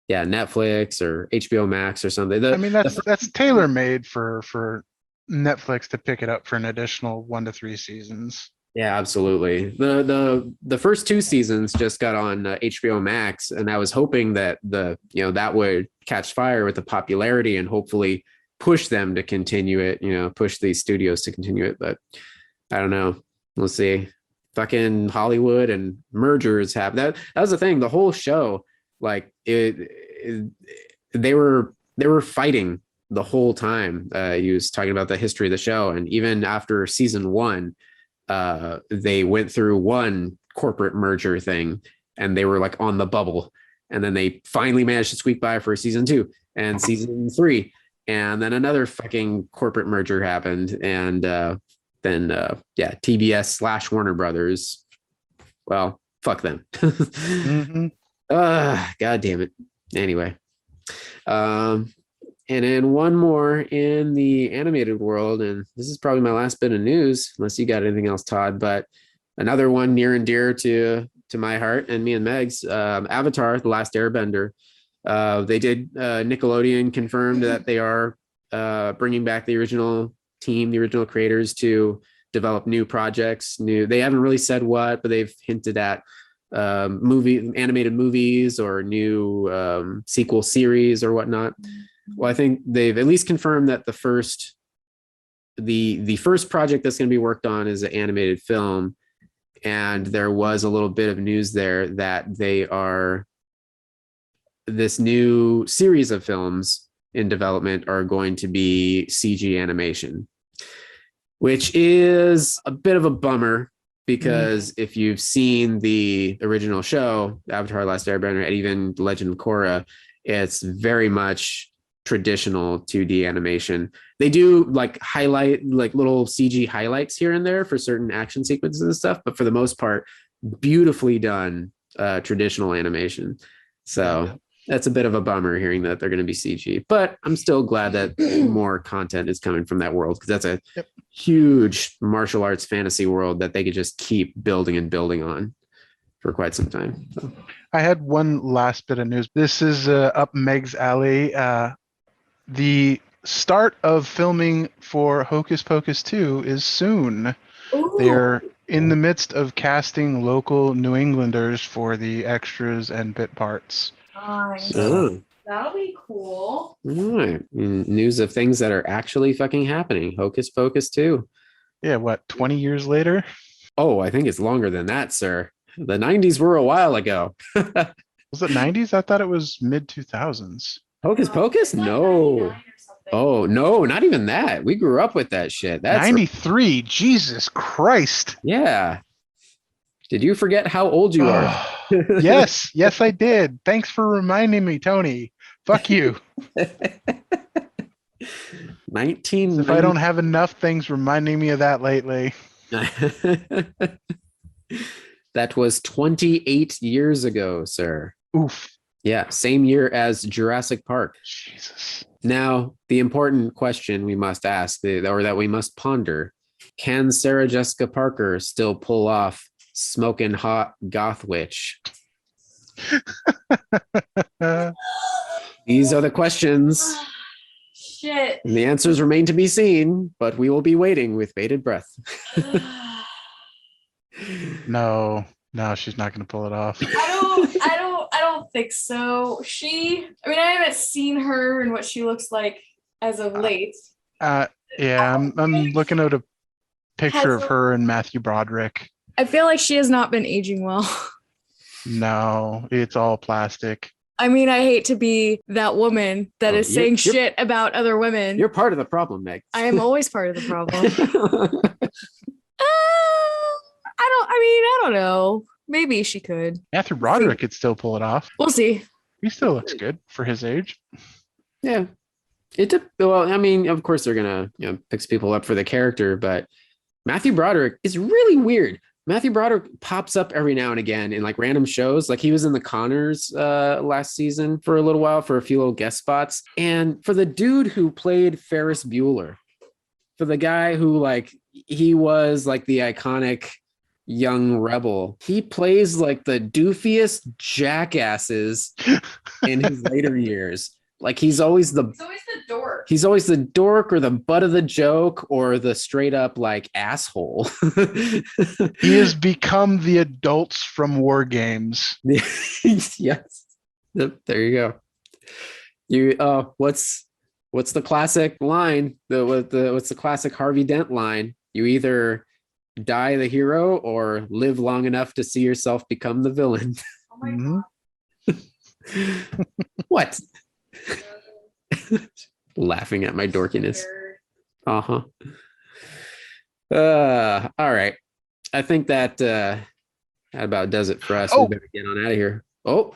[SPEAKER 2] Netflix or HBO Max or something.
[SPEAKER 1] That's tailor made for Netflix to pick it up for an additional 1 to 3 seasons.
[SPEAKER 2] Yeah, absolutely. The first 2 seasons just got on HBO Max, and I was hoping that that would catch fire with the popularity and hopefully push them to continue it. Push these studios to continue it. But I don't know. We'll see. Fucking Hollywood and mergers have that. That was the thing. The whole show, like they were fighting the whole time. He was talking about the history of the show, and even after season 1, they went through one corporate merger thing, and they were like on the bubble, and then they finally managed to squeak by for season 2 and season 3, and then another fucking corporate merger happened, and then TBS / Warner Brothers, well, fuck them.
[SPEAKER 1] Mm-hmm.
[SPEAKER 2] God damn it. Anyway, and then one more in the animated world, and this is probably my last bit of news, unless you got anything else, Todd, but another one near and dear to my heart and me and Meg's, Avatar: The Last Airbender. They did, Nickelodeon confirmed that they are bringing back the original team, the original creators, to develop new projects. They haven't really said what, but they've hinted at animated movies or new sequel series or whatnot. Well, I think they've at least confirmed that the first project that's going to be worked on is an animated film, and there was a little bit of news there that this new series of films in development are going to be CG animation, which is a bit of a bummer, because if you've seen the original show, Avatar: Last Airbender, and even Legend of Korra, it's very much traditional 2D animation. They do highlight little CG highlights here and there for certain action sequences and stuff, but for the most part, beautifully done traditional animation. So that's a bit of a bummer hearing that they're going to be CG, but I'm still glad that more content is coming from that world, because that's a huge martial arts fantasy world that they could just keep building and building on for quite some time. So.
[SPEAKER 1] I had one last bit of news. This is up Meg's alley. The start of filming for Hocus Pocus 2 is soon.
[SPEAKER 3] Ooh.
[SPEAKER 1] They're in the midst of casting local New Englanders for the extras and bit parts.
[SPEAKER 3] Nice.
[SPEAKER 1] So
[SPEAKER 3] That'll be cool.
[SPEAKER 2] All right. News of things that are actually fucking happening. Hocus Pocus 2.
[SPEAKER 1] Yeah, what, 20 years later?
[SPEAKER 2] Oh, I think it's longer than that, sir. The 90s were a while ago.
[SPEAKER 1] Was it 90s? I thought it was mid 2000s.
[SPEAKER 2] Hocus Pocus?
[SPEAKER 3] It's like
[SPEAKER 2] No.
[SPEAKER 3] 99 or something.
[SPEAKER 2] Oh, no, not even that. We grew up with that shit. That's
[SPEAKER 1] 93. Jesus Christ.
[SPEAKER 2] yeah. Did you forget how old you are?
[SPEAKER 1] Yes, yes, I did. Thanks for reminding me, Tony. Fuck you.
[SPEAKER 2] 19.
[SPEAKER 1] If I don't have enough things reminding me of that lately.
[SPEAKER 2] That was 28 years ago, sir.
[SPEAKER 1] Oof.
[SPEAKER 2] Yeah, same year as Jurassic Park.
[SPEAKER 1] Jesus.
[SPEAKER 2] Now, the important question we must ask, or that we must ponder, can Sarah Jessica Parker still pull off smoking hot goth witch? These are the questions.
[SPEAKER 3] Shit.
[SPEAKER 2] And the answers remain to be seen, but we will be waiting with bated breath.
[SPEAKER 1] No, she's not going to pull it off.
[SPEAKER 3] I don't think so. I mean, I haven't seen her and what she looks like as of late.
[SPEAKER 1] Yeah, I'm looking at a picture of her and Matthew Broderick.
[SPEAKER 3] I feel like she has not been aging well.
[SPEAKER 1] No, it's all plastic.
[SPEAKER 3] I mean, I hate to be that woman that is saying shit about other women.
[SPEAKER 2] You're part of the problem, Meg.
[SPEAKER 3] I am always part of the problem. I don't know. Maybe she could.
[SPEAKER 1] Matthew Broderick could still pull it off.
[SPEAKER 3] We'll see.
[SPEAKER 1] He still looks good for his age.
[SPEAKER 2] Yeah. Well, I mean, of course they're gonna, fix people up for the character, but Matthew Broderick is really weird. Matthew Broderick pops up every now and again in like random shows. Like he was in the Conners last season for a little while for a few little guest spots. And for the dude who played Ferris Bueller, for the guy who he was like the iconic young rebel, he plays like the doofiest jackasses in his later years. Like he's always the
[SPEAKER 3] dork.
[SPEAKER 2] He's always the dork or the butt of the joke or the straight up like asshole.
[SPEAKER 1] He has become the adults from War Games.
[SPEAKER 2] Yes. There you go. What's the classic line? What's the classic Harvey Dent line? You either die the hero or live long enough to see yourself become the villain.
[SPEAKER 3] Oh my
[SPEAKER 1] God.
[SPEAKER 2] What? Laughing at my dorkiness. All right. I think that about does it for us. We better get on out of here. Oh,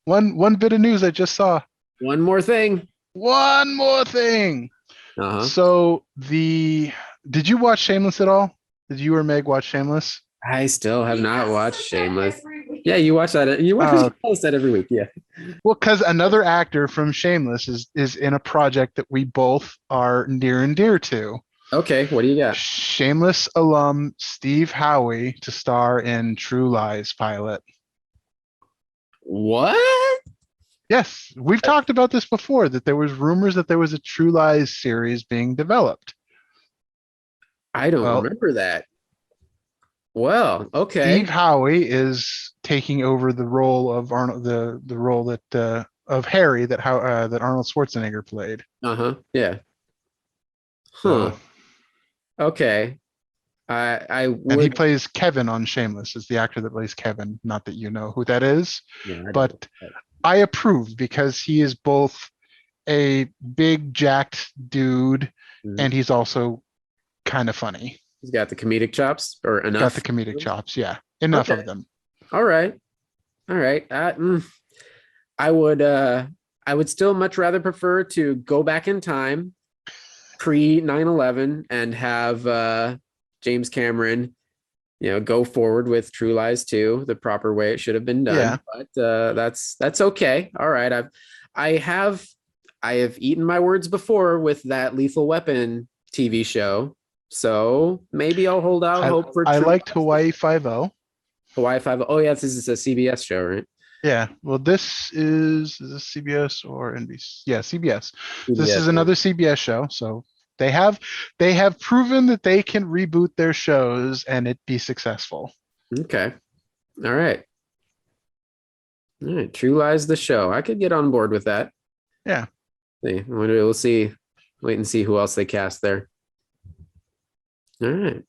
[SPEAKER 1] one bit of news I just saw.
[SPEAKER 2] One more thing. So
[SPEAKER 1] did you watch Shameless at all? Did you or Meg watch Shameless?
[SPEAKER 2] I still have not watched Shameless. Yeah, you watch that. You watch that every week. Yeah.
[SPEAKER 1] Well, because another actor from Shameless is in a project that we both are near and dear to.
[SPEAKER 2] Okay, what do you got?
[SPEAKER 1] Shameless alum Steve Howie to star in True Lies pilot.
[SPEAKER 2] What?
[SPEAKER 1] Yes, we've talked about this before, that there was rumors that there was a True Lies series being developed.
[SPEAKER 2] I don't remember that. Well, okay.
[SPEAKER 1] Steve Howie is taking over the role of Arnold, the role that of Harry that Arnold Schwarzenegger played.
[SPEAKER 2] Yeah. Huh. Okay.
[SPEAKER 1] And he plays Kevin on Shameless. Is the actor that plays Kevin. Not that you know who that is, but I approve because he is both a big jacked dude and he's also kind of funny.
[SPEAKER 2] He's got the comedic chops, or enough.
[SPEAKER 1] Got the comedic chops, yeah. Enough of them.
[SPEAKER 2] All right. I would still much rather prefer to go back in time pre 9/11 and have James Cameron, go forward with True Lies 2 the proper way it should have been done.
[SPEAKER 1] Yeah.
[SPEAKER 2] But that's okay. All right. I have eaten my words before with that Lethal Weapon TV show. So maybe I'll hold out hope for.
[SPEAKER 1] I liked Hawaii Five-0.
[SPEAKER 2] Hawaii Five-0. Oh yeah, this is a CBS show, right?
[SPEAKER 1] Yeah. Well, is this CBS or NBC? Yeah, CBS. This is another CBS show. So they have proven that they can reboot their shows and it be successful.
[SPEAKER 2] Okay. All right. True Lies the show. I could get on board with that.
[SPEAKER 1] Yeah.
[SPEAKER 2] We'll see. Wait and see who else they cast there. All right.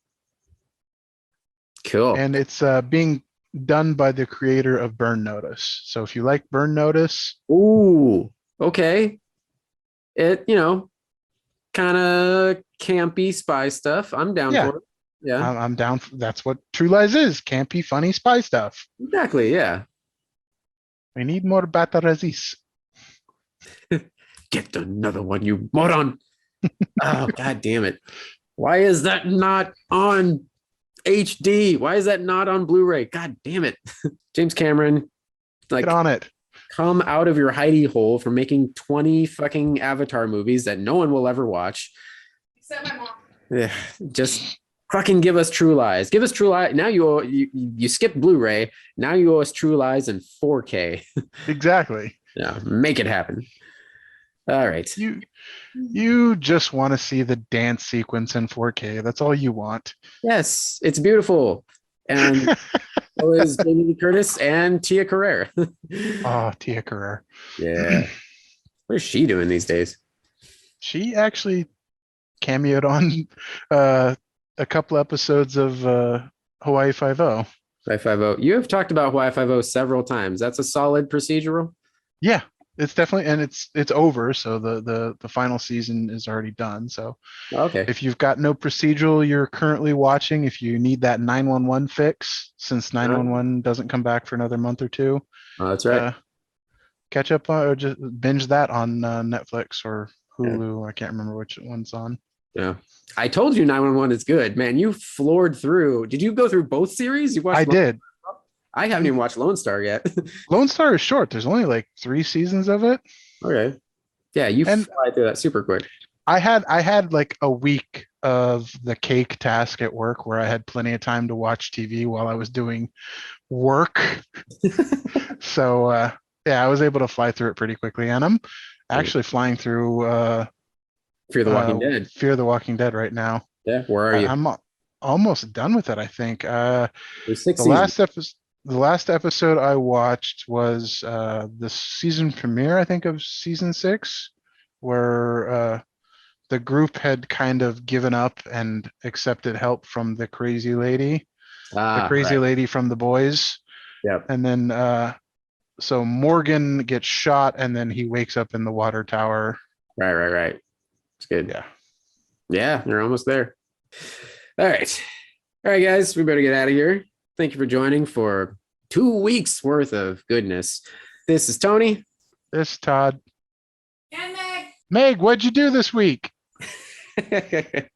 [SPEAKER 2] Cool.
[SPEAKER 1] And it's being done by the creator of Burn Notice. So if you like Burn Notice,
[SPEAKER 2] Ooh, okay. It, kind of campy spy stuff. I'm down
[SPEAKER 1] Yeah.
[SPEAKER 2] for it. Yeah,
[SPEAKER 1] I'm down. That's what True Lies is. Campy, funny spy stuff.
[SPEAKER 2] exactly. Yeah.
[SPEAKER 1] We need more Batarazis.
[SPEAKER 2] Get another one, you moron. Oh, God damn it. Why is that not on HD? Why is that not on Blu-ray? God damn it. James Cameron, like,
[SPEAKER 1] Get on it.
[SPEAKER 2] come out of your hidey hole for making 20 fucking Avatar movies that no one will ever watch.
[SPEAKER 3] Except my mom.
[SPEAKER 2] Yeah, just fucking give us True Lies. Give us True Lies. Now you skipped Blu-ray. Now you owe us True Lies in 4K.
[SPEAKER 1] Exactly.
[SPEAKER 2] Yeah, make it happen. All right.
[SPEAKER 1] You just want to see the dance sequence in 4K. That's all you want.
[SPEAKER 2] Yes, it's beautiful. And so is Jamie Lee Curtis and Tia Carrere.
[SPEAKER 1] Oh, Tia Carrere.
[SPEAKER 2] Yeah. What is she doing these days?
[SPEAKER 1] She actually cameoed on a couple episodes of Hawaii Five-0.
[SPEAKER 2] Hawaii Five-0. You have talked about Hawaii Five-0 several times. That's a solid procedural.
[SPEAKER 1] Yeah, it's definitely, and it's over. So the final season is already done. So
[SPEAKER 2] Okay.
[SPEAKER 1] if you've got no procedural you're currently watching, if you need that 911 fix, since 911 doesn't come back for another month or two,
[SPEAKER 2] Oh, that's right.
[SPEAKER 1] catch up on, or just binge that on Netflix or Hulu. I can't remember which one's on.
[SPEAKER 2] Yeah. I told you 911 is good, man. You floored through. Did you go through both series? You watched?
[SPEAKER 1] I did.
[SPEAKER 2] I haven't even watched Lone Star yet.
[SPEAKER 1] Lone Star is short. There's only like 3 seasons of it.
[SPEAKER 2] Okay. Yeah, you
[SPEAKER 1] And
[SPEAKER 2] fly through that super quick.
[SPEAKER 1] I had like a week of the cake task at work where I had plenty of time to watch TV while I was doing work. So yeah, I was able to fly through it pretty quickly, and I'm actually flying through
[SPEAKER 2] Fear the Walking Dead.
[SPEAKER 1] Fear the Walking Dead right now.
[SPEAKER 2] Yeah, where are you?
[SPEAKER 1] I'm almost done with it, I think.
[SPEAKER 2] There's 6
[SPEAKER 1] The last episode I watched was the season premiere, I think, of season 6, where the group had kind of given up and accepted help from the crazy lady, lady from The Boys.
[SPEAKER 2] Yep.
[SPEAKER 1] And then so Morgan gets shot, and then he wakes up in the water tower.
[SPEAKER 2] Right. It's good.
[SPEAKER 1] Yeah.
[SPEAKER 2] Yeah, you're almost there. All right, guys, we better get out of here. Thank you for joining for 2 weeks worth of goodness. This is Tony.
[SPEAKER 1] This is Todd.
[SPEAKER 3] And Meg.
[SPEAKER 1] Meg, what'd you do this week?
[SPEAKER 3] Well,